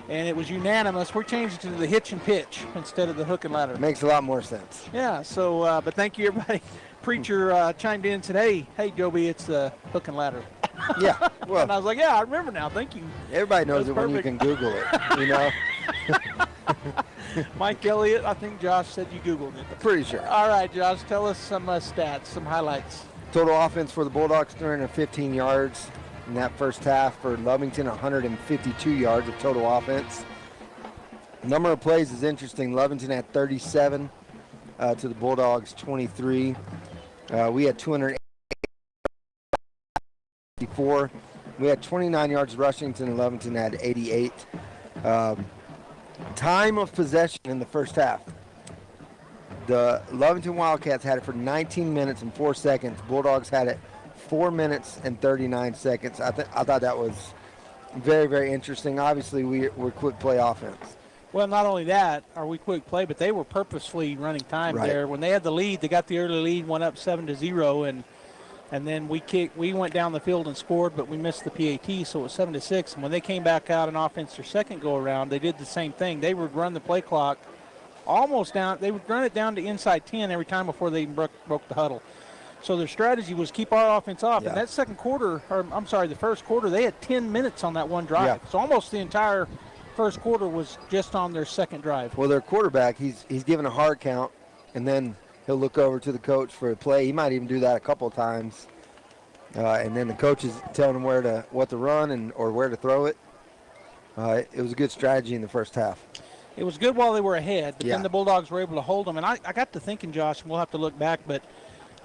and it was unanimous. We're changing to the hitch and pitch instead of the hook and ladder. Makes a lot more sense. Yeah, so, but thank you, everybody. Preacher chimed in and said, hey, Joby, it's the hook and ladder. Yeah, well. And I was like, yeah, I remember now. Thank you. Everybody knows it when you can Google it, you know. Mike Elliott, I think Josh said you Googled it. Pretty sure. All right, Josh, tell us some stats, some highlights. Total offense for the Bulldogs, 315 yards in that first half. For Lovington, 152 yards of total offense. Number of plays is interesting. Lovington had 37 to the Bulldogs, 23. We had 284. We had 29 yards rushing, and Lovington had 88. Time of possession in the first half. The Lovington Wildcats had it for 19 minutes and 4 seconds. Bulldogs had it 4 minutes and 39 seconds. I thought that was very, very interesting. Obviously, we're quick play offense. Well, not only that, are we quick play, but they were purposefully running time there. When they had the lead, they got the early lead, went up 7-0, and then we went down the field and scored, but we missed the PAT, so it was 7-6. And when they came back out in offense their second go-around, they did the same thing. They would run the play clock almost down. They would run it down to inside 10 every time before they even broke the huddle. So their strategy was keep our offense off. Yeah. And that the first quarter, they had 10 minutes on that one drive. Yeah. So almost the entire first quarter was just on their second drive. Well, their quarterback, he's given a hard count, and then he'll look over to the coach for a play. He might even do that a couple of times. And then the coach is telling him what to run or where to throw it. It was a good strategy in the first half. It was good while they were ahead, but then the Bulldogs were able to hold them. And I got to thinking, Josh, and we'll have to look back, but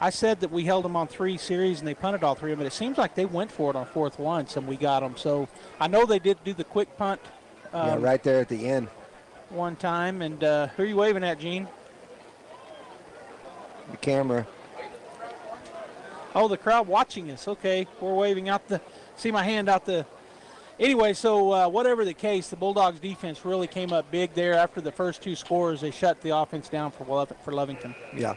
I said that we held them on 3 series and they punted all 3 of them. But it seems like they went for it on 4th once and we got them. So I know they did do the quick punt. Right there at the end. One time. And who are you waving at, Gene? The camera. Oh, the crowd watching us. Okay, we're waving out see my hand out the. Anyway, so whatever the case, the Bulldogs defense really came up big there after the first 2 scores. They shut the offense down for Lovington. Yeah.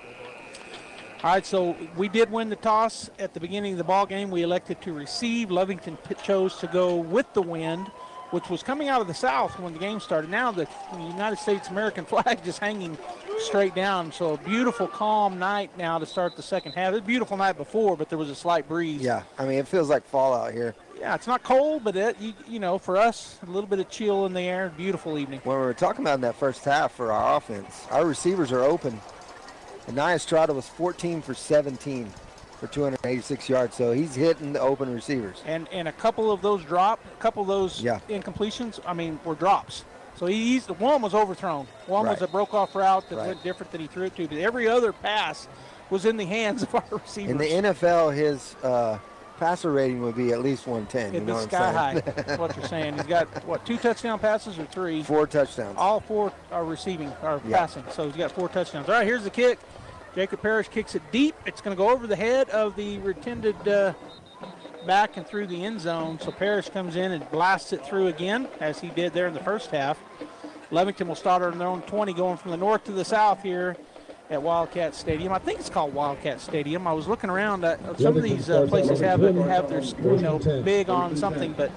All right, so we did win the toss at the beginning of the ball game. We elected to receive. Lovington chose to go with the wind, which was coming out of the south when the game started. Now the United States American flag just hanging straight down. So a beautiful, calm night now to start the second half. It was a beautiful night before, but there was a slight breeze. Yeah, I mean, it feels like fall out here. Yeah, it's not cold, but for us, a little bit of chill in the air. Beautiful evening. When we were talking about in that first half for our offense, our receivers are open. Anaya Estrada was 14 for 17 for 286 yards, so he's hitting the open receivers. And a couple of those incompletions, were drops. So one was overthrown. One was a broke-off route that went different than he threw it to. But every other pass was in the hands of our receivers. In the NFL, passer rating would be at least 110. It'd be sky high. That's what you're saying. He's got, 2 touchdown passes or 3? 4 touchdowns. All 4 are receiving, or passing. So he's got 4 touchdowns. All right, here's the kick. Jacob Parrish kicks it deep. It's going to go over the head of the intended back and through the end zone. So Parrish comes in and blasts it through again, as he did there in the first half. Lovington will start on their own 20, going from the north to the south here at Wildcat Stadium. I think it's called Wildcat Stadium. I was looking around. Some of these places have their big on something, but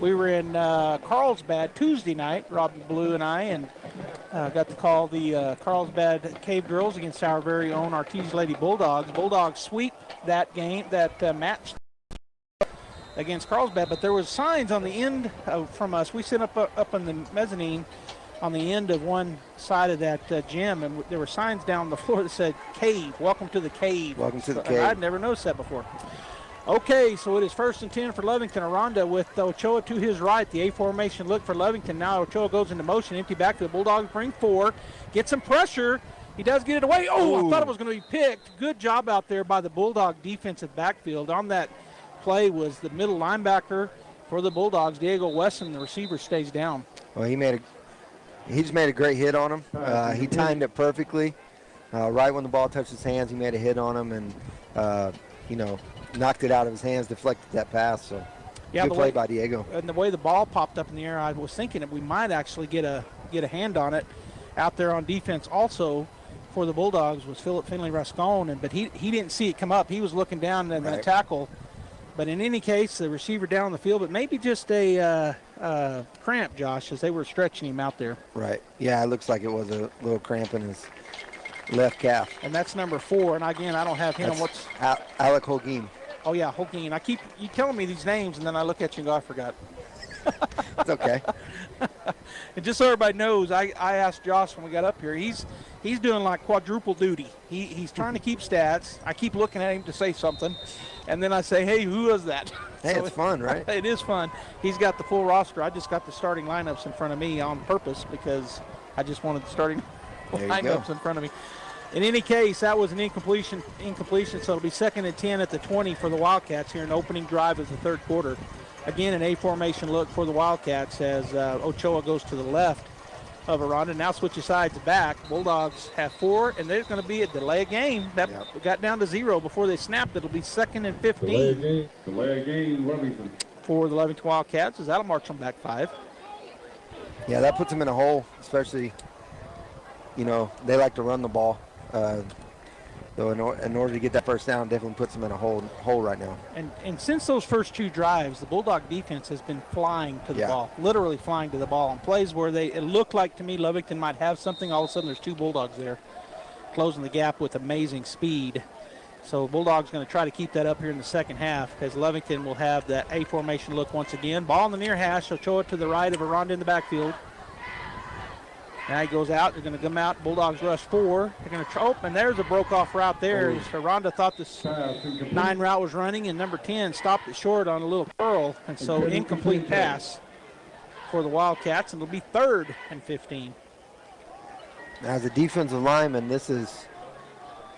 we were in Carlsbad Tuesday night, Robbie Blue and I, and got to call the Carlsbad Cave Girls against our very own Artesia Lady Bulldogs. Bulldogs sweep that game, that match against Carlsbad, but there was signs on the end from us. We sit up on the mezzanine on the end of one side of that gym, and there were signs down the floor that said cave, welcome to the cave. Welcome to the cave. I'd never noticed that before. Okay, so it is 1st and 10 for Lovington. Aranda with Ochoa to his right. The A formation look for Lovington. Now Ochoa goes into motion, empty back to the Bulldogs, bring 4, get some pressure. He does get it away. Oh, I thought it was going to be picked. Good job out there by the Bulldog defensive backfield. On that play was the middle linebacker for the Bulldogs, Diego Wesson. The receiver stays down. Well, he just made a great hit on him. He timed it perfectly. Right when the ball touched his hands, he made a hit on him and, knocked it out of his hands, deflected that pass. So good play by Diego. And the way the ball popped up in the air, I was thinking that we might actually get a hand on it. Out there on defense also for the Bulldogs was Philip Finley Rascon, but he didn't see it come up. He was looking down at the tackle. But in any case, the receiver down the field, but maybe just a cramp, Josh, as they were stretching him out there. Right. Yeah, it looks like it was a little cramp in his left calf. And that's number 4. And again, I don't have him. What's Alec Holguin. Oh yeah, Holguin. I keep you telling me these names, and then I look at you and go, I forgot. It's okay. And just so everybody knows, I asked Josh when we got up here. He's doing like quadruple duty. He's trying to keep stats. I keep looking at him to say something, and then I say, hey, who was that? Hey, so it's fun, right? It is fun. He's got the full roster. I just got the starting lineups in front of me on purpose because I just wanted the starting lineups in front of me. In any case, that was an incompletion, so it'll be 2nd and 10 at the 20 for the Wildcats here in opening drive of the third quarter. Again, an A formation look for the Wildcats as Ochoa goes to the left of Aranda. Now switches sides back. Bulldogs have 4, and there's going to be a delay of game. That got down to 0 before they snapped. It'll be 2nd and 15. Delay of game, Lovington. For the Lovington Wildcats, as that'll march them back 5. Yeah, that puts them in a hole, especially, they like to run the ball. So in order to get that first down, definitely puts them in a hole right now. And since those first 2 drives, the Bulldog defense has been flying to the ball, literally flying to the ball. On plays where it looked like to me Lovington might have something, all of a sudden there's 2 Bulldogs there closing the gap with amazing speed. So Bulldogs going to try to keep that up here in the second half because Lovington will have that A formation look once again. Ball in the near hash, Ochoa to the right of Aranda in the backfield. Now he goes out. They're going to come out. Bulldogs rush 4. They're going to and there's a broke-off route there. Aranda thought this 9 route was running, and number 10 stopped it short on a little curl, and so incomplete pass for the Wildcats, and it'll be 3rd and 15. As a defensive lineman, this is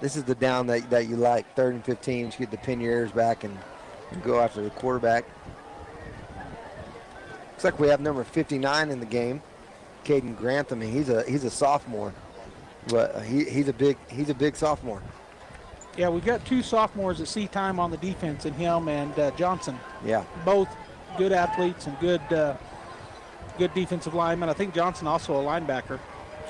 the down that you like. 3rd and 15. You get to pin your ears back and go after the quarterback. Looks like we have number 59 in the game. Caden Grantham, and he's a sophomore, but he's a big sophomore. Yeah, we've got 2 sophomores that see time on the defense in him and Johnson. Yeah, both good athletes and good defensive linemen. I think Johnson also a linebacker.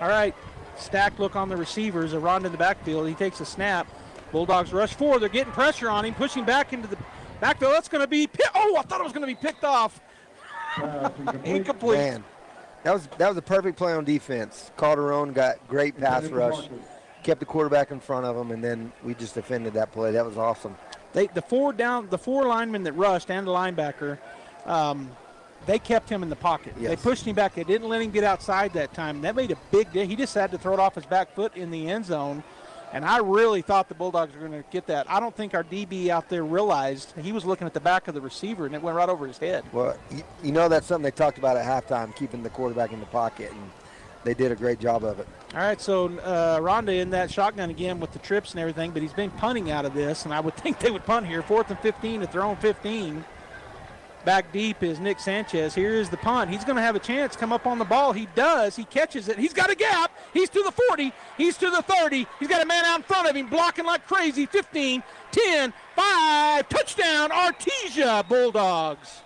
All right, stacked look on the receivers. Aranda in the backfield. He takes a snap. Bulldogs rush 4. They're getting pressure on him, pushing back into the backfield. That's going to be I thought it was going to be picked off. Incomplete. Man. That was a perfect play on defense. Calderon got great pass rush, kept the quarterback in front of him, and then we just defended that play. That was awesome. The 4 linemen that rushed and the linebacker, they kept him in the pocket. Yes. They pushed him back. They didn't let him get outside that time. That made a big deal. He just had to throw it off his back foot in the end zone. And I really thought the Bulldogs were going to get that. I don't think our DB out there realized he was looking at the back of the receiver, and it went right over his head. Well, that's something they talked about at halftime, keeping the quarterback in the pocket. And they did a great job of it. All right, so Rhonda in that shotgun again with the trips and everything, but he's been punting out of this, and I would think they would punt here. 4th and 15 at their own 15. Back deep is Nick Sanchez. Here is the punt. He's going to have a chance to come up on the ball. He does. He catches it. He's got a gap. He's to the 40. He's to the 30. He's got a man out in front of him blocking like crazy. 15, 10, 5. Touchdown, Artesia Bulldogs.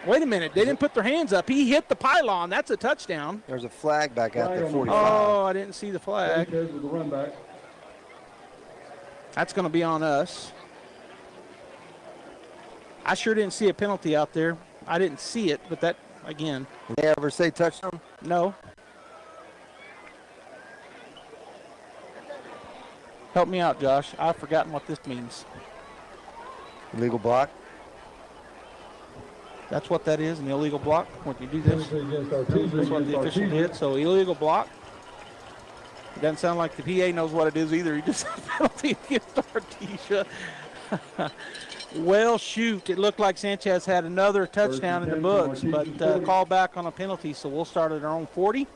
Wait a minute. They didn't put their hands up. He hit the pylon. That's a touchdown. There's a flag back at the 45. Oh, I didn't see the flag. That's going to be on us. I sure didn't see a penalty out there. I didn't see it, but that, again. Did they ever say touchdown? No. Help me out, Josh. I've forgotten what this means. Illegal block. That's what that is, an illegal block. When you do this, that's what the official did. So illegal block. It doesn't sound like the PA knows what it is either. He just said penalty against Artesia. Well, shoot. It looked like Sanchez had another touchdown in the books, but call back on a penalty, so we'll start at our own 40.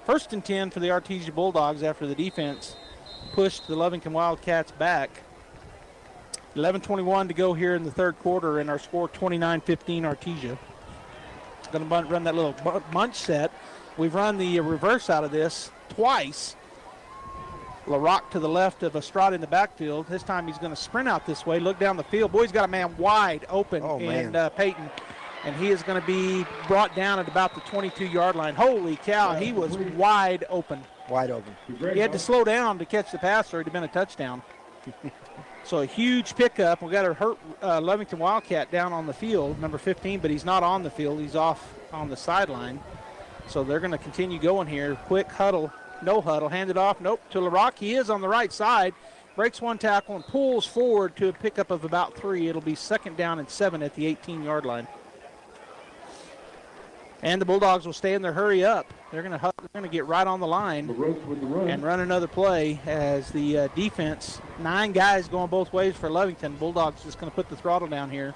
1st and 10 for the Artesia Bulldogs after the defense pushed the Lovington Wildcats back. 11:21 to go here in the third quarter, and our score 29-15 Artesia. Going to run that little bunch set. We've run the reverse out of this twice. LaRock to the left of Estrada in the backfield. This time he's going to sprint out this way, look down the field. Boy, he's got a man wide open in Peyton, and he is going to be brought down at about the 22-yard line. Holy cow, he was wide open. Wide open. He had to slow down to catch the pass, or it would have been a touchdown. So a huge pickup. We got a hurt Lovington Wildcat down on the field, number 15, but he's not on the field. He's off on the sideline. So they're going to continue going here. Quick huddle. No huddle, hand it off, nope, to LaRock. He is on the right side, breaks one tackle and pulls forward to a pickup of about 3. It'll be 2nd down and 7 at the 18-yard line. And the Bulldogs will stay in their hurry up. They're going to get right on the line and run another play as the defense, 9 guys going both ways for Lovington. Bulldogs just going to put the throttle down here.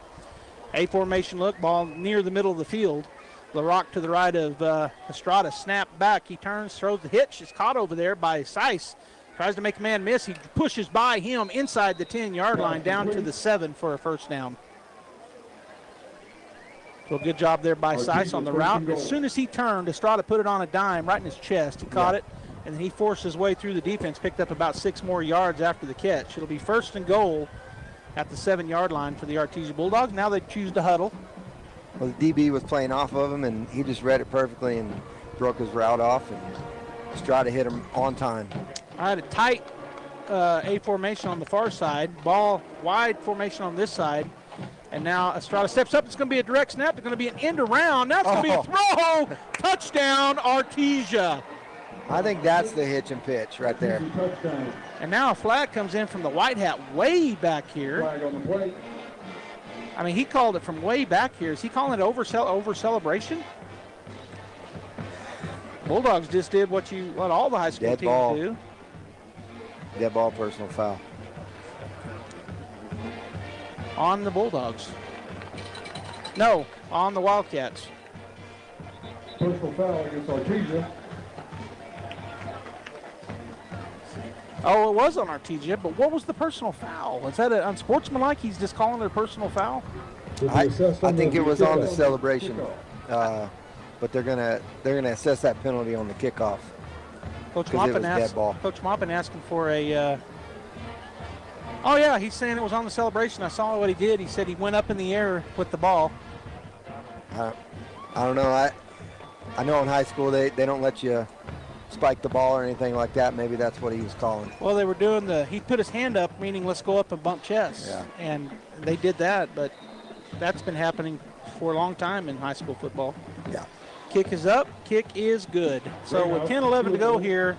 A formation look, ball near the middle of the field. LaRock to the right of Estrada, snap back. He turns, throws the hitch. It's caught over there by Seiss. Tries to make a man miss. He pushes by him inside the 10-yard line down to the 7 for a 1st down. So good job there by Seiss on the route. As soon as he turned, Estrada put it on a dime right in his chest. He caught it, and then he forced his way through the defense, picked up about 6 more yards after the catch. It'll be 1st and goal at the 7-yard line for the Artesia Bulldogs. Now they choose to huddle. Well, the DB was playing off of him, and he just read it perfectly and broke his route off, and Estrada hit him on time. I had a tight A formation on the far side, ball wide formation on this side, and now Estrada steps up. It's going to be a direct snap. It's going to be an end around. Now it's going to be a throw. Touchdown, Artesia. I think that's the hitch and pitch right there. And now a flag comes in from the white hat way back here. Flag on the plate. I mean, he called it from way back here. Is he calling it over celebration? Bulldogs just did what all the high school Dead teams ball. do. Dead ball, personal foul. On the Bulldogs. No, on the Wildcats. Personal foul against Artesia. Oh, it was on Artesia, but what was the personal foul? Was that unsportsmanlike? He's just calling it a personal foul? I think it was on the celebration, but they're gonna assess that penalty on the kickoff. Coach Because it was Maupin dead ball. Coach Maupin asking for a. Oh yeah, he's saying it was on the celebration. I saw what he did. He said he went up in the air with the ball. I don't know. I know in high school they don't let you spike the ball or anything like that. Maybe that's what he was calling. Well, they were doing he put his hand up, meaning let's go up and bump chests. Yeah. And they did that, but that's been happening for a long time in high school football. Yeah. Kick is up, kick is good. So with 10-11 to go here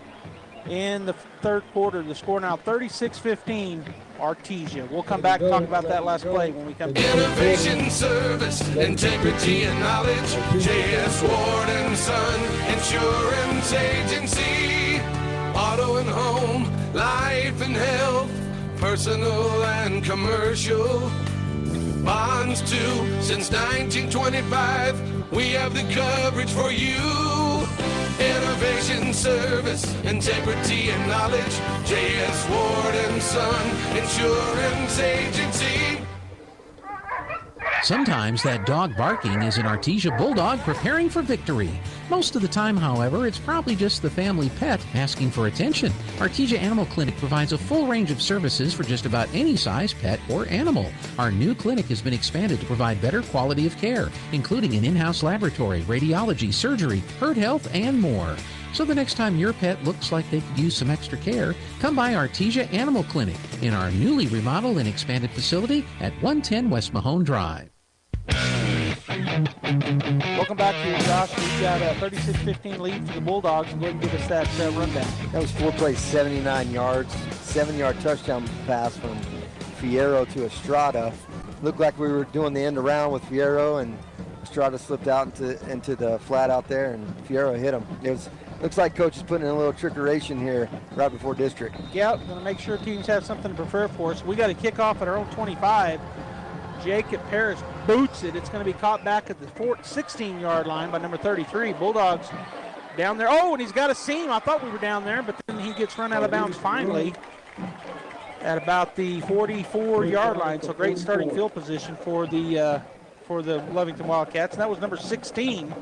in the third quarter, the score now 36-15, Artesia. We'll come back and talk about that last play when we come back. Innovation, service, integrity, and knowledge. J.S. Ward and Son Insurance Agency. Auto and home, life and health, personal and commercial. responds to. Since 1925, we have the coverage for you. Innovation, service, integrity, and knowledge. J.S. Ward and Son Insurance Agency. Sometimes that dog barking is an Artesia Bulldog preparing for victory. Most of the time, however, it's probably just the family pet asking for attention. Artesia Animal Clinic provides a full range of services for just about any size pet or animal. Our new clinic has been expanded to provide better quality of care, including an in-house laboratory, radiology, surgery, herd health, and more. So the next time your pet looks like they could use some extra care, come by Artesia Animal Clinic in our newly remodeled and expanded facility at 110 West Mahone Drive. Welcome back here, Josh. We've got a 36-15 lead for the Bulldogs. Go ahead and give us that rundown. That was 4 plays, 79 yards, 7-yard touchdown pass from Fierro to Estrada. Looked like we were doing the end around with Fierro, and Estrada slipped out into the flat out there, and Fierro hit him. Looks like Coach is putting in a little trickeration here right before district. Yeah, going to make sure teams have something to prepare for us. We got a kickoff at our own 25. Jacob Parrish boots it. It's going to be caught back at the 16-yard line by number 33. Bulldogs down there. Oh, and he's got a seam. I thought we were down there, but then he gets run out of bounds finally at about the 44-yard line. So great starting field position for the Lovington Wildcats. And that was number 16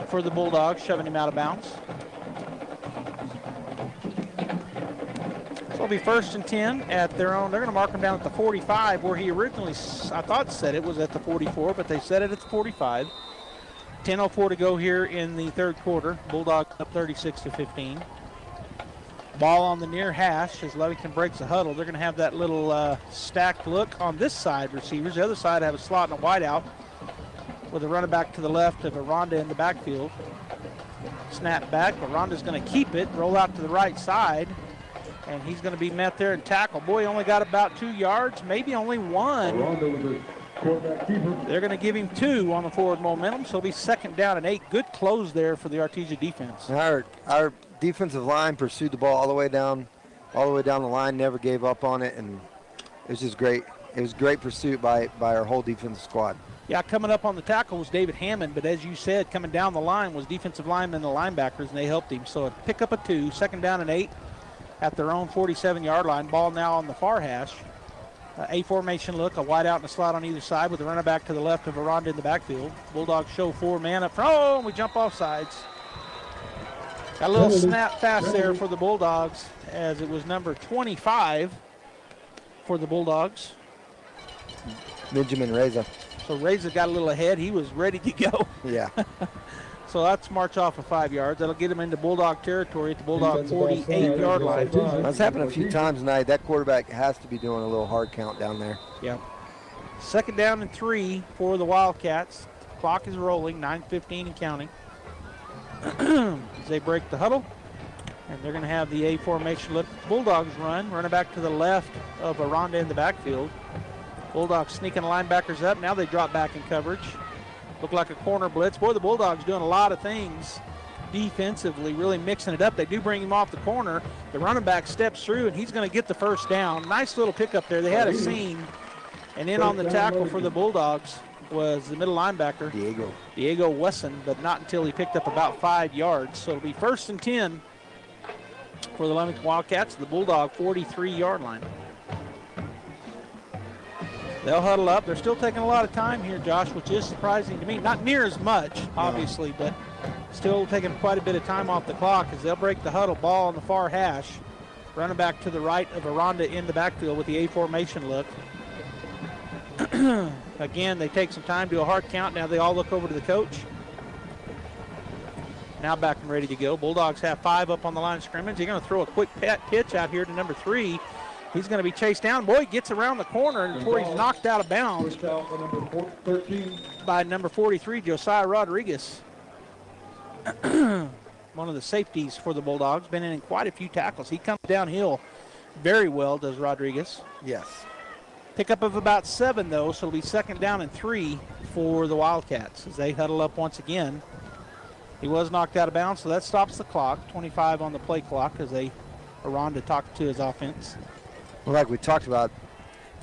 for the Bulldogs, shoving him out of bounds. So it'll be 1st and 10 at their own. They're going to mark him down at the 45, where he originally, I thought, said it was at the 44, but they said it at the 45. 10:04 to go here in the third quarter. Bulldogs up 36-15. Ball on the near hash as Lovington breaks the huddle. They're going to have that little stacked look on this side receivers. The other side have a slot and a wide out with a running back to the left of Aranda in the backfield. Snap back. Aranda's going to keep it, roll out to the right side, and he's going to be met there and tackled. Boy, he only got about 2 yards, maybe only 1. They're going to give him 2 on the forward momentum, so it'll be 2nd down and 8. Good close there for the Artesia defense. Our defensive line pursued the ball all the way down the line, never gave up on it, and it was just great. It was great pursuit by our whole defensive squad. Yeah, coming up on the tackle was David Hammond, but as you said, coming down the line was defensive linemen and the linebackers, and they helped him. So a pick up a 2, 2nd down and 8 at their own 47-yard line. Ball now on the far hash. A formation look, a wide out and a slot on either side with the running back to the left of Aranda in the backfield. Bulldogs show 4-man up front. Oh, and we jump off sides. Got a little snap pass there for the Bulldogs, as it was number 25 for the Bulldogs. Benjamin Reza. So Reza got a little ahead. He was ready to go. Yeah. So that's march off of 5 yards. That'll get him into Bulldog territory at the Bulldog 48-yard line. That's happened a few times tonight. That quarterback has to be doing a little hard count down there. Yeah. 2nd down and 3 for the Wildcats. Clock is rolling, 9:15 and counting. As they break the huddle, and they're going to have the A formation look. Bulldogs running back to the left of Aranda in the backfield. Bulldogs sneaking the linebackers up. Now they drop back in coverage. Look like a corner blitz. Boy, the Bulldogs doing a lot of things defensively, really mixing it up. They do bring him off the corner. The running back steps through, and he's going to get the 1st down. Nice little pickup there. They had a seam. And in on the tackle for the Bulldogs was the middle linebacker, Diego Wesson, but not until he picked up about 5 yards. So it'll be 1st and 10 for the Lovington Wildcats, the Bulldog 43-yard line. They'll huddle up. They're still taking a lot of time here, Josh, which is surprising to me. Not near as much, obviously, but still taking quite a bit of time off the clock as they'll break the huddle. Ball on the far hash. Running back to the right of Aranda in the backfield with the A formation look. Again, they take some time, do a hard count. Now they all look over to the coach. Now back and ready to go. Bulldogs have 5 up on the line of scrimmage. They're going to throw a quick pitch out here to number 3. He's going to be chased down. Boy, he gets around the corner before he's knocked out of bounds by number 43, Josiah Rodriguez. One of the safeties for the Bulldogs. Been in quite a few tackles. He comes downhill very well, does Rodriguez. Yes. Pickup of about 7, though, so it'll be 2nd down and 3 for the Wildcats as they huddle up once again. He was knocked out of bounds, so that stops the clock. 25 on the play clock as Aranda talked to his offense. Well, like we talked about,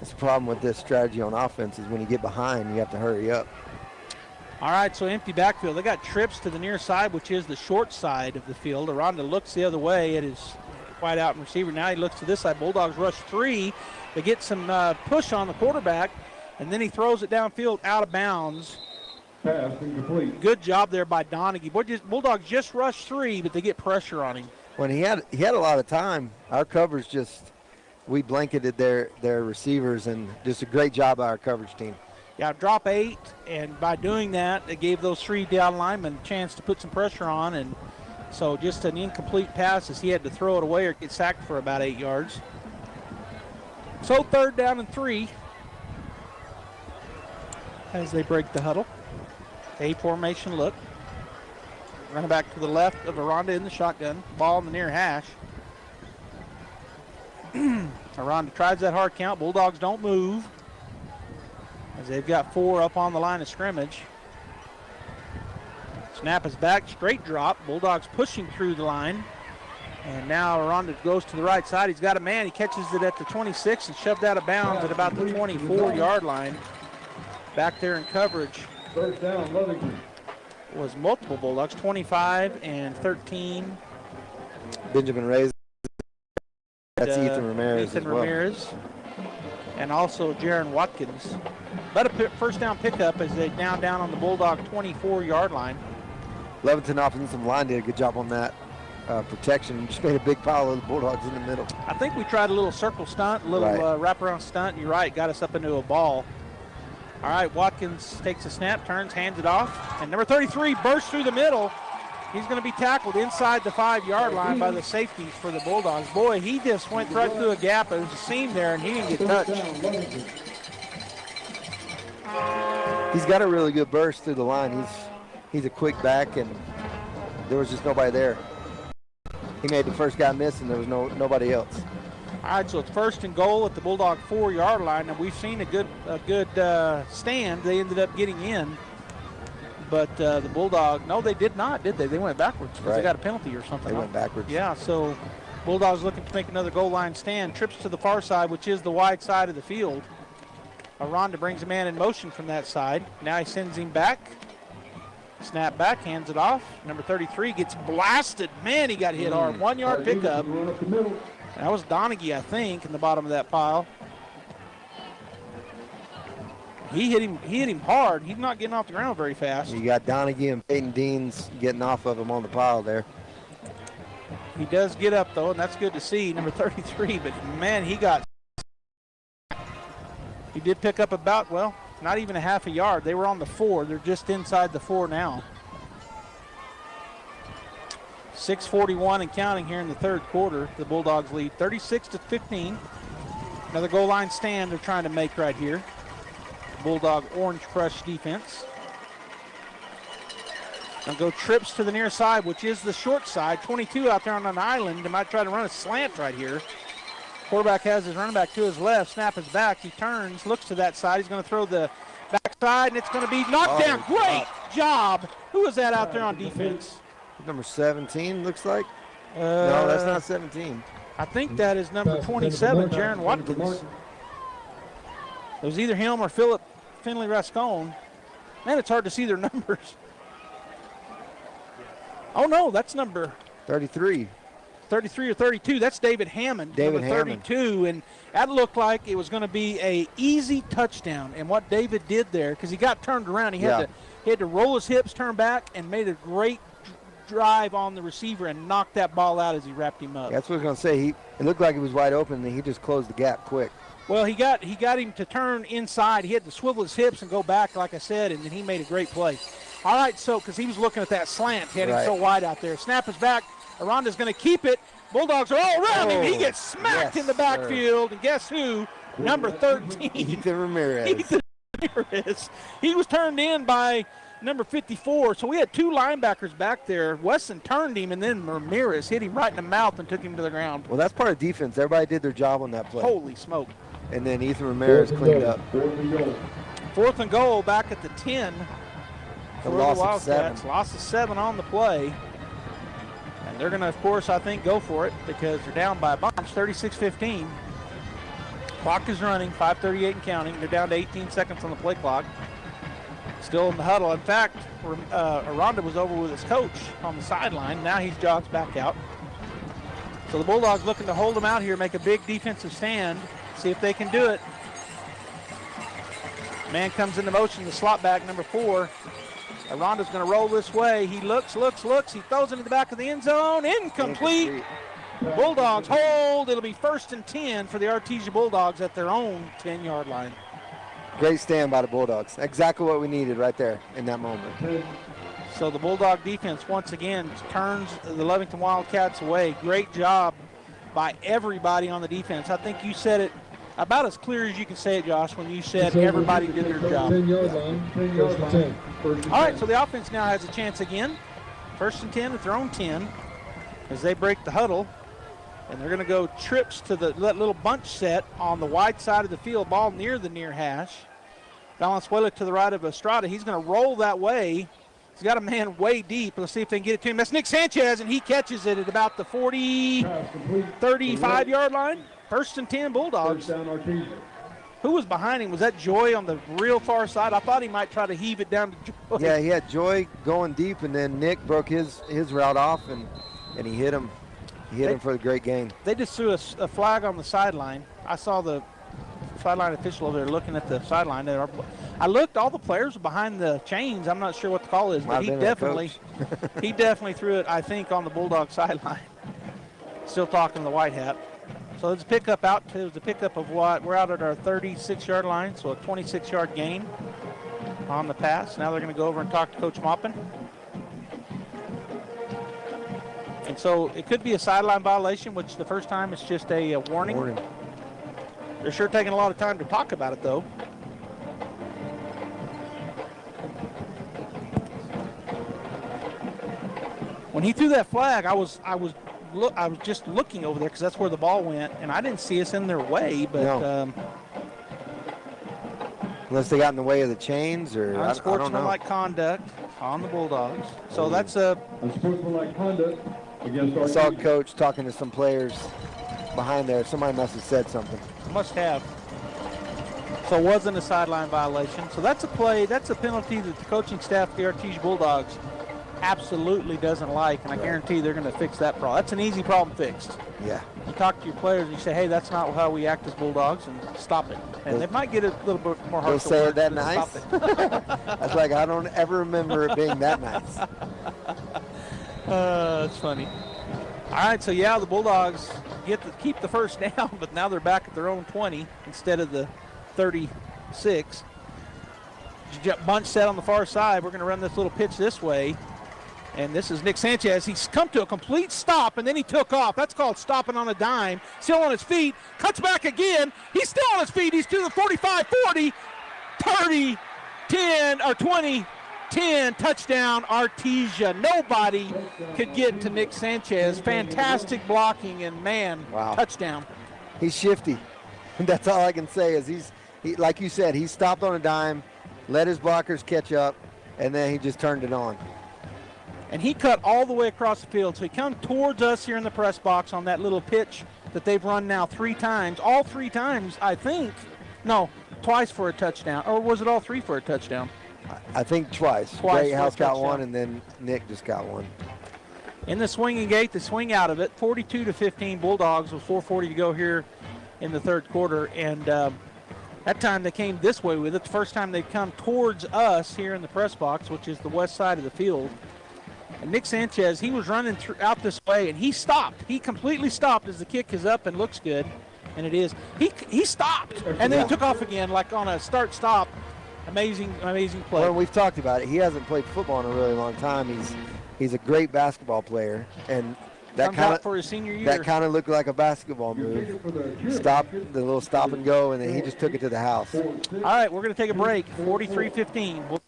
That's the problem with this strategy on offense is when you get behind, you have to hurry up. All right, so empty backfield. They got trips to the near side, which is the short side of the field. Aranda looks the other way at his wide out receiver. Now he looks to this side. Bulldogs rush 3. They get some push on the quarterback, and then he throws it downfield out of bounds. Pass incomplete. Good job there by Donaghy. Bulldogs just rushed 3, but they get pressure on him. When he had a lot of time, our coverage we blanketed their receivers, and just a great job by our coverage team. Yeah, drop 8, and by doing that, it gave those 3 down linemen a chance to put some pressure on, and so just an incomplete pass as he had to throw it away or get sacked for about 8 yards. So 3rd down and 3 as they break the huddle. A formation look. Running back to the left of Aranda in the shotgun. Ball in the near hash. Aranda tries that hard count. Bulldogs don't move as they've got 4 up on the line of scrimmage. Snap is back, straight drop. Bulldogs pushing through the line. And now Aranda goes to the right side. He's got a man. He catches it at the 26 and shoved out of bounds at about the 24-yard line. Back there in coverage. First down, Lovington. Was multiple Bulldogs, 25 and 13. Benjamin Reyes. That's Ethan Ramirez as well. Ramirez. And also Jaron Watkins. But a first down pickup as they down on the Bulldog 24-yard line. Lovington offensive line did a good job on that protection. Just made a big pile of the Bulldogs in the middle. I think we tried a little circle stunt, a little wraparound stunt. You're right, got us up into a ball. All right, Watkins takes a snap, turns, hands it off. And number 33 bursts through the middle. He's going to be tackled inside the 5-yard line by the safeties for the Bulldogs. Boy, he just went right through a gap. There was a seam there, and he didn't get touched. He's got a really good burst through the line. He's a quick back, and there was just nobody there. He made the first guy miss, and there was nobody else. All right, so it's 1st and goal at the Bulldog 4-yard line, and we've seen a good stand. They ended up getting in, but the Bulldog, no, they did not, did they? They went backwards because they got a penalty or something. They went backwards. Yeah, so Bulldogs looking to make another goal line stand. Trips to the far side, which is the wide side of the field. Aranda brings a man in motion from that side. Now he sends him back. Snap back, hands it off. Number 33 gets blasted. Man, he got hit hard. 1-yard pickup. That was Donaghy, I think, in the bottom of that pile. He hit him hard. He's not getting off the ground very fast. You got Donaghy and Peyton Deans getting off of him on the pile there. He does get up, though, and that's good to see, number 33. But, man, he did pick up about, well, not even a half a yard. They were on the 4. They're just inside the 4 now. 6:41 and counting here in the 3rd quarter. The Bulldogs lead 36-15. Another goal line stand they're trying to make right here. Bulldog orange crush defense. And go trips to the near side, which is the short side. 22 out there on an island. They might try to run a slant right here. Quarterback has his running back to his left. Snap is back. He turns, looks to that side. He's going to throw the backside, and it's going to be knocked down. Great job. Who is that out there on defense? Number 17, looks like. No, that's not 17. I think that is number 27, Jaron Watkins. It was either him or Philip Finley Rascone. Man, it's hard to see their numbers. Oh, no, that's number 33. 33 or 32. That's David Hammond, number 32. And that looked like it was going to be a easy touchdown. And what David did there, because he got turned around, he had to roll his hips, turn back, and made a great drive on the receiver and knocked that ball out as he wrapped him up. That's what I was going to say. It looked like he was wide open, and he just closed the gap quick. Well, he got him to turn inside. He had to swivel his hips and go back, like I said, and then he made a great play. All right, so because he was looking at that slant, he had him so wide out there. Snap is back. Aranda's going to keep it. Bulldogs are all around him. He gets smacked in the backfield, and guess who? Number 13. Ethan Ramirez. Ethan Ramirez. He was turned in by number 54. So we had 2 linebackers back there. Wesson turned him, and then Ramirez hit him right in the mouth and took him to the ground. Well, that's part of defense. Everybody did their job on that play. Holy smoke. And then Ethan Ramirez cleaned up. 4th and goal back at the 10. The loss of 7. Loss of 7 on the play. And they're going to, of course, I think, go for it because they're down by a bunch, 36-15. Clock is running, 5:38 and counting. They're down to 18 seconds on the play clock. Still in the huddle. In fact, Aranda was over with his coach on the sideline. Now he jogs back out. So the Bulldogs looking to hold them out here, make a big defensive stand, see if they can do it. Man comes into motion, the slot back, number 4. Aranda's going to roll this way. He looks. He throws it in the back of the end zone. Incomplete. Bulldogs hold. It'll be 1st and 10 for the Artesia Bulldogs at their own 10-yard line. Great stand by the Bulldogs. Exactly what we needed right there in that moment. So the Bulldog defense once again turns the Lovington Wildcats away. Great job by everybody on the defense. I think you said it about as clear as you can say it, Josh, when you said everybody did their job. 10-yard line. 10-yard line. All right, so the offense now has a chance again. 1st and 10 at their own 10 as they break the huddle. And they're going to go trips to that little bunch set on the wide side of the field, ball near the near hash. Valenzuela to the right of Estrada. He's going to roll that way. He's got a man way deep. Let's see if they can get it to him. That's Nick Sanchez, and he catches it at about the 35-yard line. 1st and 10 Bulldogs. Who was behind him? Was that Joy on the real far side? I thought he might try to heave it down to Joy. Yeah, he had Joy going deep, and then Nick broke his route off, and he hit him. He hit him for a great gain. They just threw a flag on the sideline. I saw the sideline official over there looking at the sideline. I looked, all the players were behind the chains. I'm not sure what the call is, but he definitely threw it, I think, on the Bulldog sideline. Still talking to the white hat. So it's a pickup out. It was a pickup of what? We're out at our 36-yard line, so a 26-yard gain on the pass. Now they're going to go over and talk to Coach Maupin. And so it could be a sideline violation, which the first time it's just a warning. They're sure taking a lot of time to talk about it, though. When he threw that flag, I was just looking over there because that's where the ball went, and I didn't see us in their way. But no. Unless they got in the way of the chains, or unsportsmanlike conduct on the Bulldogs. So that's a unsportsmanlike conduct. I saw a coach talking to some players behind there. Somebody must have said something. Must have. So it wasn't a sideline violation. So that's a play. That's a penalty that the coaching staff of the Artesia Bulldogs absolutely doesn't like, and I guarantee they're going to fix that problem. That's an easy problem fixed. Yeah. You talk to your players and you say, hey, that's not how we act as Bulldogs, and stop it. And they might get a little bit more harsh. They'll say it that nice? I was like, I don't ever remember it being that nice. It's funny. All right, so yeah, the Bulldogs keep the first down, but now they're back at their own 20 instead of the 36. Bunch set on the far side. We're going to run this little pitch this way. And this is Nick Sanchez. He's come to a complete stop, and then he took off. That's called stopping on a dime. Still on his feet. Cuts back again. He's still on his feet. He's to the 45, 40, 30, 10, or 20, 10. Touchdown, Artesia. Nobody could get to Nick Sanchez. Fantastic blocking, and man, wow. Touchdown. He's shifty. That's all I can say is he, like you said, he stopped on a dime, let his blockers catch up, and then he just turned it on. And he cut all the way across the field. So he comes towards us here in the press box on that little pitch that they've run now 3 times. All 3 times, I think. No, twice for a touchdown. Or was it all 3 for a touchdown? I think twice. Great House got one, and then Nick just got one. In the swinging gate, the swing out of it, 42-15 Bulldogs with 4:40 to go here in the third quarter. And that time they came this way with it. The first time they've come towards us here in the press box, which is the west side of the field. And Nick Sanchez, he was running out this way, and he stopped. He completely stopped as the kick is up and looks good, and it is. He stopped, and then he took off again like on a start-stop. Amazing play. Well, we've talked about it. He hasn't played football in a really long time. He's a great basketball player, and that kind of looked like a basketball move. The little stop and go, and then he just took it to the house. All right, we're going to take a break. 43-15.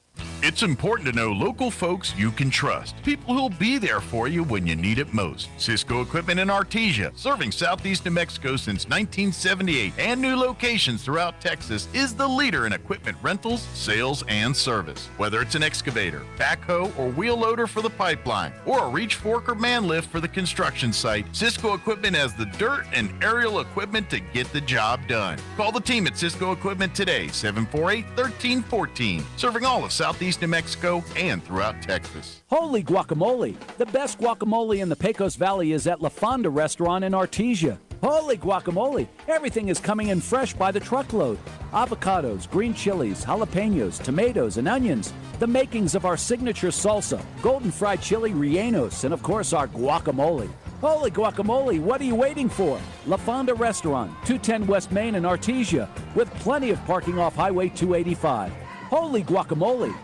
It's important to know local folks you can trust. People who'll be there for you when you need it most. Cisco Equipment in Artesia, serving southeast New Mexico since 1978 and new locations throughout Texas, is the leader in equipment rentals, sales, and service. Whether it's an excavator, backhoe, or wheel loader for the pipeline, or a reach fork or man lift for the construction site, Cisco Equipment has the dirt and aerial equipment to get the job done. Call the team at Cisco Equipment today, 748-1314, serving all of southeast New Mexico and throughout Texas. Holy guacamole! The best guacamole in the Pecos Valley is at La Fonda Restaurant in Artesia. Holy guacamole! Everything is coming in fresh by the truckload. Avocados, green chilies, jalapenos, tomatoes, and onions. The makings of our signature salsa, golden fried chili rellenos, and of course our guacamole. Holy guacamole, what are you waiting for? La Fonda Restaurant, 210 West Main in Artesia, with plenty of parking off Highway 285. Holy guacamole!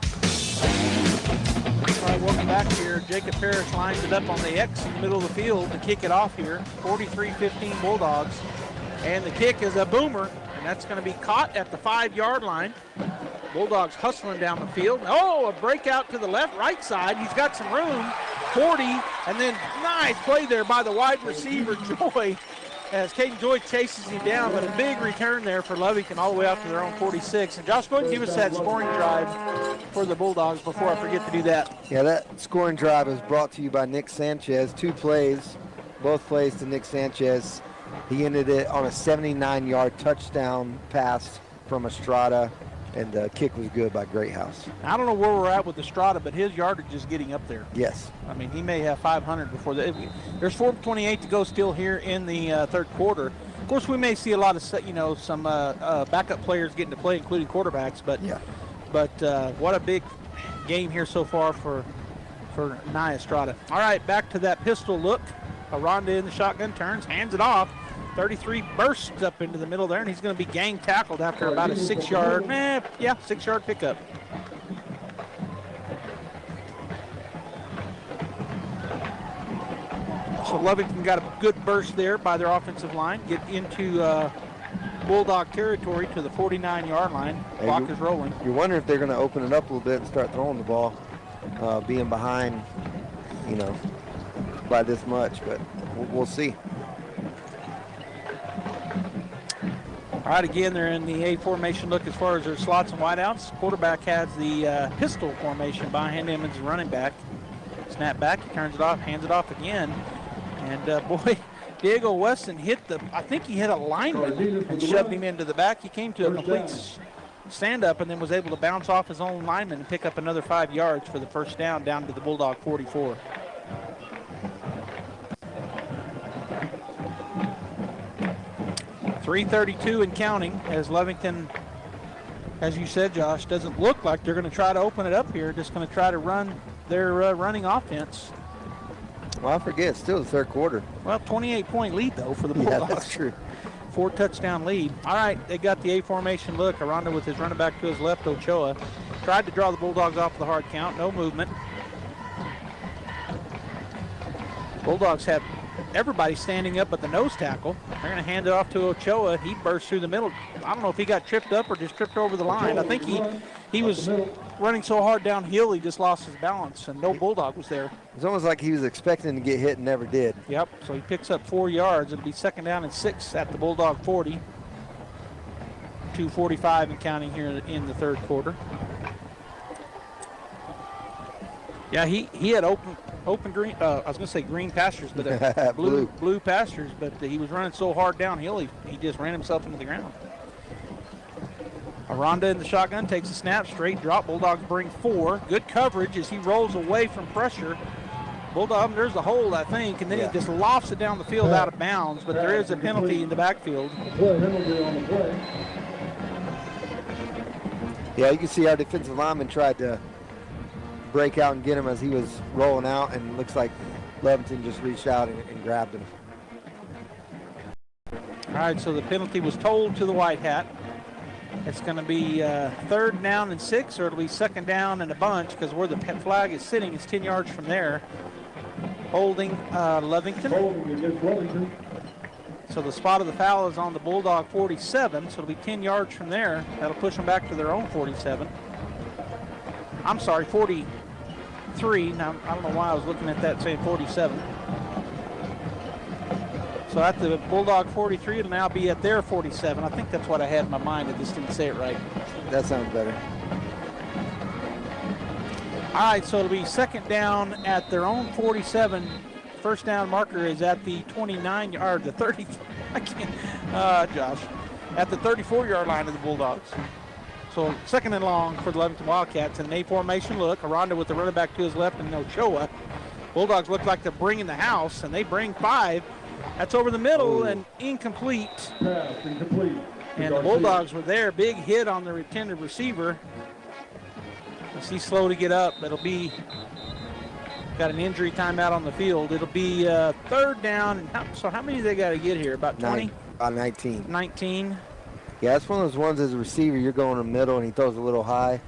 All right, welcome back here. Jacob Parrish lines it up on the X in the middle of the field to kick it off here. 43-15 Bulldogs. And the kick is a boomer, and that's going to be caught at the 5-yard line. Bulldogs hustling down the field. Oh, a breakout to the right side. He's got some room. 40, and then nice play there by the wide receiver, Joy, as Caden Joy chases him down, but a big return there for Lovington all the way out to their own 46. And Josh, go ahead and give us that scoring drive for the Bulldogs before I forget to do that. Yeah, that scoring drive is brought to you by Nick Sanchez. 2 plays, both plays to Nick Sanchez. He ended it on a 79-yard touchdown pass from Estrada, and the kick was good by Greathouse. I don't know where we're at with Estrada, but his yardage is getting up there. Yes. I mean, he may have 500 before the. There's 4:28 to go still here in the third quarter. Of course, we may see a lot of some backup players getting to play, including quarterbacks. But yeah. But what a big game here so far for Nia Estrada. All right, back to that pistol look. Aranda in the shotgun, turns, hands it off. 33 bursts up into the middle there, and he's going to be gang tackled after about a 6-yard, 6-yard pickup. So Lovington got a good burst there by their offensive line, get into Bulldog territory to the 49-yard line. Clock is rolling. You're wondering if they're going to open it up a little bit and start throwing the ball, being behind, by this much, but we'll see. All right, again, they're in the A formation look as far as their slots and wideouts. Quarterback has the pistol formation behind him as a running back. Snap back, he turns it off, hands it off again. And boy, Diego Weston I think he hit a lineman and shoved him into the back. He came to a complete stand-up and then was able to bounce off his own lineman and pick up another 5 yards for the first down to the Bulldog 44. .332 and counting as Lovington, as you said, Josh, doesn't look like they're going to try to open it up here. Just going to try to run their running offense. Well, I forget, it's still the third quarter. Well, 28-point lead, though, for the Bulldogs. Yeah, that's true. 4-touchdown lead. All right, they got the A formation look. Aranda with his running back to his left, Ochoa. Tried to draw the Bulldogs off the hard count. No movement. Bulldogs have everybody standing up at the nose tackle. They're going to hand it off to Ochoa. He burst through the middle. I don't know if he got tripped up or just tripped over the line. I think he was running so hard downhill he just lost his balance, and no Bulldog was there. It's almost like he was expecting to get hit and never did. Yep, so he picks up 4 yards. It'll be 2nd down and 6 at the Bulldog 40. 2:45 and counting here in the third quarter. Yeah, he had open green. I was going to say green pastures, but blue pastures. But he was running so hard downhill, he just ran himself into the ground. Aranda in the shotgun takes a snap, straight drop. Bulldogs bring 4. Good coverage as he rolls away from pressure. Bulldog, there's a hold, I think, and then he just lofts it down the field out of bounds. But there is a penalty in the backfield. Yeah, you can see our defensive lineman tried to break out and get him as he was rolling out, and it looks like Lovington just reached out and grabbed him. All right, so the penalty was told to the White Hat. It's going to be 3rd down and 6, or it'll be 2nd down and a bunch, because where the flag is sitting is 10 yards from there. Holding Lovington. So the spot of the foul is on the Bulldog 47, so it'll be 10 yards from there. That'll push them back to their own 47. I'm sorry, 43. Now, I don't know why I was looking at that saying 47. So at the Bulldog 43, it'll now be at their 47. I think that's what I had in my mind. I just didn't say it right. That sounds better. All right, so it'll be second down at their own 47. First down marker is at the 29 or the 30. I can't, Josh, at the 34-yard line of the Bulldogs. So second and long for the Lovington Wildcats. And an A formation look. Aranda with the running back to his left and Ochoa. Bulldogs look like they're bringing the house, and they bring 5. That's over the middle and incomplete. Pass incomplete. And the Bulldogs were there. Big hit on the intended receiver. He's slow to get up. It'll be got an injury timeout on the field. It'll be third down. So how many do they got to get here? About 20? About 19. 19. Yeah, that's one of those ones as a receiver, you're going in the middle and he throws a little high.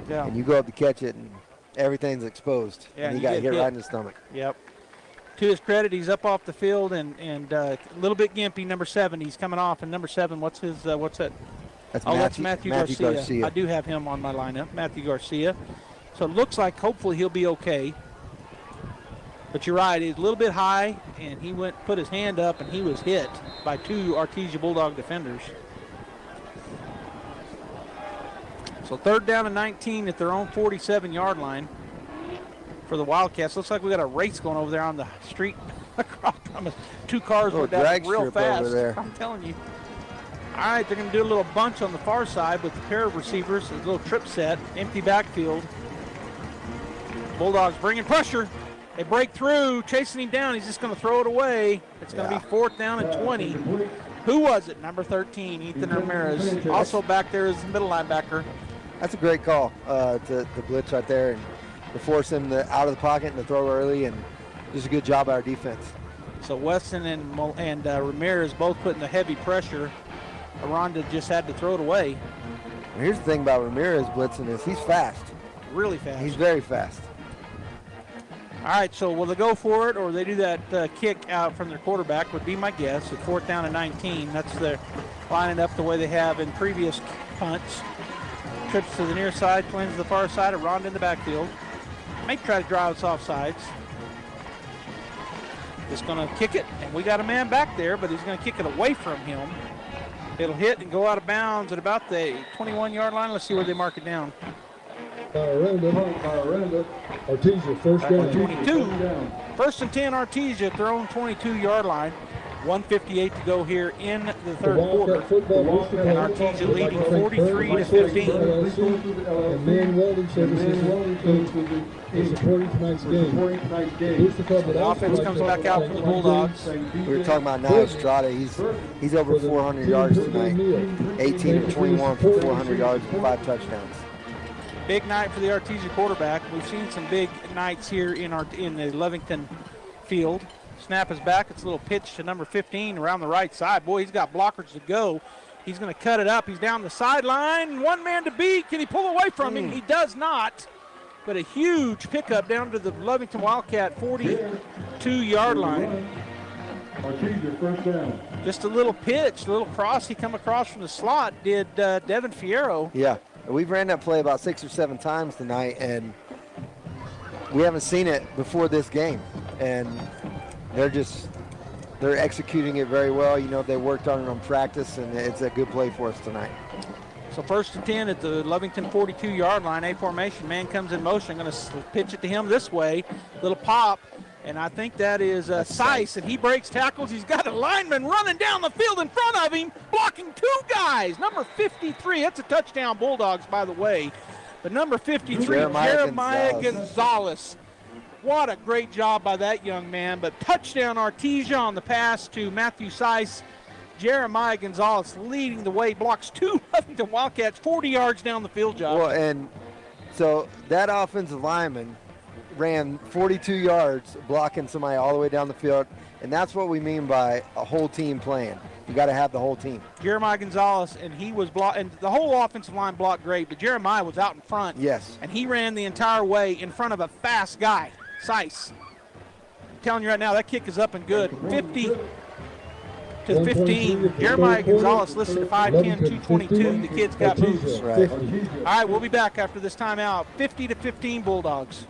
Yeah. And you go up to catch it and everything's exposed. Yeah, and he you got get hit hit right in the stomach. Yep. To his credit, he's up off the field and a little bit gimpy, number 7. He's coming off, and number 7, what's his, what's that? That's Matthew Garcia. I do have him on my lineup, Matthew Garcia. So it looks like hopefully he'll be okay. But you're right, he's a little bit high, and he put his hand up, and he was hit by 2 Artesia Bulldog defenders. So third down and 19 at their own 47-yard line for the Wildcats. Looks like we got a race going over there on the street across from us. 2 cars went down real fast. Over there. I'm telling you. All right, they're going to do a little bunch on the far side with a pair of receivers, a little trip set, empty backfield. Bulldogs bringing pressure. They break through, chasing him down. He's just going to throw it away. It's going to be fourth down and 20. Who was it? Number 13, Ethan Ramirez. Also back there is the middle linebacker. That's a great call to blitz right there and to force him out of the pocket and to throw early, and just a good job by our defense. So Weston and Ramirez both putting the heavy pressure. Aranda just had to throw it away. And here's the thing about Ramirez blitzing is he's fast. Really fast. He's very fast. All right, so will they go for it or they do that kick out from their quarterback would be my guess. At fourth down and 19, that's their lining up the way they have in previous punts. Trips to the near side, twins to the far side, Aranda in the backfield. May try to drive us off sides. Just going to kick it, and we got a man back there, but he's going to kick it away from him. It'll hit and go out of bounds at about the 21-yard line. Let's see where they mark it down. Artesia, first down. 22. First and 10, Artesia at their own 22-yard line. 1:58 to go here in the third quarter. And Artesia leading 43-15. And Man Welding Services is supporting tonight's game. The offense comes back out for the Bulldogs. We were talking about Niall Estrada. He's over 400 yards tonight. 18 of 21 for 400 yards and 5 touchdowns. Big night for the Artesia quarterback. We've seen some big nights here in the Lovington field. Snap is back. It's a little pitch to number 15 around the right side. Boy, he's got blockers to go. He's going to cut it up. He's down the sideline. One man to beat. Can he pull away from him? He does not. But a huge pickup down to the Lovington Wildcat 42-yard line. Artesia, first down. Just a little pitch, a little cross. He come across from the slot, did Devin Fierro. Yeah, we've ran that play about 6 or 7 times tonight, and we haven't seen it before this game. And they're executing it very well. You know, they worked on it on practice, and it's a good play for us tonight. So first and 10 at the Lovington 42-yard line. A formation, man comes in motion. Going to pitch it to him this way. Little pop, and I think that is Seiss, and he breaks tackles. He's got a lineman running down the field in front of him, blocking 2 guys. Number 53, that's a touchdown Bulldogs, by the way. But number 53, Jeremiah Gonzalez. What a great job by that young man. But touchdown Artesia on the pass to Matthew Seiss. Jeremiah Gonzalez leading the way, blocks 2 Lovington Wildcats 40 yards down the field, Josh. Well, and so that offensive lineman ran 42 yards blocking somebody all the way down the field, and that's what we mean by a whole team playing. You got to have the whole team. Jeremiah Gonzalez, and he was blocked, and the whole offensive line blocked great, but Jeremiah was out in front. Yes. And he ran the entire way in front of a fast guy, Seiss. I'm telling you right now, that kick is up and good. to the 15. Jeremiah Gonzalez listed to 5'10", 222. The kid's got moves. Right. All right, we'll be back after this timeout. 50-15 Bulldogs.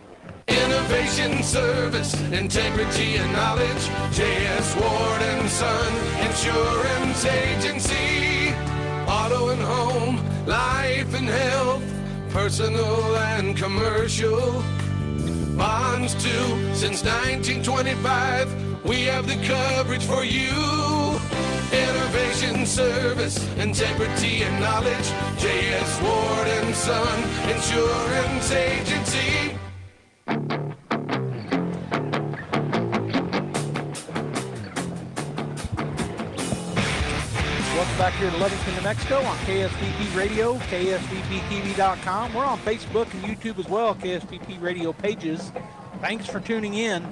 Innovation, service, integrity, and knowledge. J.S. Ward and Son Insurance Agency. Auto and home, life and health, personal and commercial. Bonds too, since 1925. We have the coverage for you. Innovation, service, integrity, and knowledge. J.S. Ward and Son Insurance Agency. Welcome back here to Lovington, New Mexico on KSVP Radio, KSVPTV.com. We're on Facebook and YouTube as well, KSVP Radio pages. Thanks for tuning in.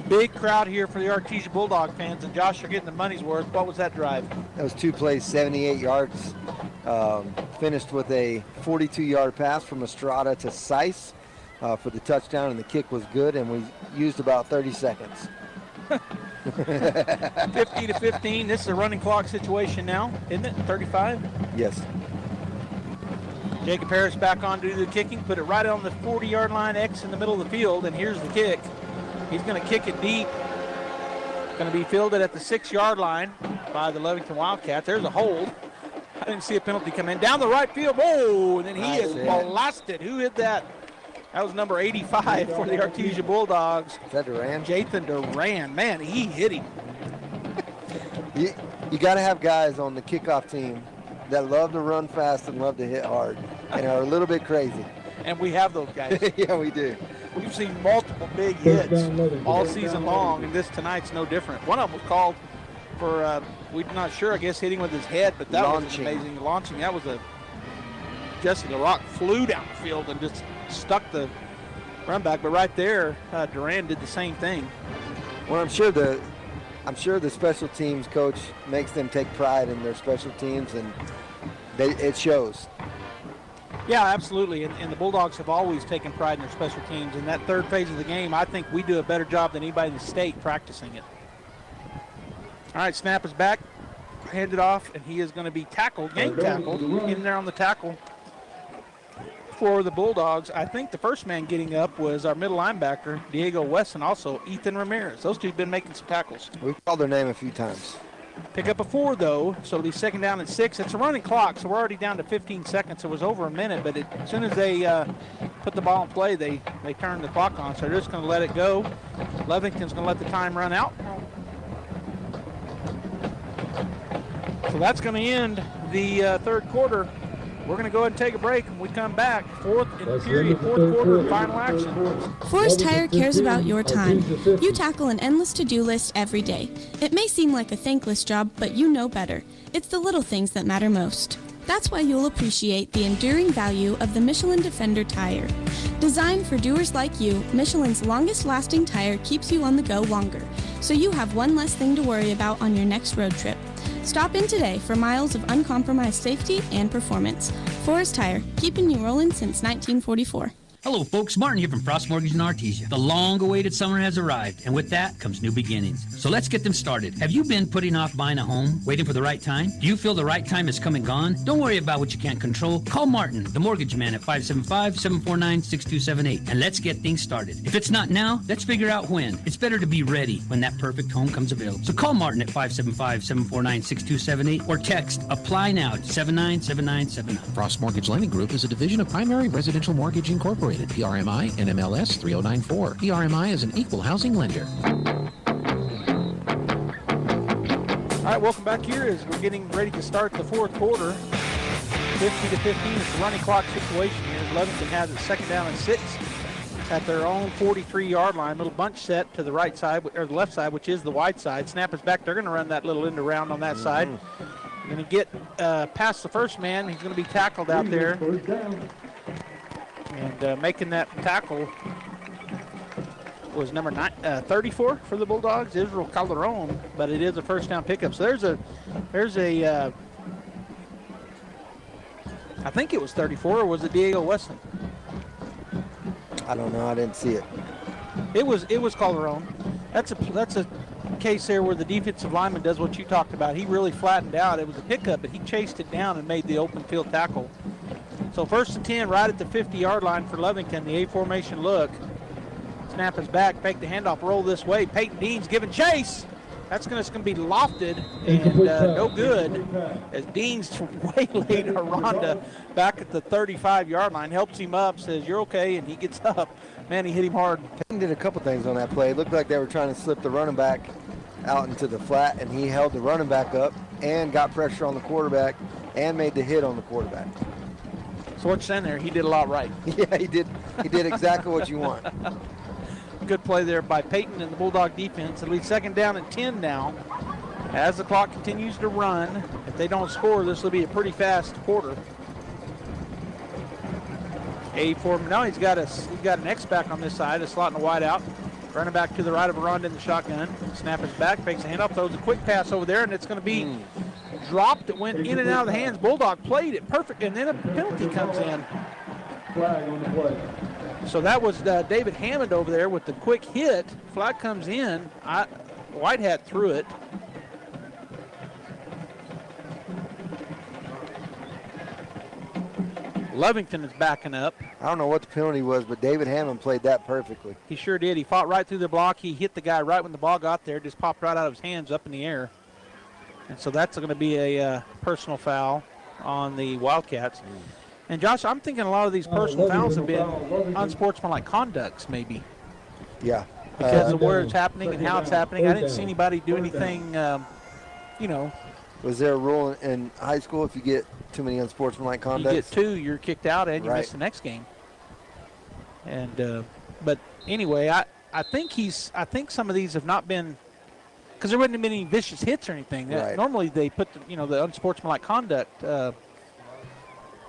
Big crowd here for the Artesia Bulldog fans, and Josh, you're getting the money's worth. What was that drive? That was 2 plays, 78 yards. Finished with a 42-yard pass from Estrada to Seiss for the touchdown, and the kick was good, and we used about 30 seconds. 50-15. This is a running clock situation now, isn't it? 35? Yes. Jacob Harris back on to do the kicking, put it right on the 40-yard line, X in the middle of the field, and here's the kick. He's going to kick it deep. Going to be fielded at the 6-yard line by the Lovington Wildcats. There's a hold. I didn't see a penalty come in. Down the right field. Oh, and then he is blasted. Who hit that? That was number 85 for the Artesia Bulldogs. Is that Duran? Jathan Duran. Man, he hit him. You got to have guys on the kickoff team that love to run fast and love to hit hard and are a little bit crazy. And we have those guys. Yeah, we do. We've seen multiple big hits all season long, and this tonight's no different. One of them was called for, we're not sure, I guess, hitting with his head, but that was amazing. Launching, that was Jesse LaRock flew down the field and just stuck the run back. But right there, Duran did the same thing. Well, I'm sure the special teams coach makes them take pride in their special teams, and it shows. Yeah, absolutely. And the Bulldogs have always taken pride in their special teams. In that third phase of the game, I think we do a better job than anybody in the state practicing it. All right, snap is back. Handed off, and he is going to be tackled, game tackled, in there on the tackle for the Bulldogs. I think the first man getting up was our middle linebacker, Diego Wesson, also Ethan Ramirez. Those two have been making some tackles. We've called their name a few times. Pick up a 4, though, so it'll be 2nd down and 6. It's a running clock, so we're already down to 15 seconds. It was over a minute, but as soon as they put the ball in play, they turned the clock on, so they're just going to let it go. Lovington's going to let the time run out. So that's going to end the third quarter. We're going to go ahead and take a break. When we come back, fourth quarter, final action. Forest Tire cares about your time. You tackle an endless to-do list every day. It may seem like a thankless job, but you know better. It's the little things that matter most. That's why you'll appreciate the enduring value of the Michelin Defender tire. Designed for doers like you, Michelin's longest-lasting tire keeps you on the go longer, so you have one less thing to worry about on your next road trip. Stop in today for miles of uncompromised safety and performance. Forest Tire, keeping you rolling since 1944. Hello, folks. Martin here from Frost Mortgage in Artesia. The long-awaited summer has arrived, and with that comes new beginnings. So let's get them started. Have you been putting off buying a home, waiting for the right time? Do you feel the right time has come and gone? Don't worry about what you can't control. Call Martin, the mortgage man, at 575-749-6278, and let's get things started. If it's not now, let's figure out when. It's better to be ready when that perfect home comes available. So call Martin at 575-749-6278 or text APPLY NOW to 797979. Frost Mortgage Lending Group is a division of Primary Residential Mortgage Incorporated. PRMI NMLS 3094. PRMI is an equal housing lender. All right, welcome back here as we're getting ready to start the fourth quarter. 50-15. It's a running clock situation here. Lovington has it 2nd down and 6 at their own 43-yard line. Little bunch set to the right side, or the left side, which is the wide side. Snap is back. They're going to run that little end around on that side. Going to get past the first man. He's going to be tackled out there. And making that tackle was number 34 for the Bulldogs, Israel Calderon, but it is a first down pickup. So there's a I think it was 34, or was it Diego Weston? I don't know. I didn't see it. It was Calderon. That's a case there where the defensive lineman does what you talked about. He really flattened out. It was a pickup, but he chased it down and made the open field tackle. So 1st and 10 right at the 50-yard line for Lovington. The A formation look. Snap is back, fake the handoff, roll this way. Peyton Dean's giving chase. That's going to be lofted and no good as Dean's waylaid Aranda back at the 35-yard line, helps him up, says, "You're okay," and he gets up. Man, he hit him hard. Peyton did a couple things on that play. It looked like they were trying to slip the running back out into the flat, and he held the running back up and got pressure on the quarterback and made the hit on the quarterback. So what you're saying there, he did a lot right. Yeah, he did. He did exactly what you want. Good play there by Peyton and the Bulldog defense. It'll be 2nd down and 10 now. As the clock continues to run, if they don't score, this will be a pretty fast quarter. Now he's got an X-back on this side, a slot and a wide out. Running back to the right of Aranda in the shotgun. Snap is back, fakes a handoff, throws a quick pass over there, and it's going to be dropped. It went in and out of the hands. Bulldog played it perfect, and then a penalty comes in. Flag on the play. So that was David Hammond over there with the quick hit. Flag comes in. White Hat threw it. Lovington is backing up. I don't know what the penalty was, but David Hammond played that perfectly. He sure did. He fought right through the block. He hit the guy right when the ball got there. Just popped right out of his hands up in the air. And so that's going to be a personal foul on the Wildcats. And, Josh, I'm thinking a lot of these personal fouls have been unsportsmanlike conducts, maybe. Yeah. Because of where it's happening and how it's happening. I didn't see anybody do anything, Was there a rule in high school if you get too many unsportsmanlike conducts? You get 2, you're kicked out, and you miss the next game. And but anyway, I think some of these have not been, because there wouldn't have been any vicious hits or anything. Right. Normally they put the unsportsmanlike conduct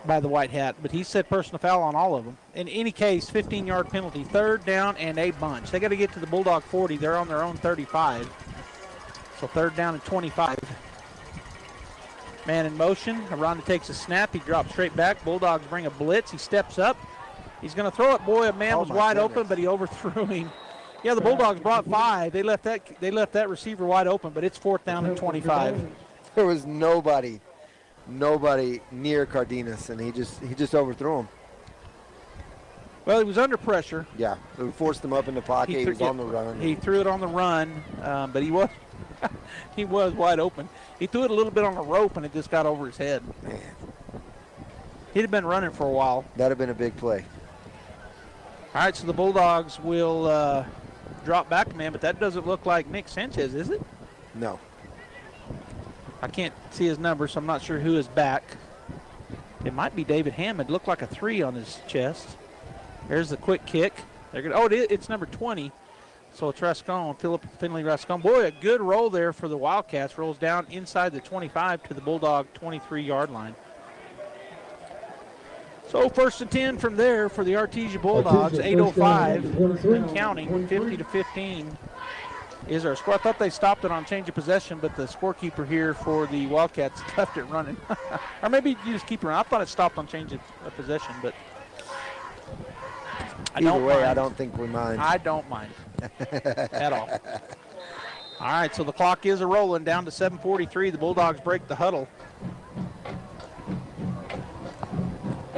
by the White Hat, but he said personal foul on all of them. In any case, 15-yard penalty, 3rd down and a bunch. They got to get to the Bulldog 40. They're on their own 35. So 3rd down and 25. Man in motion. Aranda takes a snap. He drops straight back. Bulldogs bring a blitz. He steps up. He's going to throw it. Boy, a man was wide open, but he overthrew him. Yeah, the Bulldogs brought 5. They left that receiver wide open, but it's 4th down and 25. There was nobody near Cardenas, and he just overthrew him. Well, he was under pressure. Yeah, we forced him up in the pocket. He was on the run. He threw it on the run, but he was he was wide open. He threw it a little bit on the rope, and it just got over his head. Man, he'd have been running for a while. That'd have been a big play. All right, so the Bulldogs will drop back, man, but that doesn't look like Nick Sanchez, is it? No. I can't see his number, so I'm not sure who is back. It might be David Hammond. Looked like a 3 on his chest. There's the quick kick. It's number 20. So it's Rascon, Philip Finley Rascon. Boy, a good roll there for the Wildcats. Rolls down inside the 25 to the Bulldog 23-yard line. So 1st and 10 from there for the Artesia Bulldogs. 8:05 and counting. 50-15 is our score. I thought they stopped it on change of possession, but the scorekeeper here for the Wildcats left it running. Or maybe you just keep it running. I thought it stopped on change of possession, but Either way, I don't think we mind. I don't mind at all. All right, so the clock is a-rolling down to 7:43. The Bulldogs break the huddle.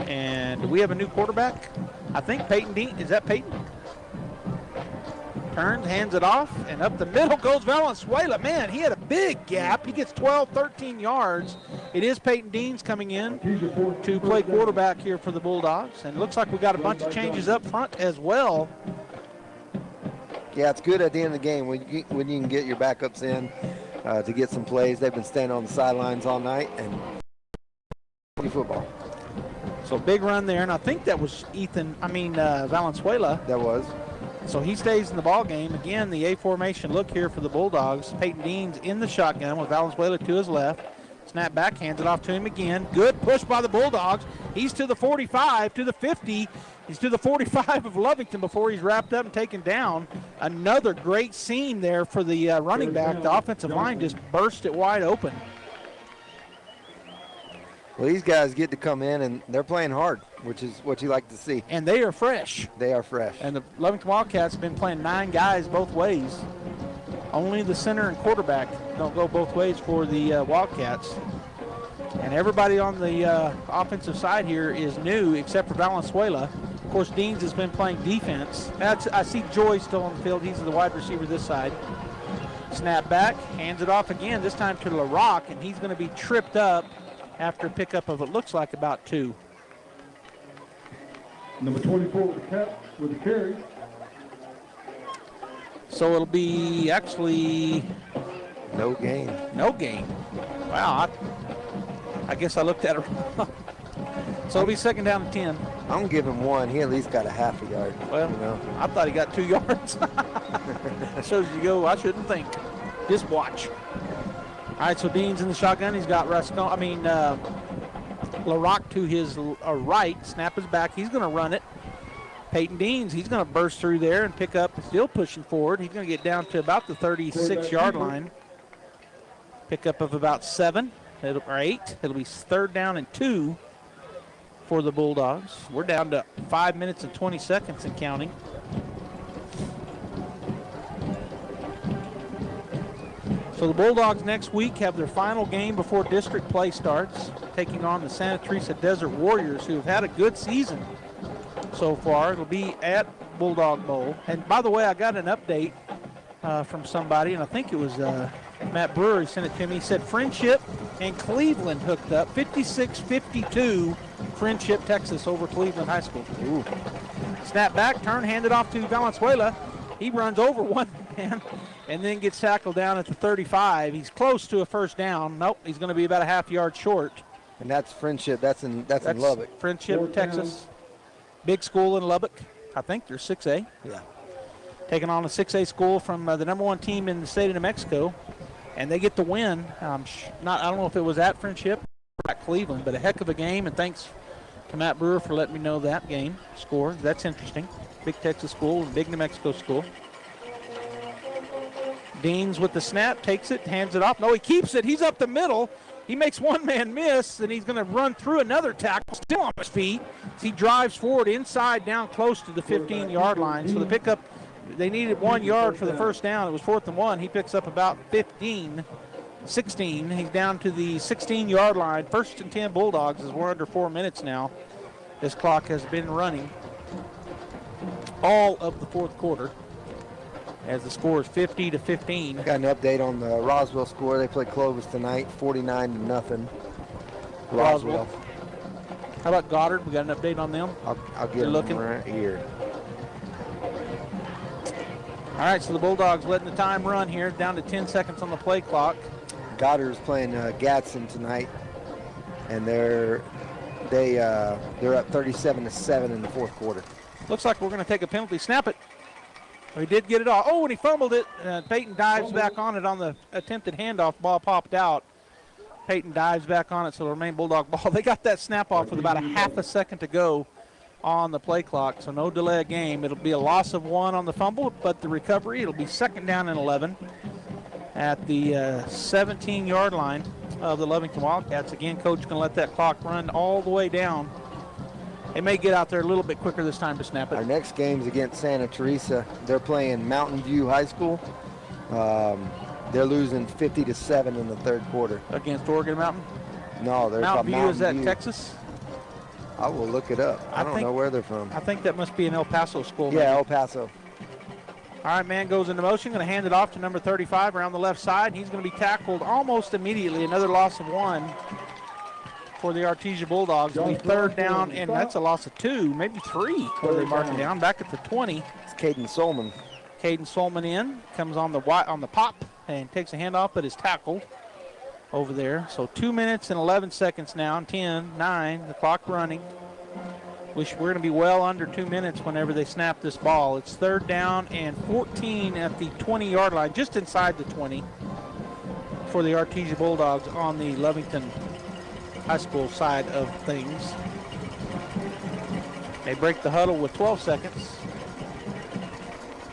And do we have a new quarterback? I think Peyton Dean. Is that Peyton? Turns, hands it off, and up the middle goes Valenzuela. Man, he had a big gap. He gets 12, 13 yards. It is Peyton Deans coming in to play quarterback here for the Bulldogs. And it looks like we got a bunch of changes up front as well. Yeah, it's good at the end of the game when you can get your backups in to get some plays. They've been standing on the sidelines all night and football. So big run there, and I think that was Valenzuela. That was. So he stays in the ball game. Again, the A formation look here for the Bulldogs. Peyton Deans in the shotgun with Valenzuela to his left. Snap back, hands it off to him again. Good push by the Bulldogs. He's to the 45, to the 50. He's to the 45 of Lovington before he's wrapped up and taken down. Another great scene there for the running back. The offensive line just burst it wide open. Well, these guys get to come in, and they're playing hard, which is what you like to see. And they are fresh. They are fresh. And the Lovington Wildcats have been playing 9 guys both ways Only the center and quarterback don't go both ways for the Wildcats. And everybody on the offensive side here is new except for Valenzuela. Of course, Deans has been playing defense. I see Joy still on the field. He's the wide receiver this side. Snap back, hands it off again, this time to LaRock, and he's going to be tripped up after a pickup of it looks like about 2. Number 24 with the carry. So it'll be actually no gain. No gain. Wow, I guess I looked at it wrong. So it'll be second down and 10. I'm going to give him 1. He at least got a half a yard. Well, you know. I thought he got 2 yards. That shows you go, I shouldn't think. Just watch. All right, so Dean's in the shotgun. He's got LaRock to his right. Snap is back. He's going to run it. Peyton Deans, he's going to burst through there and pick up, still pushing forward. He's going to get down to about the 36-yard line. Pickup of about 7 or 8. It'll be third down and 2 for the Bulldogs. We're down to 5 minutes and 20 seconds and counting. So the Bulldogs next week have their final game before district play starts, taking on the Santa Teresa Desert Warriors, who have had a good season so far. It'll be at Bulldog Bowl. And by the way, I got an update from somebody, and I think it was Matt Brewer. He sent it to me. He said Friendship and Cleveland hooked up 56-52, Friendship, Texas over Cleveland High School. Ooh. Snap back, turn, hand it off to Valenzuela. He runs over one man and then gets tackled down at the 35. He's close to a first down. Nope, he's going to be about a half yard short. And that's Friendship. That's in Lubbock. Friendship, Texas. Big school in Lubbock. I think they're 6A. Yeah. Taking on a 6A school from the number 1 team in the state of New Mexico. And they get the win. I don't know if it was at Friendship or at Cleveland, but a heck of a game. And thanks to Matt Brewer for letting me know that game score. That's interesting. Big Texas school and big New Mexico school. Deans with the snap, takes it, hands it off. No, he keeps it. He's up the middle. He makes one man miss, and he's going to run through another tackle, still on his feet. He drives forward inside, down close to the 15-yard line. So the pickup, they needed 1 yard for the first down. It was 4th and 1. He picks up about 16. He's down to the 16-yard line. 1st and 10 Bulldogs as we're under 4 minutes now. This clock has been running all of the fourth quarter as the score is 50-15. Got an update on the Roswell score. They played Clovis tonight, 49-0. Roswell. How about Goddard? We got an update on them? I'll get them right here. All right, so the Bulldogs letting the time run here, down to 10 seconds on the play clock. Goddard is playing Gadsden tonight, and they're up 37-7 in the fourth quarter. Looks like we're going to take a penalty. Snap it. He did get it off. Oh, and he fumbled it. Peyton dives back on it on the attempted handoff. Ball popped out. Peyton dives back on it, so it'll remain Bulldog ball. They got that snap off with about a half a second to go on the play clock, so no delay of game. It'll be a loss of 1 on the fumble, but the recovery, it'll be second down and 11 at the 17-yard line of the Lovington Wildcats. Again, coach going to let that clock run all the way down. They may get out there a little bit quicker this time to snap it. Our next game's against Santa Teresa. They're playing Mountain View High School. They're losing 50-7 in the third quarter. Against Oregon Mountain? No, they're Mountain View. Is that View. Texas? I will look it up. I don't know where they're from. I think that must be an El Paso school. Yeah, maybe. El Paso. All right, man goes into motion. Going to hand it off to number 35 around the left side. He's going to be tackled almost immediately. Another loss of 1 for the Artesia Bulldogs. It'll be third down, and that's a loss of 2, maybe 3, where they mark it down. Back at the 20. It's Caden Solman. Caden Solman in, comes on the pop, and takes a handoff, but is tackled over there. So 2 minutes and 11 seconds now, 10, 9, the clock running. We're going to be well under 2 minutes whenever they snap this ball. It's third down and 14 at the 20-yard line, just inside the 20 for the Artesia Bulldogs on the Lovington High School side of things. They break the huddle with 12 seconds.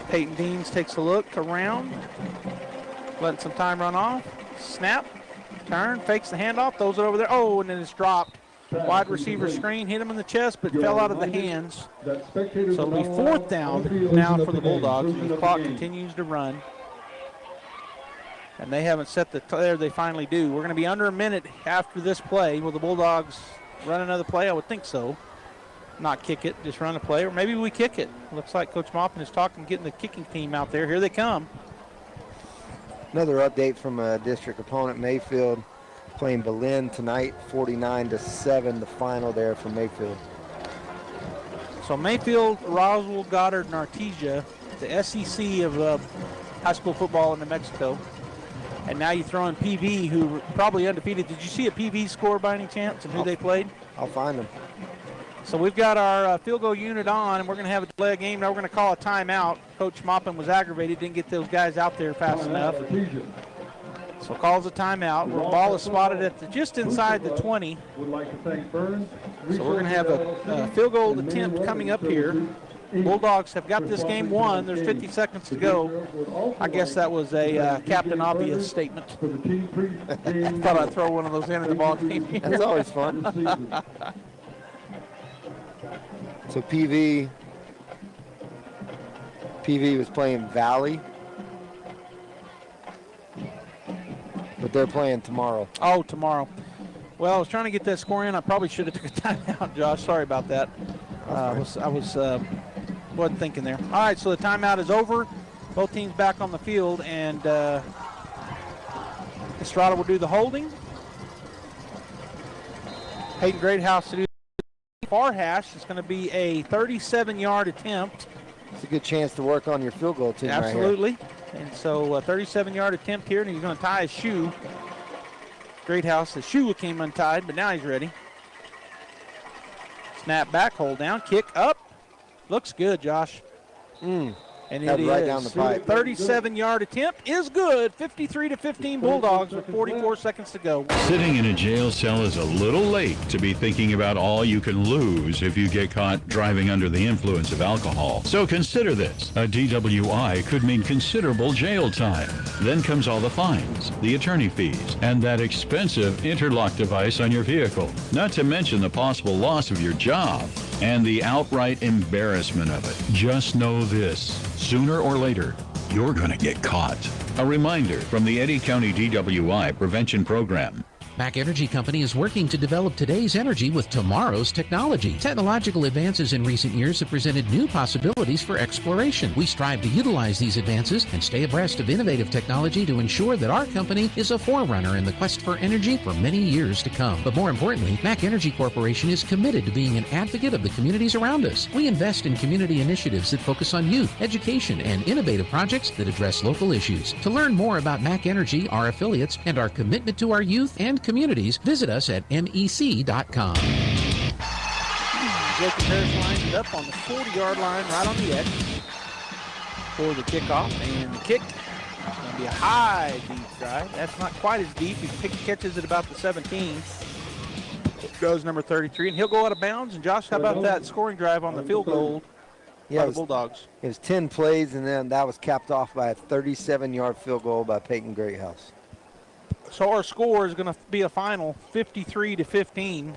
Peyton Deans takes a look around, letting some time run off. Snap, turn, fakes the handoff, throws it over there. Oh, and then it's dropped. Wide receiver screen, hit him in the chest, but fell out of the hands. So it'll be fourth down now for the Bulldogs. The clock continues to run. And they haven't set the there. They finally do. We're going to be under a minute after this play. Will the Bulldogs run another play? I would think so. Not kick it, just run a play. Or maybe we kick it. Looks like Coach Maupin is talking, getting the kicking team out there. Here they come. Another update from a district opponent, Mayfield, playing Berlin tonight, 49-7, the final there for Mayfield. So Mayfield, Roswell, Goddard, and Artesia, the SEC of high school football in New Mexico. And now you throw in PV, who were probably undefeated. Did you see a PV score by any chance and who they played? I'll find them. So we've got our field goal unit on, and we're going to have a delay of game. Now we're going to call a timeout. Coach Maupin was aggravated, didn't get those guys out there fast enough. So calls a timeout. The ball is spotted at just inside the 20. So we're going to have a field goal attempt coming up here. Bulldogs have got this game won. There's 50 seconds to go. I guess that was a Captain Obvious statement. Thought I'd throw one of those in the ball game. That's always fun. So PV was playing Valley, but they're playing tomorrow. Oh, tomorrow. Well, I was trying to get that score in. I probably should have took a timeout, Josh. Sorry about that. I wasn't thinking there. All right, so the timeout is over. Both teams back on the field, and Estrada will do the holding. Hayden Greathouse to do far hash. It's going to be a 37-yard attempt. It's a good chance to work on your field goal team. Absolutely. Right here. And so a 37-yard attempt here, and he's going to tie his shoe. Greathouse, the shoe came untied, but now he's ready. Snap back, hold down, kick up. Looks good, Josh. And it right is. down the pipe. 37-yard attempt is good. 53-15 Bulldogs with 44 seconds to go. Sitting in a jail cell is a little late to be thinking about all you can lose if you get caught driving under the influence of alcohol. So consider this. A DWI could mean considerable jail time. Then comes all the fines, the attorney fees, and that expensive interlock device on your vehicle. Not to mention the possible loss of your job and the outright embarrassment of it. Just know this. Sooner or later, you're going to get caught. A reminder from the Eddy County DWI Prevention Program. Mac Energy Company is working to develop today's energy with tomorrow's technology. Technological advances in recent years have presented new possibilities for exploration. We strive to utilize these advances and stay abreast of innovative technology to ensure that our company is a forerunner in the quest for energy for many years to come. But more importantly, Mac Energy Corporation is committed to being an advocate of the communities around us. We invest in community initiatives that focus on youth, education, and innovative projects that address local issues. To learn more about Mac Energy, our affiliates, and our commitment to our youth and communities, visit us at mec.com. Jacob Harris lines it up on the 40-yard line right on the edge for the kickoff, and the kick is going to be a high deep drive. That's not quite as deep. He catches it about the 17. Goes number 33, and he'll go out of bounds. And Josh, how about that scoring drive on the field goal by the Bulldogs? It was 10 plays, and then that was capped off by a 37-yard field goal by Peyton Greathouse. So our score is going to be a final 53-15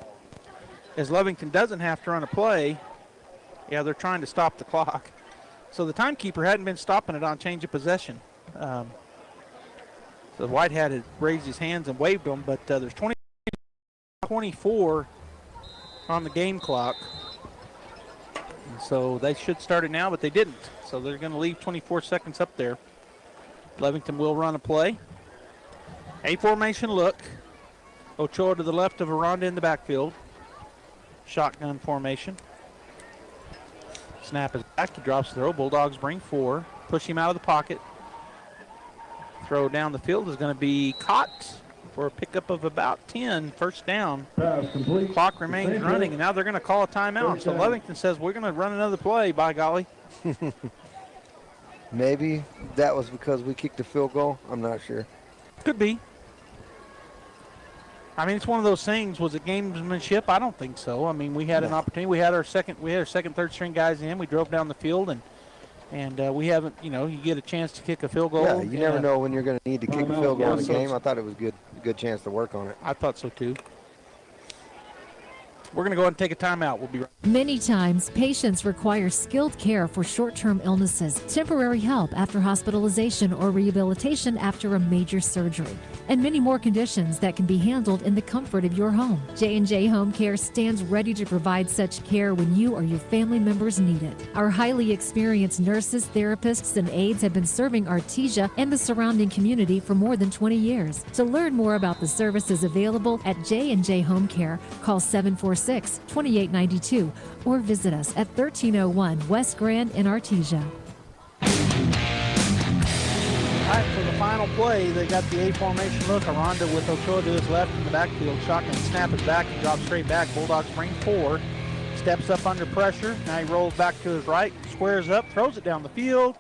as Lovington doesn't have to run a play. Yeah, they're trying to stop the clock. So the timekeeper hadn't been stopping it on change of possession. So Whitehead had raised his hands and waved them, but there's 24 on the game clock. And so they should start it now, but they didn't. So they're going to leave 24 seconds up there. Lovington will run a play. A formation look. Ochoa to the left of Aranda in the backfield. Shotgun formation. Snap is back. He drops the throw. Bulldogs bring 4. Push him out of the pocket. Throw down the field is going to be caught for a pickup of about 10. First down. Clock remains running, and now they're going to call a timeout. So Lovington says, we're going to run another play, by golly. Maybe that was because we kicked a field goal. I'm not sure. Could be. I mean, it's one of those things. Was it gamesmanship? I don't think so. I mean, we had an opportunity. We had our second, third string guys in. We drove down the field, and we haven't. You know, you get a chance to kick a field goal. Yeah, you never know when you're going to need to kick a field goal in the game. I thought it was a good chance to work on it. I thought so too. We're going to go ahead and take a timeout. We'll be right back. Many times, patients require skilled care for short-term illnesses, temporary help after hospitalization or rehabilitation after a major surgery, and many more conditions that can be handled in the comfort of your home. J&J Home Care stands ready to provide such care when you or your family members need it. Our highly experienced nurses, therapists, and aides have been serving Artesia and the surrounding community for more than 20 years. To learn more about the services available at J&J Home Care, call 746-2892 or visit us at 1301 West Grand in Artesia. All right, for the final play, they got the A formation look. Aranda with Ochoa to his left in the backfield. Shotgun snap it back and drop straight back. Bulldogs bring 4. Steps up under pressure. Now he rolls back to his right, squares up, throws it down the field,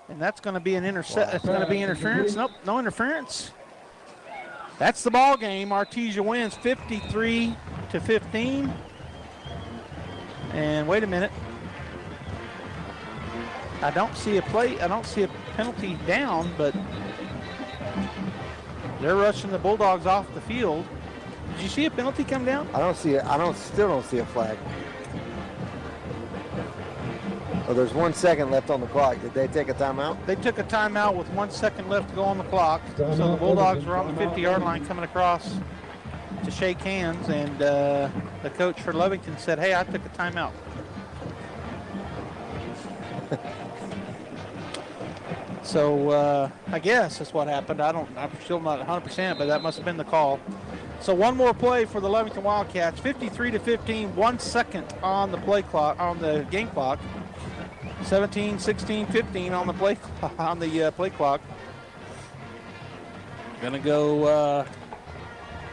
and that's going to be an intercept. It's going to be interference. Nope, no interference. That's the ball game. Artesia wins 53-15. And wait a minute. I don't see a penalty down, but they're rushing the Bulldogs off the field. Did you see a penalty come down? I don't see it. Still don't see a flag. Oh, there's 1 second left on the clock. Did they take a timeout? They took a timeout with 1 second left to go on the clock. So the Bulldogs were on the 50-yard line coming across to shake hands, and the coach for Lovington said, "Hey, I took a timeout." So I guess that's what happened. I'm still not 100%, but that must have been the call. So one more play for the Lovington Wildcats. 53-15, 1 second on the play clock, on the game clock. 17, 16, 15 on the play clock. Gonna go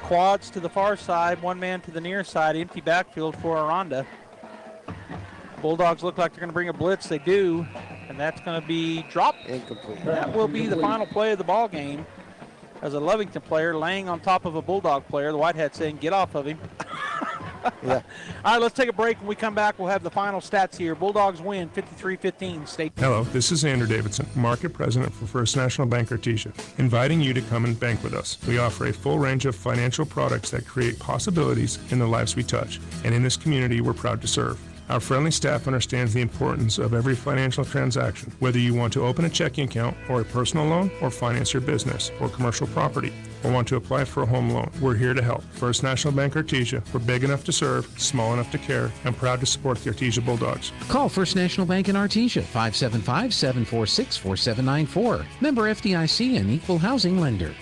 quads to the far side, 1 man to the near side, empty backfield for Aranda. Bulldogs look like they're gonna bring a blitz. They do, and that's gonna be dropped. Incomplete. That will be the final play of the ball game. As a Lovington player laying on top of a Bulldog player, the Whitehead saying, "Get off of him." Yeah. All right, let's take a break. When we come back, we'll have the final stats here. Bulldogs win 53-15. Stay tuned. Hello, this is Andrew Davidson, Market President for First National Bank Artesia, inviting you to come and bank with us. We offer a full range of financial products that create possibilities in the lives we touch, and in this community we're proud to serve. Our friendly staff understands the importance of every financial transaction, whether you want to open a checking account or a personal loan or finance your business or commercial property or want to apply for a home loan. We're here to help. First National Bank Artesia. We're big enough to serve, small enough to care, and proud to support the Artesia Bulldogs. Call First National Bank in Artesia, 575-746-4794. Member FDIC and equal housing lender.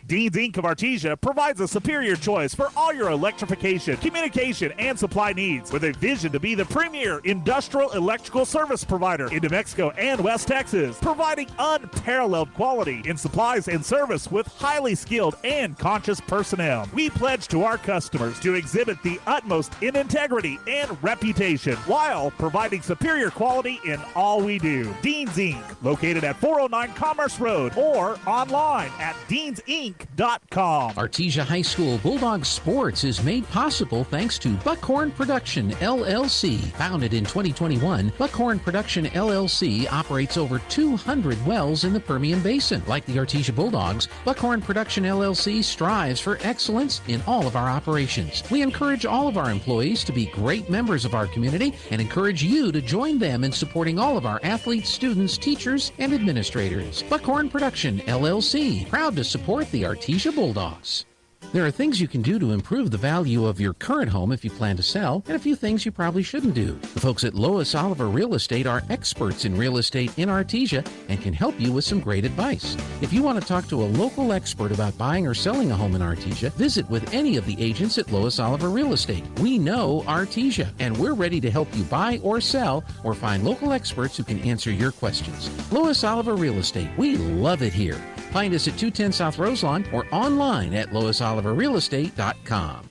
Dean's Inc. of Artesia provides a superior choice for all your electrification, communication, and supply needs, with a vision to be the premier industrial electrical service provider in New Mexico and West Texas, providing unparalleled quality in supplies and service with highly skilled and conscious personnel. We pledge to our customers to exhibit the utmost in integrity and reputation while providing superior quality in all we do. Dean's Inc., located at 409 Commerce Road or online at deansinc.com. Artesia High School Bulldog Sports is made possible thanks to Buckhorn Production, LLC. Founded in 2021, Buckhorn Production, LLC operates over 200 wells in the Permian Basin. Like the Artesia Bulldogs, Buckhorn Production, LLC strives for excellence in all of our operations. We encourage all of our employees to be great members of our community and encourage you to join them in supporting all of our athletes, students, teachers, and administrators. Buckhorn Production, LLC, proud to support the Artesia Bulldogs. There are things you can do to improve the value of your current home if you plan to sell, and a few things you probably shouldn't do. The folks at Lois Oliver Real Estate are experts in real estate in Artesia and can help you with some great advice. If you want to talk to a local expert about buying or selling a home in Artesia, visit with any of the agents at Lois Oliver Real Estate. We know Artesia, and we're ready to help you buy or sell or find local experts who can answer your questions. Lois Oliver Real Estate, we love it here. Find us at 210 South Roselawn or online at loisoliverrealestate.com.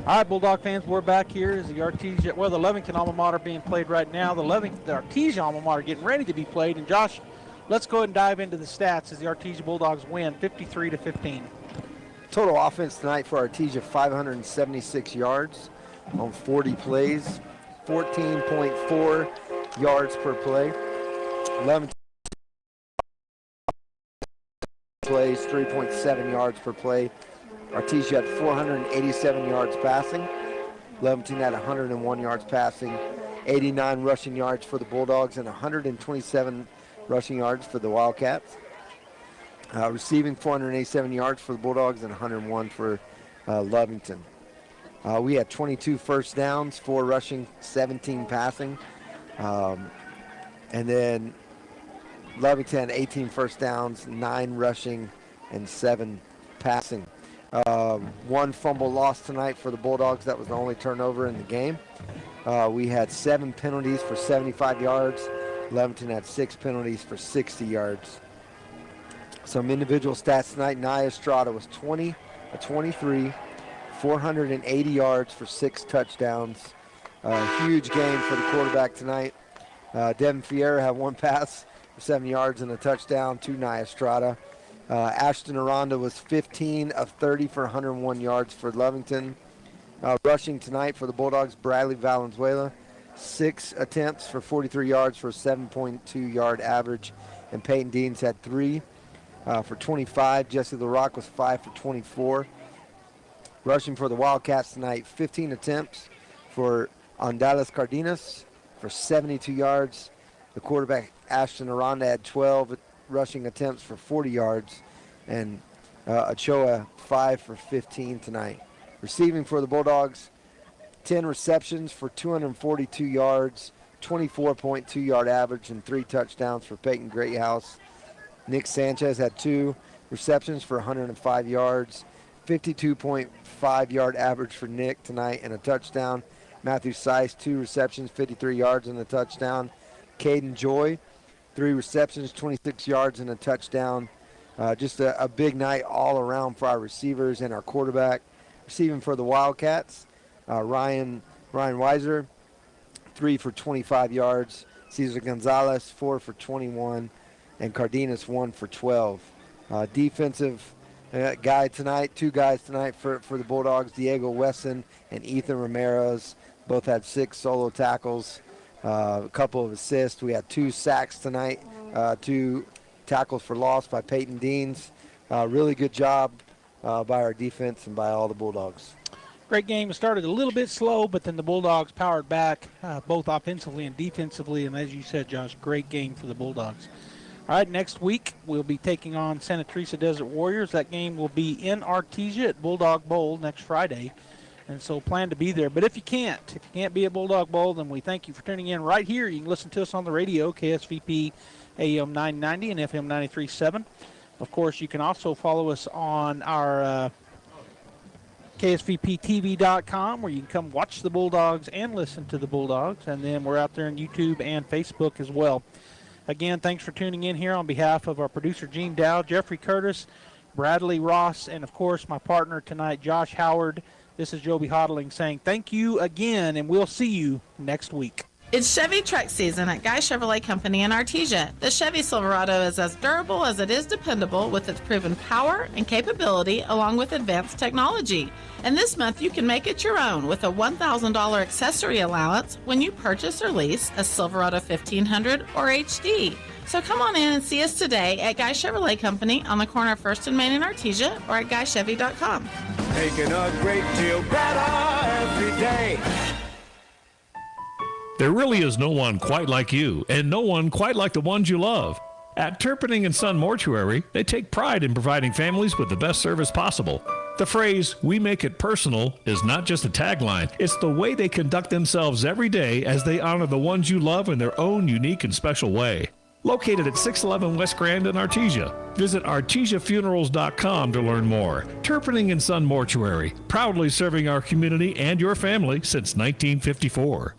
All right, Bulldog fans, we're back here as the Artesia, well, the Lovington alma mater being played right now. The Artesia alma mater getting ready to be played. And Josh, let's go ahead and dive into the stats as the Artesia Bulldogs win 53-15. Total offense tonight for Artesia, 576 yards on 40 plays, 14.4 yards per play. Lovington plays 3.7 yards per play. Artesia had 487 yards passing. Lovington had 101 yards passing, 89 rushing yards for the Bulldogs, and 127 rushing yards for the Wildcats. Receiving 487 yards for the Bulldogs and 101 for Lovington. We had 22 first downs, 4 rushing, 17 passing. And then Lovington had 18 first downs, 9 rushing, and 7 passing. 1 fumble lost tonight for the Bulldogs. That was the only turnover in the game. We had 7 penalties for 75 yards. Lovington had 6 penalties for 60 yards. Some individual stats tonight. Nia Estrada was 20-23, 480 yards for 6 touchdowns. Huge game for the quarterback tonight. Devin Fiera had 1 pass for 7 yards and a touchdown to Nia Estrada. Ashton Aranda was 15 of 30 for 101 yards for Lovington. Rushing tonight for the Bulldogs, Bradley Valenzuela, 6 attempts for 43 yards for a 7.2 yard average. And Peyton Deans had 3 for 25. Jesse LaRock was 5 for 24. Rushing for the Wildcats tonight, 15 attempts for Andales Cardenas for 72 yards. The quarterback, Ashton Aranda, had 12 rushing attempts for 40 yards. And Ochoa, 5 for 15 tonight. Receiving for the Bulldogs, 10 receptions for 242 yards, 24.2 yard average, and 3 touchdowns for Peyton Greathouse. Nick Sanchez had 2 receptions for 105 yards, 52.5 yard average for Nick tonight, and a touchdown. Matthew Seiss, 2 receptions, 53 yards, and a touchdown. Caden Joy, 3 receptions, 26 yards, and a touchdown. Just a big night all around for our receivers and our quarterback. Receiving for the Wildcats, Ryan Weiser, 3 for 25 yards. Cesar Gonzalez, 4 for 21. And Cardenas, 1 for 12. Defensive guy tonight, 2 guys tonight for the Bulldogs, Diego Wesson and Ethan Ramirez. Both had 6 solo tackles, a couple of assists. We had 2 sacks tonight, 2 tackles for loss by Peyton Deans. Really good job by our defense and by all the Bulldogs. Great game. It started a little bit slow, but then the Bulldogs powered back both offensively and defensively. And as you said, Josh, great game for the Bulldogs. All right, next week we'll be taking on Santa Teresa Desert Warriors. That game will be in Artesia at Bulldog Bowl next Friday. And so plan to be there. But if you can't be at Bulldog Bowl, then we thank you for tuning in right here. You can listen to us on the radio, KSVP AM 990 and FM 93.7. Of course, you can also follow us on our KSVPTV.com, where you can come watch the Bulldogs and listen to the Bulldogs. And then we're out there on YouTube and Facebook as well. Again, thanks for tuning in here on behalf of our producer, Gene Dow, Jeffrey Curtis, Bradley Ross, and, of course, my partner tonight, Josh Howard. This is Joby Hodling saying thank you again, and we'll see you next week. It's Chevy truck season at Guy Chevrolet Company in Artesia. The Chevy Silverado is as durable as it is dependable with its proven power and capability along with advanced technology. And this month you can make it your own with a $1,000 accessory allowance when you purchase or lease a Silverado 1500 or HD. So come on in and see us today at Guy Chevrolet Company on the corner of 1st and Main in Artesia or at GuyChevy.com. Making a great deal better every day. There really is no one quite like you, and no one quite like the ones you love. At Turpinning & Son Mortuary, they take pride in providing families with the best service possible. The phrase, "we make it personal," is not just a tagline. It's the way they conduct themselves every day as they honor the ones you love in their own unique and special way. Located at 611 West Grand in Artesia. Visit artesiafunerals.com to learn more. Turpinning & Son Mortuary, proudly serving our community and your family since 1954.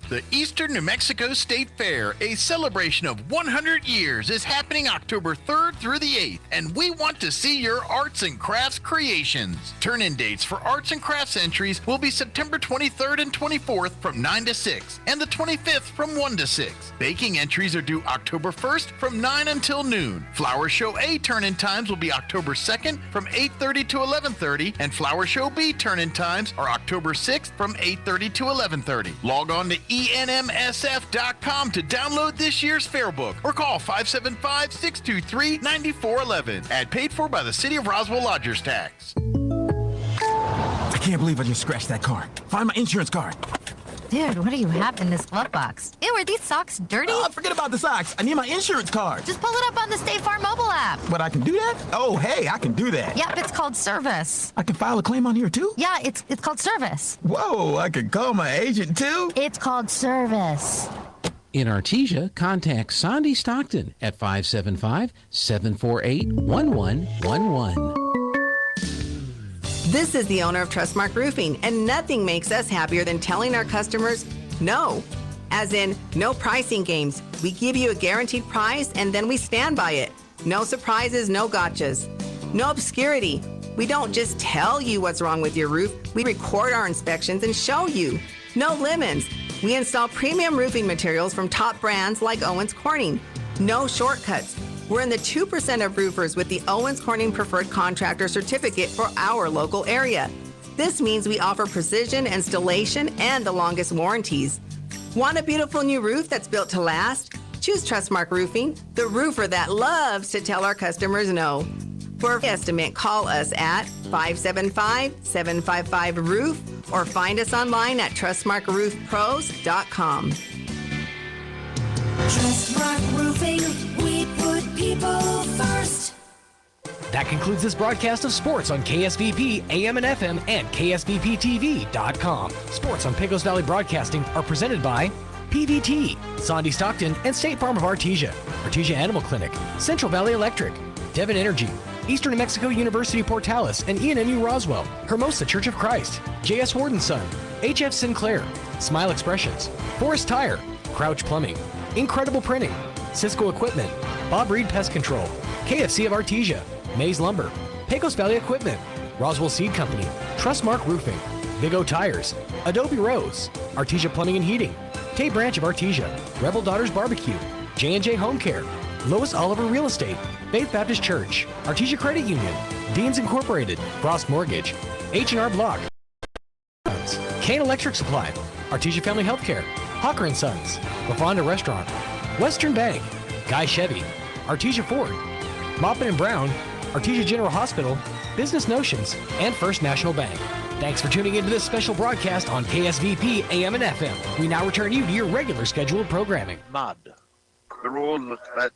The Eastern New Mexico State Fair, a celebration of 100 years, is happening October 3rd through the 8th, and we want to see your arts and crafts creations. Turn-in dates for arts and crafts entries will be September 23rd and 24th from 9 to 6, and the 25th from 1 to 6. Baking entries are due October 1st from 9 until noon. Flower Show A turn-in times will be October 2nd from 8:30 to 11:30, and Flower Show B turn-in times are October 6th from 8:30 to 11:30. Log on to ENMSF.com to download this year's fair book or call 575-623-9411. Ad paid for by the City of Roswell Lodgers Tax. I can't believe I just scratched that car. Find my insurance card. Dude, what do you have in this glove box? Ew, are these socks dirty? Forget about the socks. I need my insurance card. Just pull it up on the State Farm mobile app. But I can do that? Oh, hey, I can do that. Yep, it's called service. I can file a claim on here, too? Yeah, it's called service. Whoa, I can call my agent, too? It's called service. In Artesia, contact Sandy Stockton at 575-748-1111. This is the owner of Trustmark Roofing, and nothing makes us happier than telling our customers no. As in, no pricing games. We give you a guaranteed price, and then we stand by it. No surprises, no gotchas. No obscurity. We don't just tell you what's wrong with your roof. We record our inspections and show you. No lemons. We install premium roofing materials from top brands like Owens Corning. No shortcuts. We're in the 2% of roofers with the Owens Corning Preferred Contractor Certificate for our local area. This means we offer precision installation and the longest warranties. Want a beautiful new roof that's built to last? Choose Trustmark Roofing, the roofer that loves to tell our customers no. For an estimate, call us at 575-755-ROOF or find us online at trustmarkroofpros.com. Trustmark Roofing, we put people first. That concludes this broadcast of sports on KSVP AM and FM and KSVPTV.com. Sports on Pecos Valley Broadcasting are presented by PVT, Sandy Stockton, and State Farm of Artesia, Artesia Animal Clinic, Central Valley Electric, Devon Energy, Eastern New Mexico University Portales and ENMU Roswell, Hermosa Church of Christ, J.S. Ward & Son, H.F. Sinclair, Smile Expressions, Forest Tire, Crouch Plumbing, Incredible Printing, Cisco Equipment, Bob Reed Pest Control, KFC of Artesia, Maze Lumber, Pecos Valley Equipment, Roswell Seed Company, Trustmark Roofing, Big O Tires, Adobe Rose, Artesia Plumbing and Heating, Tate Branch of Artesia, Rebel Daughters Barbecue, J&J Home Care, Lois Oliver Real Estate, Faith Baptist Church, Artesia Credit Union, Deans Incorporated, Frost Mortgage, H&R Block, Kane Electric Supply, Artesia Family Healthcare, Hawker & Sons, LaFonda Restaurant, Western Bank, Guy Chevy, Artesia Ford, Maupin & Brown, Artesia General Hospital, Business Notions, and First National Bank. Thanks for tuning into this special broadcast on KSVP AM and FM. We now return you to your regular scheduled programming. Mud. The rules that